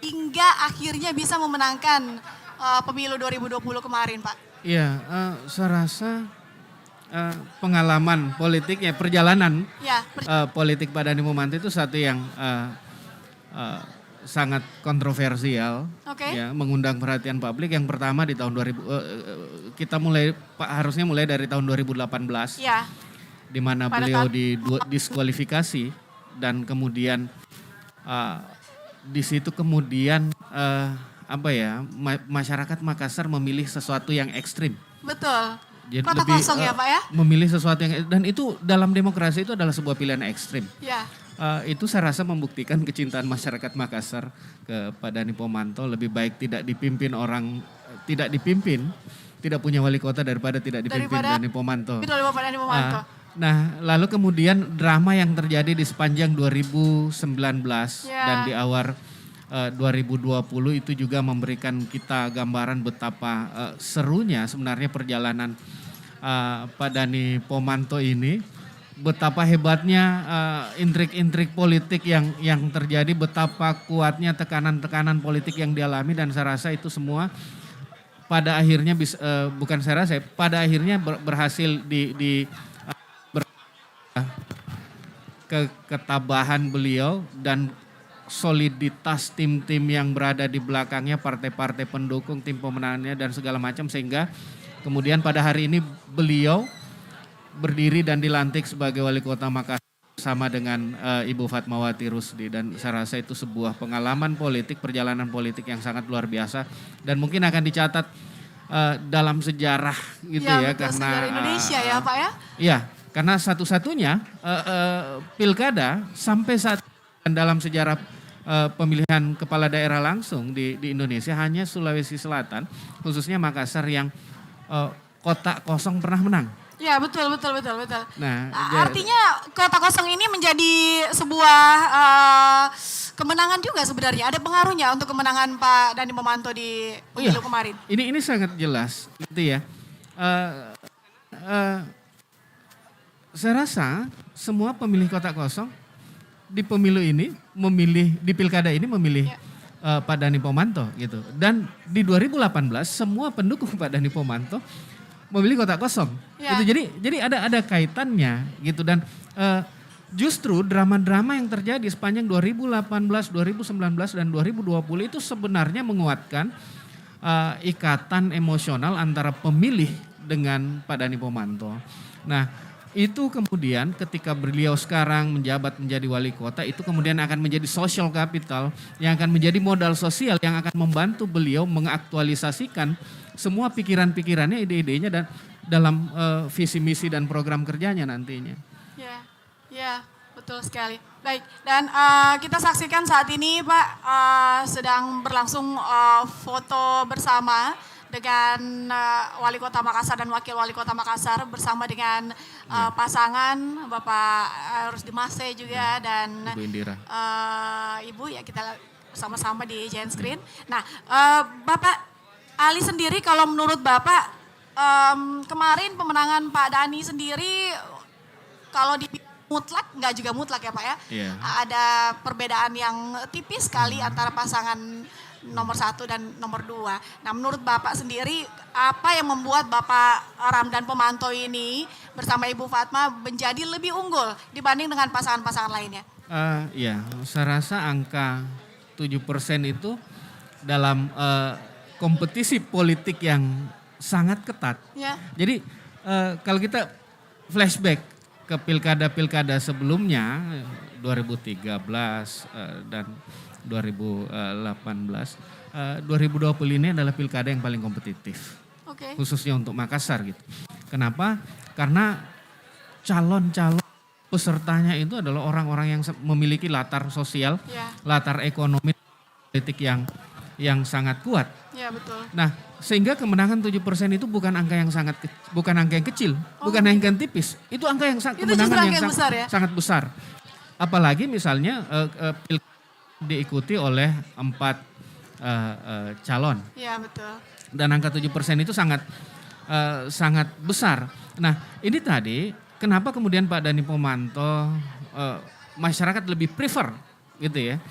hingga akhirnya bisa memenangkan pemilu 2020 kemarin Pak? Iya, saya rasa pengalaman politiknya, perjalanan Ya, politik Pak Dhani Pomanto itu satu yang sangat kontroversial, Oke. ya, mengundang perhatian publik. Yang pertama di tahun 2000, kita harusnya mulai dari tahun 2018, ya. di mana Pada beliau tahun- didiskualifikasi dan kemudian di situ kemudian masyarakat Makassar memilih sesuatu yang ekstrim. Betul. Jadi Kota kosong ya Pak ya? memilih sesuatu yang, dan itu dalam demokrasi itu adalah sebuah pilihan ekstrim. Ya. Itu saya rasa membuktikan kecintaan masyarakat Makassar ke Pak Dhani Pomanto. Lebih baik tidak dipimpin, tidak punya wali kota daripada tidak dipimpin Dhani Pomanto. Betul Pak Dhani Pomanto. Nah, lalu kemudian drama yang terjadi di sepanjang 2019 dan di awal 2020 itu juga memberikan kita gambaran betapa serunya sebenarnya perjalanan Pak Dhani Pomanto ini, betapa hebatnya intrik-intrik politik yang terjadi, betapa kuatnya tekanan-tekanan politik yang dialami, dan saya rasa itu semua pada akhirnya pada akhirnya berhasil ketabahan beliau dan soliditas tim-tim yang berada di belakangnya, partai-partai pendukung, tim pemenangannya dan segala macam, sehingga kemudian pada hari ini beliau berdiri dan dilantik sebagai wali kota Makassar sama dengan Ibu Fatmawati Rusdi, dan saya rasa itu sebuah pengalaman politik, perjalanan politik yang sangat luar biasa dan mungkin akan dicatat dalam sejarah gitu ya, betul, karena sejarah Indonesia ya Pak ya. Iya, karena satu-satunya pilkada sampai saat dalam sejarah pemilihan kepala daerah langsung di Indonesia hanya Sulawesi Selatan, khususnya Makassar, yang kotak kosong pernah menang. Ya betul. Nah, artinya kota kosong ini menjadi sebuah kemenangan juga sebenarnya. Ada pengaruhnya untuk kemenangan Pak Dhani Pomanto di pemilu kemarin. Ini sangat jelas, gitu ya. Saya rasa semua pemilih kota kosong di pemilu ini di pilkada ini memilih Pak Dhani Pomanto gitu. Dan di 2018 semua pendukung Pak Dhani Pomanto memilih kota kosong. Gitu. Jadi ada kaitannya gitu, dan justru drama-drama yang terjadi sepanjang 2018, 2019 dan 2020 itu sebenarnya menguatkan ikatan emosional antara pemilih dengan Pak Dhani Pomanto. Nah, itu kemudian ketika beliau sekarang menjabat menjadi wali kota, itu kemudian akan menjadi social capital yang akan menjadi modal sosial yang akan membantu beliau mengaktualisasikan semua pikiran-pikirannya, ide-idenya dan dalam visi misi dan program kerjanya nantinya. Ya, betul sekali. Baik, dan kita saksikan saat ini Pak sedang berlangsung foto bersama dengan Wali Kota Makassar dan Wakil Wali Kota Makassar bersama dengan pasangan Bapak Rusdi Mase juga dan Ibu Indira. Ibu, ya kita sama-sama di giant screen. Nah, Bapak Ali sendiri, kalau menurut Bapak kemarin pemenangan Pak Dhani sendiri kalau di mutlak, nggak juga mutlak ya Pak ya. Yeah. Ada perbedaan yang tipis sekali antara pasangan nomor 1 dan nomor 2. Nah, menurut Bapak sendiri apa yang membuat Bapak Ramdan Pomanto ini bersama Ibu Fatma menjadi lebih unggul dibanding dengan pasangan-pasangan lainnya? Ya, saya rasa angka 7% itu dalam kompetisi politik yang sangat ketat. Ya. Jadi kalau kita flashback ke pilkada-pilkada sebelumnya 2013 dan 2018, 2020 ini adalah pilkada yang paling kompetitif, khususnya untuk Makassar gitu. Kenapa? Karena calon-calon pesertanya itu adalah orang-orang yang memiliki latar sosial, latar ekonomi, politik yang sangat kuat. Ya, betul. Nah, sehingga kemenangan 7% itu bukan angka yang kecil, bukan angka yang tipis. Itu angka yang kemenangan yang besar, ya? sangat besar. Apalagi misalnya diikuti oleh 4 calon. Iya, betul. Dan angka 7% itu sangat besar. Nah, ini tadi kenapa kemudian Pak Dhani Pomanto masyarakat lebih prefer gitu ya,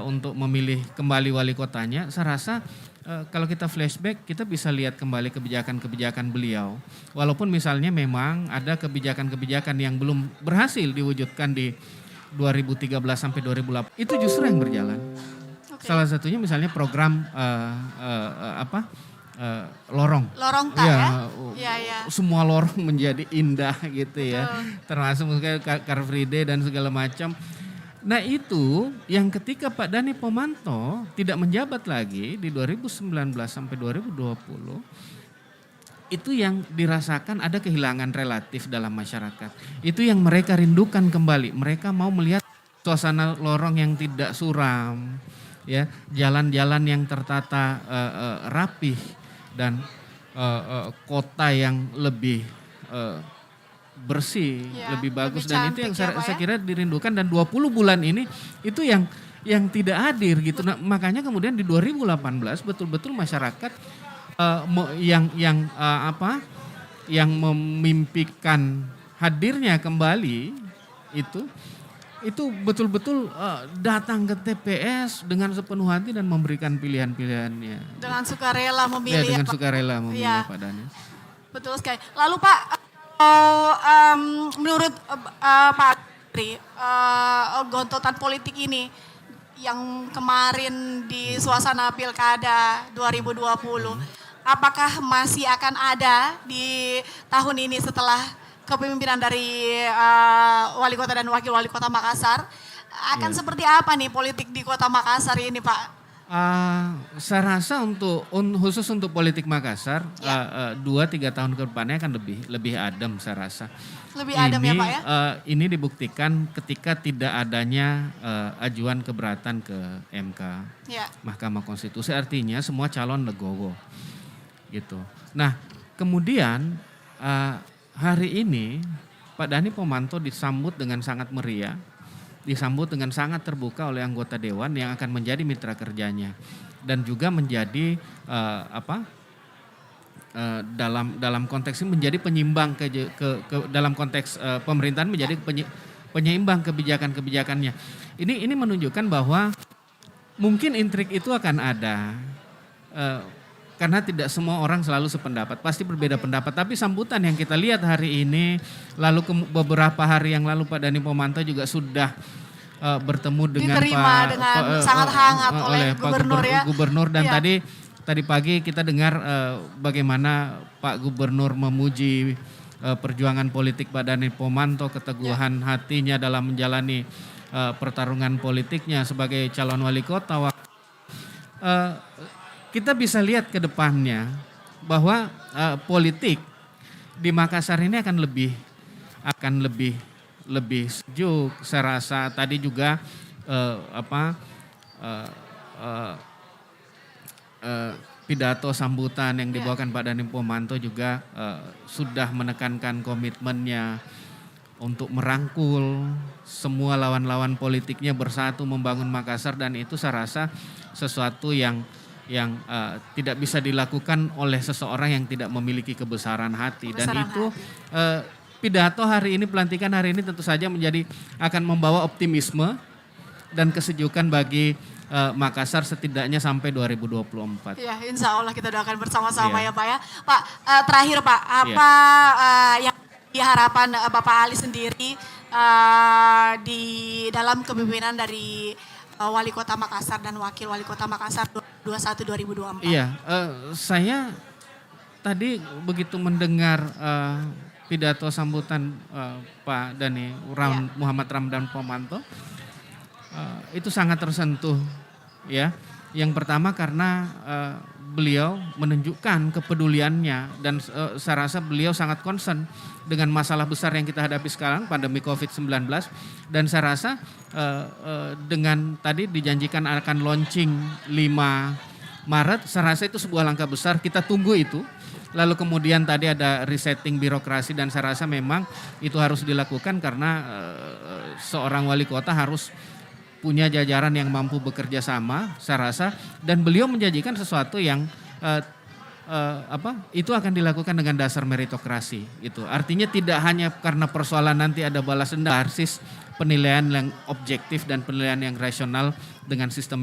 untuk memilih kembali wali kotanya. Saya rasa kalau kita flashback kita bisa lihat kembali kebijakan-kebijakan beliau. Walaupun misalnya memang ada kebijakan-kebijakan yang belum berhasil diwujudkan di 2013 sampai 2008. Itu justru yang berjalan. Salah satunya misalnya program lorong. Lorong tak ya? Semua lorong menjadi indah gitu ya. Termasuk mungkin Car Free Day dan segala macam. Nah itu yang ketika Pak Dhani Pomanto tidak menjabat lagi di 2019 sampai 2020, itu yang dirasakan ada kehilangan relatif dalam masyarakat. Itu yang mereka rindukan kembali. Mereka mau melihat suasana lorong yang tidak suram, ya, jalan-jalan yang tertata rapih dan kota yang lebih bersih, lebih bagus, dan itu yang saya kira dirindukan, dan 20 bulan ini itu yang tidak hadir gitu. Nah, makanya kemudian di 2018 betul-betul masyarakat yang memimpikan hadirnya kembali itu betul-betul datang ke TPS dengan sepenuh hati dan memberikan pilihan-pilihannya. Dengan sukarela memilih. Ya, dengan sukarela memilih Pak Dhani. Betul sekali. Lalu Pak, menurut Pak Andri, gontotan politik ini yang kemarin di suasana Pilkada 2020, apakah masih akan ada di tahun ini setelah kepemimpinan dari Wali Kota dan Wakil Wali Kota Makassar? Akan seperti apa nih politik di Kota Makassar ini, Pak? Saya rasa khusus untuk politik Makassar 2-3 tahun ke depannya akan lebih adem, saya rasa. Lebih adem ya Pak ya? Ini dibuktikan ketika tidak adanya ajuan keberatan ke MK, Mahkamah Konstitusi, artinya semua calon legowo gitu. Nah kemudian hari ini Pak Dhani Pomanto disambut dengan sangat meriah, disambut dengan sangat terbuka oleh anggota dewan yang akan menjadi mitra kerjanya, dan juga menjadi dalam konteks ini menjadi penyimbang dalam konteks pemerintahan, menjadi penyeimbang kebijakan-kebijakannya. Ini menunjukkan bahwa mungkin intrik itu akan ada. Karena tidak semua orang selalu sependapat, pasti berbeda pendapat. Tapi sambutan yang kita lihat hari ini, lalu beberapa hari yang lalu Pak Dhani Pomanto juga sudah bertemu dengan sangat hangat oleh Gubernur, dan tadi pagi kita dengar bagaimana Pak Gubernur memuji perjuangan politik Pak Dhani Pomanto, keteguhan hatinya dalam menjalani pertarungan politiknya sebagai calon wali kota. Kita bisa lihat ke depannya bahwa politik di Makassar ini akan lebih sejuk. Saya rasa tadi juga pidato sambutan yang dibawakan Pak Dhani Pomanto juga sudah menekankan komitmennya untuk merangkul semua lawan-lawan politiknya bersatu membangun Makassar, dan itu saya rasa sesuatu yang tidak bisa dilakukan oleh seseorang yang tidak memiliki kebesaran hati. Dan itu pidato hari ini, pelantikan hari ini tentu saja akan membawa optimisme dan kesejukan bagi Makassar setidaknya sampai 2024. Ya, insya Allah kita doakan bersama-sama ya Pak ya. Pak, terakhir Pak, apa yang harapan Bapak Ali sendiri di dalam kepemimpinan dari Wali Kota Makassar dan Wakil Wali Kota Makassar 2021-2024. Iya, saya tadi begitu mendengar pidato sambutan Pak Dhani Muhammad Ramdan Pomanto, itu sangat tersentuh ya. Yang pertama karena beliau menunjukkan kepeduliannya, dan saya rasa beliau sangat concern dengan masalah besar yang kita hadapi sekarang, pandemi COVID-19. Dan saya rasa dengan tadi dijanjikan akan launching 5 Maret, saya rasa itu sebuah langkah besar, kita tunggu itu. Lalu kemudian tadi ada resetting birokrasi, dan saya rasa memang itu harus dilakukan karena seorang wali kota harus punya jajaran yang mampu bekerja sama, saya rasa. Dan beliau menjanjikan sesuatu yang itu akan dilakukan dengan dasar meritokrasi. Itu artinya tidak hanya karena persoalan nanti ada balas dendam, basis penilaian yang objektif dan penilaian yang rasional dengan sistem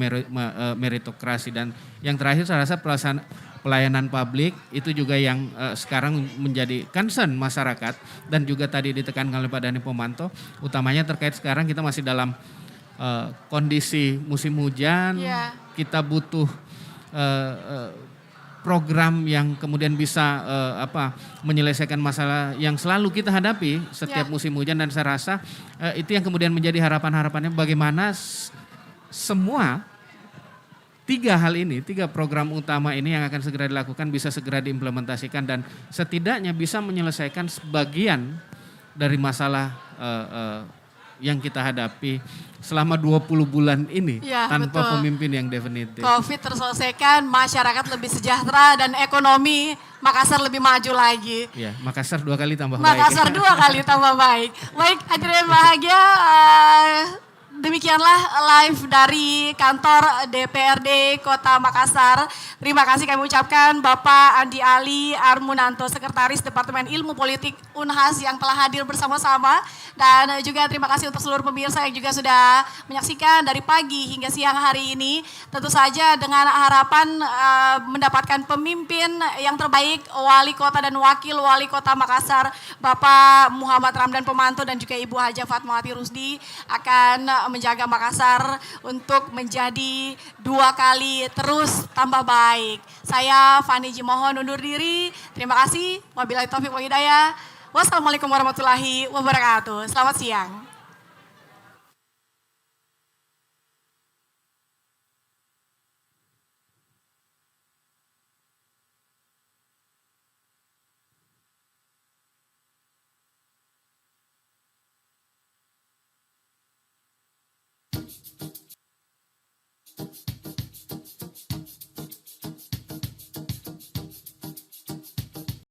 meritokrasi. Dan yang terakhir saya rasa pelayanan publik itu juga yang sekarang menjadi concern masyarakat dan juga tadi ditekankan oleh Pak Dhani Pomanto, utamanya terkait sekarang kita masih dalam kondisi musim hujan, kita butuh program yang kemudian bisa menyelesaikan masalah yang selalu kita hadapi setiap musim hujan, dan saya rasa itu yang kemudian menjadi harapannya bagaimana semua tiga program utama ini yang akan segera dilakukan bisa segera diimplementasikan dan setidaknya bisa menyelesaikan sebagian dari masalah yang kita hadapi selama 20 bulan ini tanpa pemimpin yang definitif. Covid terselesaikan, masyarakat lebih sejahtera dan ekonomi Makassar lebih maju lagi. Ya, Makassar 2 kali tambah baik. Makassar 2 kali tambah baik. Baik, hadirin bahagia, demikianlah live dari kantor DPRD Kota Makassar. Terima kasih kami ucapkan Bapak Andi Ali Armunanto, Sekretaris Departemen Ilmu Politik Unhas yang telah hadir bersama-sama. Dan juga terima kasih untuk seluruh pemirsa yang juga sudah menyaksikan dari pagi hingga siang hari ini. Tentu saja dengan harapan mendapatkan pemimpin yang terbaik, Wali Kota dan Wakil Wali Kota Makassar, Bapak Muhammad Ramdan Pomanto dan juga Ibu Haja Fatmawati Rusdi akan menjaga Makassar untuk menjadi 2 kali terus tambah baik. Saya Fani Jimohon undur diri. Terima kasih. Wabillahi taufiq wal hidayah. Wassalamualaikum warahmatullahi wabarakatuh. Selamat siang.